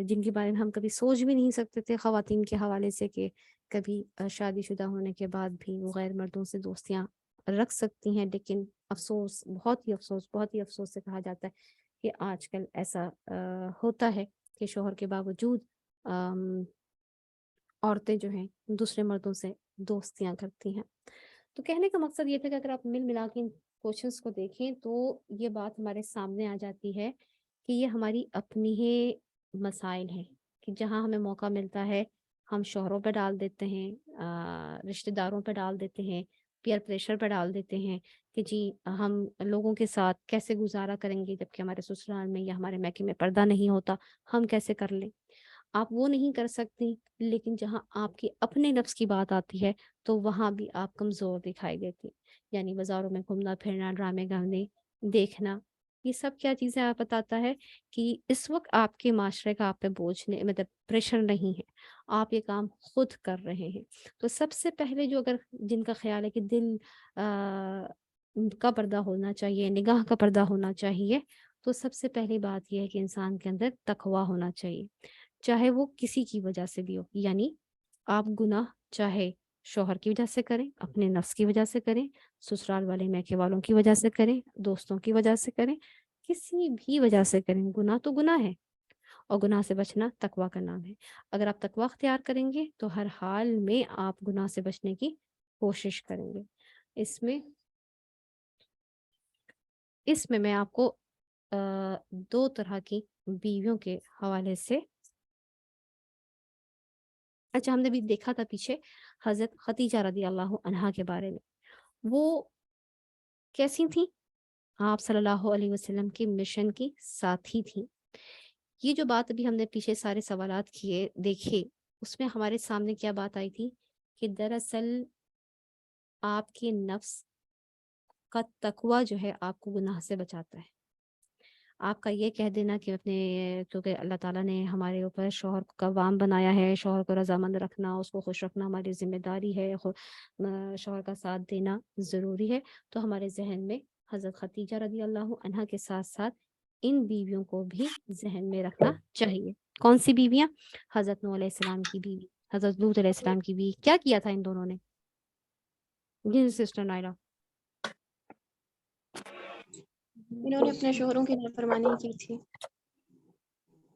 جن کے بارے میں ہم کبھی سوچ بھی نہیں سکتے تھے خواتین کے حوالے سے، کہ کبھی شادی شدہ ہونے کے بعد بھی وہ غیر مردوں سے دوستیاں رکھ سکتی ہیں۔ لیکن افسوس، بہت ہی افسوس سے کہا جاتا ہے کہ آج کل ایسا ہوتا ہے کہ شوہر کے باوجود عورتیں جو ہیں دوسرے مردوں سے دوستیاں کرتی ہیں۔ تو کہنے کا مقصد یہ تھا کہ اگر آپ ملا کے ان کوشچنس کو دیکھیں تو یہ بات ہمارے سامنے آ جاتی ہے کہ یہ ہماری اپنی ہی مسائل ہیں، کہ جہاں ہمیں موقع ملتا ہے ہم شوہروں پہ ڈال دیتے ہیں، رشتہ داروں پہ ڈال دیتے ہیں، پیئر پریشر پہ ڈال دیتے ہیں کہ جی ہم لوگوں کے ساتھ کیسے گزارا کریں گے جبکہ ہمارے سسرال میں یا ہمارے میکے میں پردہ نہیں ہوتا، ہم کیسے کر لیں؟ آپ وہ نہیں کر سکتی، لیکن جہاں آپ کی اپنے نفس کی بات آتی ہے تو وہاں بھی آپ کمزور دکھائی دیتی، یعنی بازاروں میں گھومنا پھرنا، ڈرامے گانے دیکھنا، یہ سب کیا چیزیں آپ بتاتا ہے کہ اس وقت آپ کے معاشرے کا آپ پہ بوجھ نہیں، مطلب پریشر نہیں ہے، آپ یہ کام خود کر رہے ہیں۔ تو سب سے پہلے جو اگر جن کا خیال ہے کہ دل کا پردہ ہونا چاہیے، نگاہ کا پردہ ہونا چاہیے، تو سب سے پہلی بات یہ ہے کہ انسان کے اندر تقویٰ ہونا چاہیے، چاہے وہ کسی کی وجہ سے بھی ہو، یعنی آپ گناہ چاہے شوہر کی وجہ سے کریں، اپنے نفس کی وجہ سے کریں، سسرال والے میکے والوں کی وجہ سے کریں، دوستوں کی وجہ سے کریں، کسی بھی وجہ سے کریں، گناہ تو گناہ ہے، اور گناہ سے بچنا تقویٰ کا نام ہے۔ اگر آپ تقویٰ اختیار کریں گے تو ہر حال میں آپ گناہ سے بچنے کی کوشش کریں گے۔ اس میں میں آپ کو دو طرح کی بیویوں کے حوالے سے، اچھا ہم نے بھی دیکھا تھا پیچھے حضرت خدیجہ رضی اللہ عنہا کے بارے میں، وہ کیسی تھیں؟ آپ صلی اللہ علیہ وسلم کی مشن کی ساتھی تھیں۔ یہ جو بات ابھی ہم نے پیچھے سارے سوالات کیے دیکھے، اس میں ہمارے سامنے کیا بات آئی تھی کہ دراصل آپ کے نفس کا تقویٰ جو ہے آپ کو گناہ سے بچاتا ہے۔ آپ کا یہ کہہ دینا کہ کیونکہ اللہ تعالیٰ نے ہمارے اوپر شوہر کو قوام بنایا ہے، شوہر کو رضامند رکھنا، اس کو خوش رکھنا ہماری ذمہ داری ہے، شوہر کا ساتھ دینا ضروری ہے، تو ہمارے ذہن میں حضرت خدیجہ رضی اللہ عنہا کے ساتھ ساتھ ان بیویوں کو بھی ذہن میں رکھنا چاہیے۔ کون سی بیویاں؟ حضرت نوح علیہ السلام کی بیوی، حضرت لوط علیہ السلام کی بیوی۔ کیا کیا تھا ان دونوں نے؟ جی سسٹر نائلہ۔ انہوں نے اپنے شوہروں کی نافرمانی کی تھی۔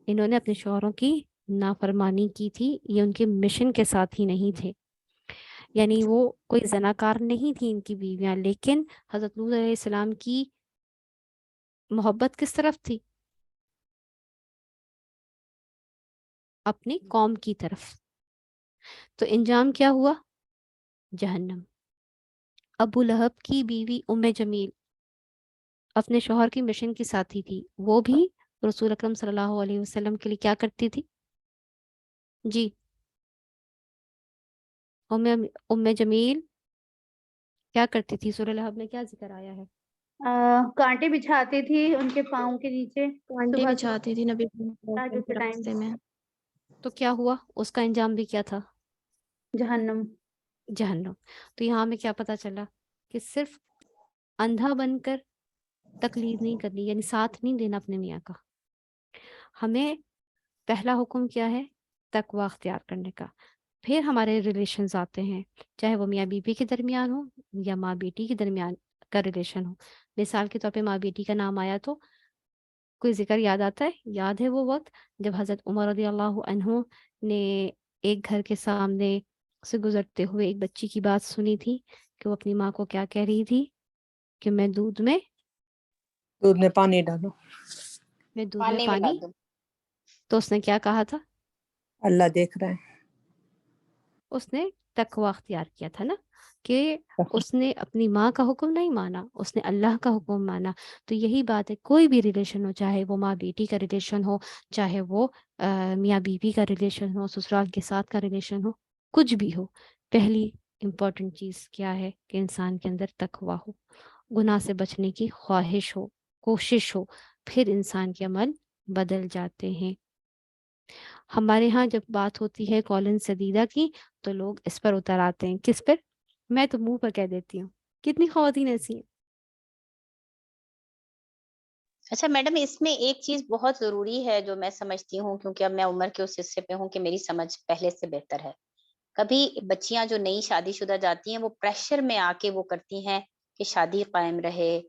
انہوں نے اپنے شوہروں کی نافرمانی کی تھی، یہ ان کے مشن کے ساتھ ہی نہیں تھے۔ یعنی وہ کوئی زناکار نہیں تھی ان کی بیویاں، لیکن حضرت لوط علیہ السلام کی محبت کس طرف تھی؟ اپنی قوم کی طرف. تو انجام کیا ہوا؟ جہنم. ابو لہب کی بیوی ام جمیل اپنے شوہر کی مشن کی ساتھی تھی، وہ بھی رسول اکرم صلی اللہ علیہ وسلم کے لیے کیا کرتی تھی؟ جی ام جمیل کیا کرتی تھی؟ سورہ لہب میں کیا ذکر آیا ہے؟ کانٹے بچھاتی تھی ان کے پاؤں کے نیچے کانٹے صبح بچھاتی تھی نبی کریم صلی اللہ علیہ وسلم کے کے ٹائم. راستے میں. تو کیا ہوا؟ اس کا انجام بھی کیا تھا؟ جہنم. جہنم. تو یہاں ہمیں کیا پتا چلا کہ صرف اندھا بن کر تقلید نہیں کرنی، یعنی ساتھ نہیں دینا اپنے میاں کا. ہمیں پہلا حکم کیا ہے؟ تقوی اختیار کرنے کا. پھر ہمارے ریلیشنز آتے ہیں، چاہے وہ میاں بیوی کے درمیان ہو یا ماں بیٹی کے درمیان کا ریلیشن ہو. مثال کے طور پہ ماں بیٹی کا نام آیا تو کوئی ذکر یاد آتا ہے؟ یاد ہے وہ وقت جب حضرت عمر رضی اللہ عنہ نے ایک گھر کے سامنے سے گزرتے ہوئے ایک بچی کی بات سنی تھی کہ وہ اپنی ماں کو کیا کہہ رہی تھی کہ میں دودھ میں پانی ڈالو. پانی. تو اس نے کیا کہا تھا؟ اللہ دیکھ رہا ہے. اس نے تقوی اختیار کیا تھا نا، کہ اس نے اپنی ماں کا حکم نہیں مانا، اس نے اللہ کا حکم مانا. تو یہی بات ہے، کوئی بھی ریلیشن ہو، چاہے وہ ماں بیٹی کا ریلیشن ہو، چاہے وہ میاں بیوی کا ریلیشن ہو، سسرال کے ساتھ کا ریلیشن ہو، کچھ بھی ہو، پہلی امپورٹنٹ چیز کیا ہے کہ انسان کے اندر تقوی ہو، گناہ سے بچنے کی خواہش ہو، کوشش ہو، پھر انسان کے عمل بدل جاتے ہیں. ہمارے ہاں جب بات ہوتی ہے کالن سدیدہ کی تو لوگ اس پر اتر آتے ہیں. کس پر؟ میں تو منہ پر کہہ دیتی ہوں. کتنی خواتین ایسی ہیں. اچھا میڈم، اس میں ایک چیز بہت ضروری ہے جو میں سمجھتی ہوں، کیونکہ اب میں عمر کے اس حصے پہ ہوں کہ میری سمجھ پہلے سے بہتر ہے. کبھی بچیاں جو نئی شادی شدہ جاتی ہیں وہ پریشر میں آ کے وہ کرتی ہیں کہ شادی قائم رہے،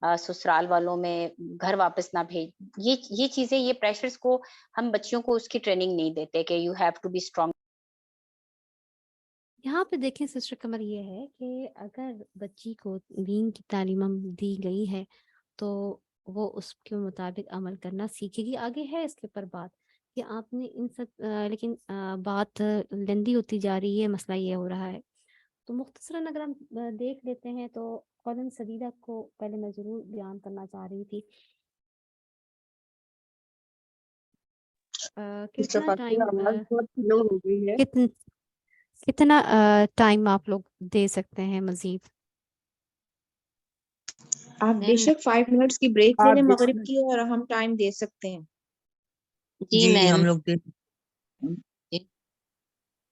سسرال والوں میں گھر واپس نہ بھیج. یہ چیزیں، یہ پریشرز کو ہم بچیوں کو اس کی ٹریننگ نہیں دیتے کہ you have to be strong. یہاں پہ دیکھیں سسٹر قمر، یہ ہے کہ اگر بچی کو دین کی تعلیم دی گئی ہے تو وہ اس کے مطابق عمل کرنا سیکھے گی. آگے ہے اس کے اوپر بات کہ آپ نے ان سب لیکن بات لمبی ہوتی جا رہی ہے. مسئلہ یہ ہو رہا ہے تو مختصراً اگر ہم دیکھ لیتے ہیں تو قولن سدیدہ کو پہلے میں ضرور بیان کرنا چاہ رہی تھی. کتنا ٹائم کتنا ٹائم آپ لوگ دے سکتے ہیں مزید؟ آپ بے شک 5 منٹس کی بریک لے لیں مغرب کی، اور ہم ٹائم دے سکتے ہیں. جی میم. ہم لوگ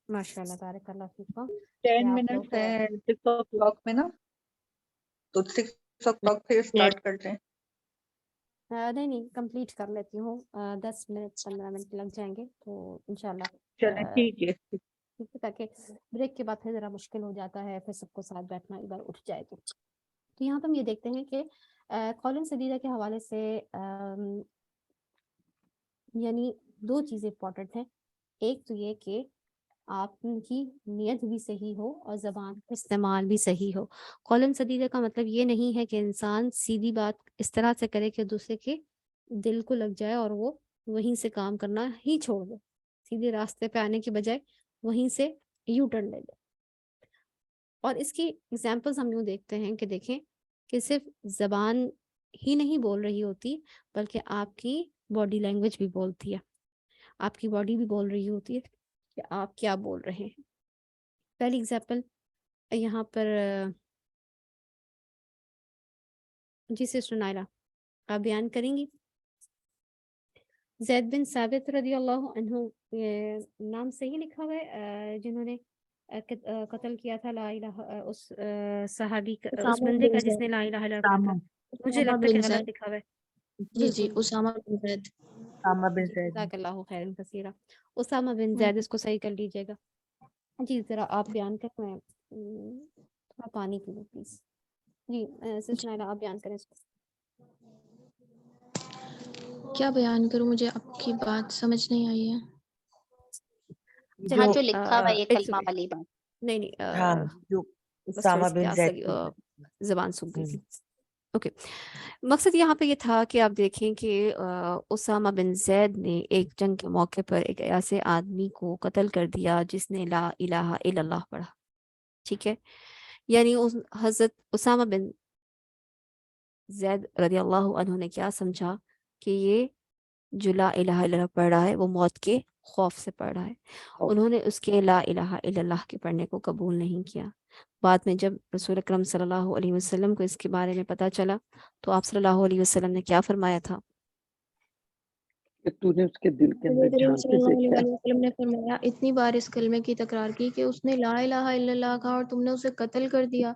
ماشاء اللہ، بارک اللہ فیکم. 10 منٹس ہے 6 o'clock میں نا، تو 6 o'clock پھر اسٹارٹ کرتے ہیں. نہیں کمپلیٹ کر لیتی ہوں. 10 منٹ 15 منٹ لگ جائیں گے تو انشاءاللہ چلیں ٹھیک ہے. تاکہ بریک کے بعد پھر ذرا مشکل ہو جاتا ہے پھر سب کو ساتھ بیٹھنا، ایک بار اٹھ جائے تو یہاں پہ ہم یہ دیکھتے ہیں کہ قولن سدیدہ کے حوالے سے یعنی دو چیزیں امپورٹنٹ ہیں. ایک تو یہ کہ آپ کی نیت بھی صحیح ہو اور زبان کا استعمال بھی صحیح ہو. قولن سدیدہ کا مطلب یہ نہیں ہے کہ انسان سیدھی بات اس طرح سے کرے کہ دوسرے کے دل کو لگ جائے اور وہ وہیں سے کام کرنا ہی چھوڑ دے، سیدھے راستے پہ آنے کے بجائے وہیں سے یو ٹرن لے لے. اور اس کی ایگزامپلز ہم یوں دیکھتے ہیں کہ دیکھیں کہ صرف زبان ہی نہیں بول رہی ہوتی بلکہ آپ کی باڈی لینگویج بھی بولتی ہے. آپ کی باڈی بھی بول رہی ہوتی ہے کہ آپ کیا بول رہے ہیں. پہلی ایگزامپل یہاں پر جی سسٹر نائلہ آپ بیان کریں گی. زید بن ثابت رضی اللہ عنہ، نام صحیح لکھا ہوا ہے، جنہوں نے قتل کیا تھا لا الہ اس صحابی اس بندے کا جس نے لا الہ الا اللہ کہا تھا. مجھے لگتا ہے کہ غلط لکھا ہوا ہے. جی اسامہ بن زید. جزاک اللہ خیرا کثیرا. اسامہ بن زید، اس کو صحیح کر لیجیے گا. جی ذرا آپ بیان کریں، میں تھوڑا پانی پی لوں پلیز. جی سسٹر نائلہ آپ بیان کریں اس کو. کیا بیان کروں؟ مجھے آپ کی بات سمجھ نہیں آئی ہے. جہاں جو لکھا ہوا یہ کلمہ والی بات. نہیں نہیں ہاں جو بس تھوڑی اسامہ سی بن پیاس زید لگی کی زبان سوکھ گئی ہم، تھی. اوکے. مقصد یہاں پہ یہ تھا کہ آپ دیکھیں کہ اسامہ بن زید نے ایک جنگ کے موقع پر ایک ایسے آدمی کو قتل کر دیا جس نے لا الہ الا اللہ پڑھا. ٹھیک ہے. یعنی حضرت اسامہ بن زید رضی اللہ عنہ نے کیا سمجھا کہ یہ جو لا الہ الا اللہ پڑھ رہا ہے وہ موت کے خوف سے پڑھ رہا ہے. انہوں نے اس کے لا الہ الا اللہ کے پڑھنے کو قبول نہیں کیا. بعد میں جب رسول اکرم صلی اللہ علیہ وسلم کو اس کے بارے میں پتہ چلا تو آپ صلی اللہ علیہ وسلم نے کیا فرمایا تھا؟ کہ تو نے اس کے دل کے نبی اندر کریم جھانک صلی کے اللہ علیہ دیکھا. وآلہ وسلم نے فرمایا اتنی بار اس کلمے کی تکرار کی کہ اس نے لا الہ الا اللہ کہا اور تم نے اسے قتل کر دیا.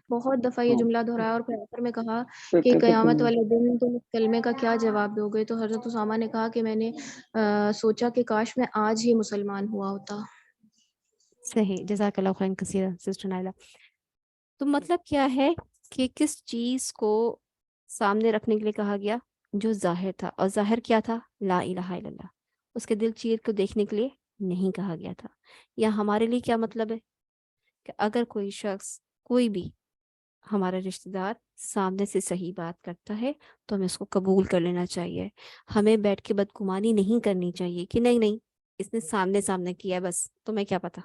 بہت دفعہ یہ جملہ دہرایا اور پھر آخر میں کہا پھر کہ کہتے قیامت والے دن تم اس کلمے کا کیا جواب دو گے؟ تو حضرت اسامہ نے کہا کہ میں نے سوچا کہ کاش میں آج ہی مسلمان ہوا ہوتا. صحیح. جزاک اللہ خیر کثیرا سسٹر نائلہ. تو مطلب کیا ہے کہ کس چیز کو سامنے رکھنے کے لیے کہا گیا؟ جو ظاہر تھا. اور ظاہر کیا تھا؟ لا الہ الا اللہ. اس کے دل چیر کو دیکھنے کے لیے نہیں کہا گیا تھا. یا ہمارے لیے کیا مطلب ہے کہ اگر کوئی شخص کوئی بھی ہمارا رشتہ دار سامنے سے صحیح بات کرتا ہے تو ہمیں اس کو قبول کر لینا چاہیے. ہمیں بیٹھ کے بدگمانی نہیں کرنی چاہیے کہ نہیں نہیں اس نے سامنے کیا ہے بس تمہیں کیا پتا.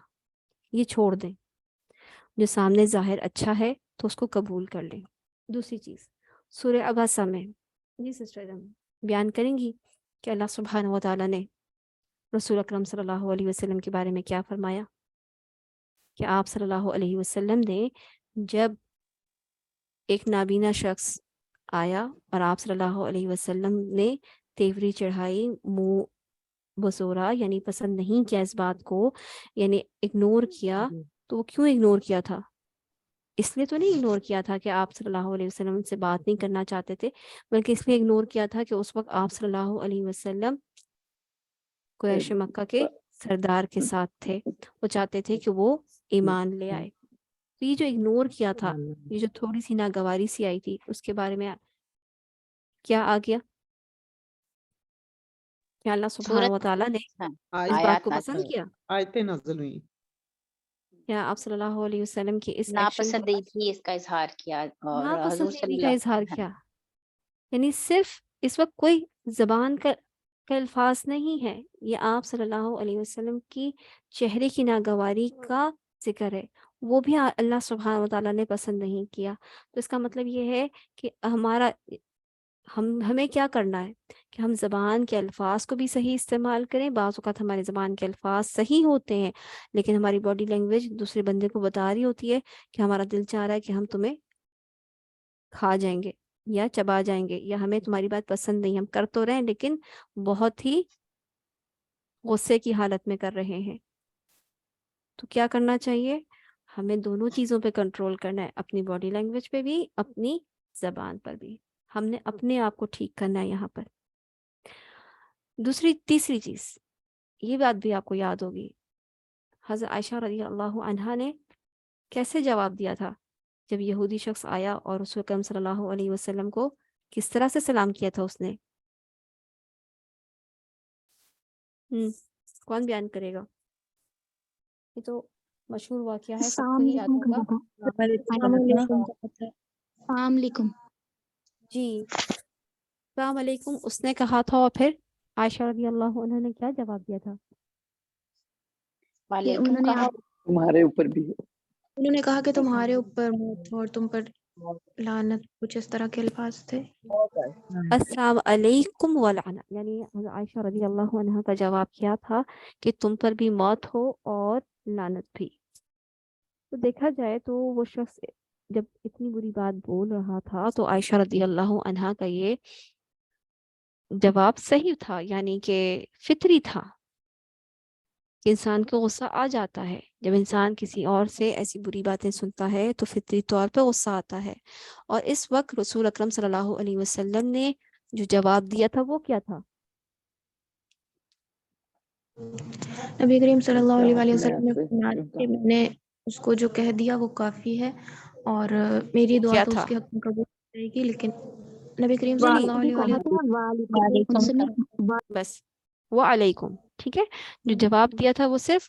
یہ چھوڑ دیں. جو سامنے ظاہر اچھا ہے تو اس کو قبول کر لیں. دوسری چیز سورہ عباسہ میں جی سسٹر بیان کریں گی کہ اللہ سبحانہ و تعالیٰ نے رسول اکرم صلی اللہ علیہ وسلم کے بارے میں کیا فرمایا کہ آپ صلی اللہ علیہ وسلم نے جب ایک نابینا شخص آیا اور آپ صلی اللہ علیہ وسلم نے تیوری چڑھائی منہ بسورا یعنی پسند نہیں کیا اس بات کو یعنی اگنور کیا. تو وہ کیوں اگنور کیا تھا؟ اس لیے تو نہیں اگنور کیا تھا کہ آپ صلی اللہ علیہ وسلم سے بات نہیں کرنا چاہتے تھے بلکہ اس لیے اگنور کیا تھا کہ اس وقت آپ صلی اللہ علیہ وسلم قریش مکہ کے سردار کے ساتھ تھے. وہ چاہتے تھے کہ وہ ایمان لے آئے. تو یہ جو اگنور کیا تھا یہ جو تھوڑی سی ناگواری سی آئی تھی اس کے بارے میں کیا آ گیا کہ اللہ سبحانہ و تعالیٰ نے اس بات کو پسند کیا. آیتیں نازل ہوئی کیا آپ صلی اللہ علیہ وسلم کی اس ایکشن کو ناپسندیدگی اس کا اظہار کیا اور حضور صلی ناپسندیدگی کا اللہ اظہار کیا. یعنی صرف اس وقت کوئی زبان کا الفاظ نہیں ہے. یہ آپ صلی اللہ علیہ وسلم کی چہرے کی ناگواری کا ذکر ہے. وہ بھی اللہ سبحانہ و تعالیٰ نے پسند نہیں کیا. تو اس کا مطلب یہ ہے کہ ہمیں کیا کرنا ہے کہ ہم زبان کے الفاظ کو بھی صحیح استعمال کریں. بعض اوقات ہماری زبان کے الفاظ صحیح ہوتے ہیں لیکن ہماری باڈی لینگویج دوسرے بندے کو بتا رہی ہوتی ہے کہ ہمارا دل چاہ رہا ہے کہ ہم تمہیں کھا جائیں گے یا چبا جائیں گے یا ہمیں تمہاری بات پسند نہیں. ہم کر تو رہے ہیں لیکن بہت ہی غصے کی حالت میں کر رہے ہیں. تو کیا کرنا چاہیے؟ ہمیں دونوں چیزوں پہ کنٹرول کرنا ہے. اپنی باڈی لینگویج پہ بھی اپنی زبان پر بھی. ہم نے اپنے آپ کو ٹھیک کرنا ہے یہاں پر. تیسری چیز یہ بات بھی آپ کو یاد ہوگی حضرت عائشہ رضی اللہ عنہا نے کیسے جواب دیا تھا جب یہودی شخص آیا اور رسول اکرم صلی اللہ علیہ وسلم کو کس طرح سے سلام کیا تھا اس نے. کون بیان کرے گا؟ یہ تو مشہور واقعہ ہے سب کو ہی یاد ہوگا. السلام علیکم. جی السلام علیکم اس نے کہا تھا اور پھر عائشہ رضی اللہ عنہ نے کیا جواب دیا تھا؟ تمہارے اوپر بھی ہو. انہوں نے کہا کہ تمہارے اوپر موت ہو اور تم پر لعنت. کچھ اس طرح کے الفاظ تھے. السلام علیکم ولعنت یعنی عائشہ رضی اللہ عنہ کا جواب کیا تھا کہ تم پر بھی موت ہو اور لعنت بھی. تو دیکھا جائے تو وہ شخص جب اتنی بری بات بول رہا تھا تو عائشہ رضی اللہ عنہ کا یہ جواب صحیح تھا یعنی کہ فطری تھا کہ انسان کو غصہ آ جاتا ہے. جب انسان کسی اور سے ایسی بری باتیں سنتا ہے تو فطری طور پہ غصہ آتا ہے. اور اس وقت رسول اکرم صلی اللہ علیہ وسلم نے جو جواب دیا تھا وہ کیا تھا؟ نبی کریم صلی اللہ علیہ وسلم نے فرمایا کہ میں نے اس کو جو کہہ دیا وہ کافی ہے اور میری دعا کیا تو تھا؟ اس کے حق میں قبول جائے گی. لیکن نبی کریم صلی اللہ علیہ وسلم بس وعلیکم ٹھیک ہے. جو جواب دیا تھا وہ صرف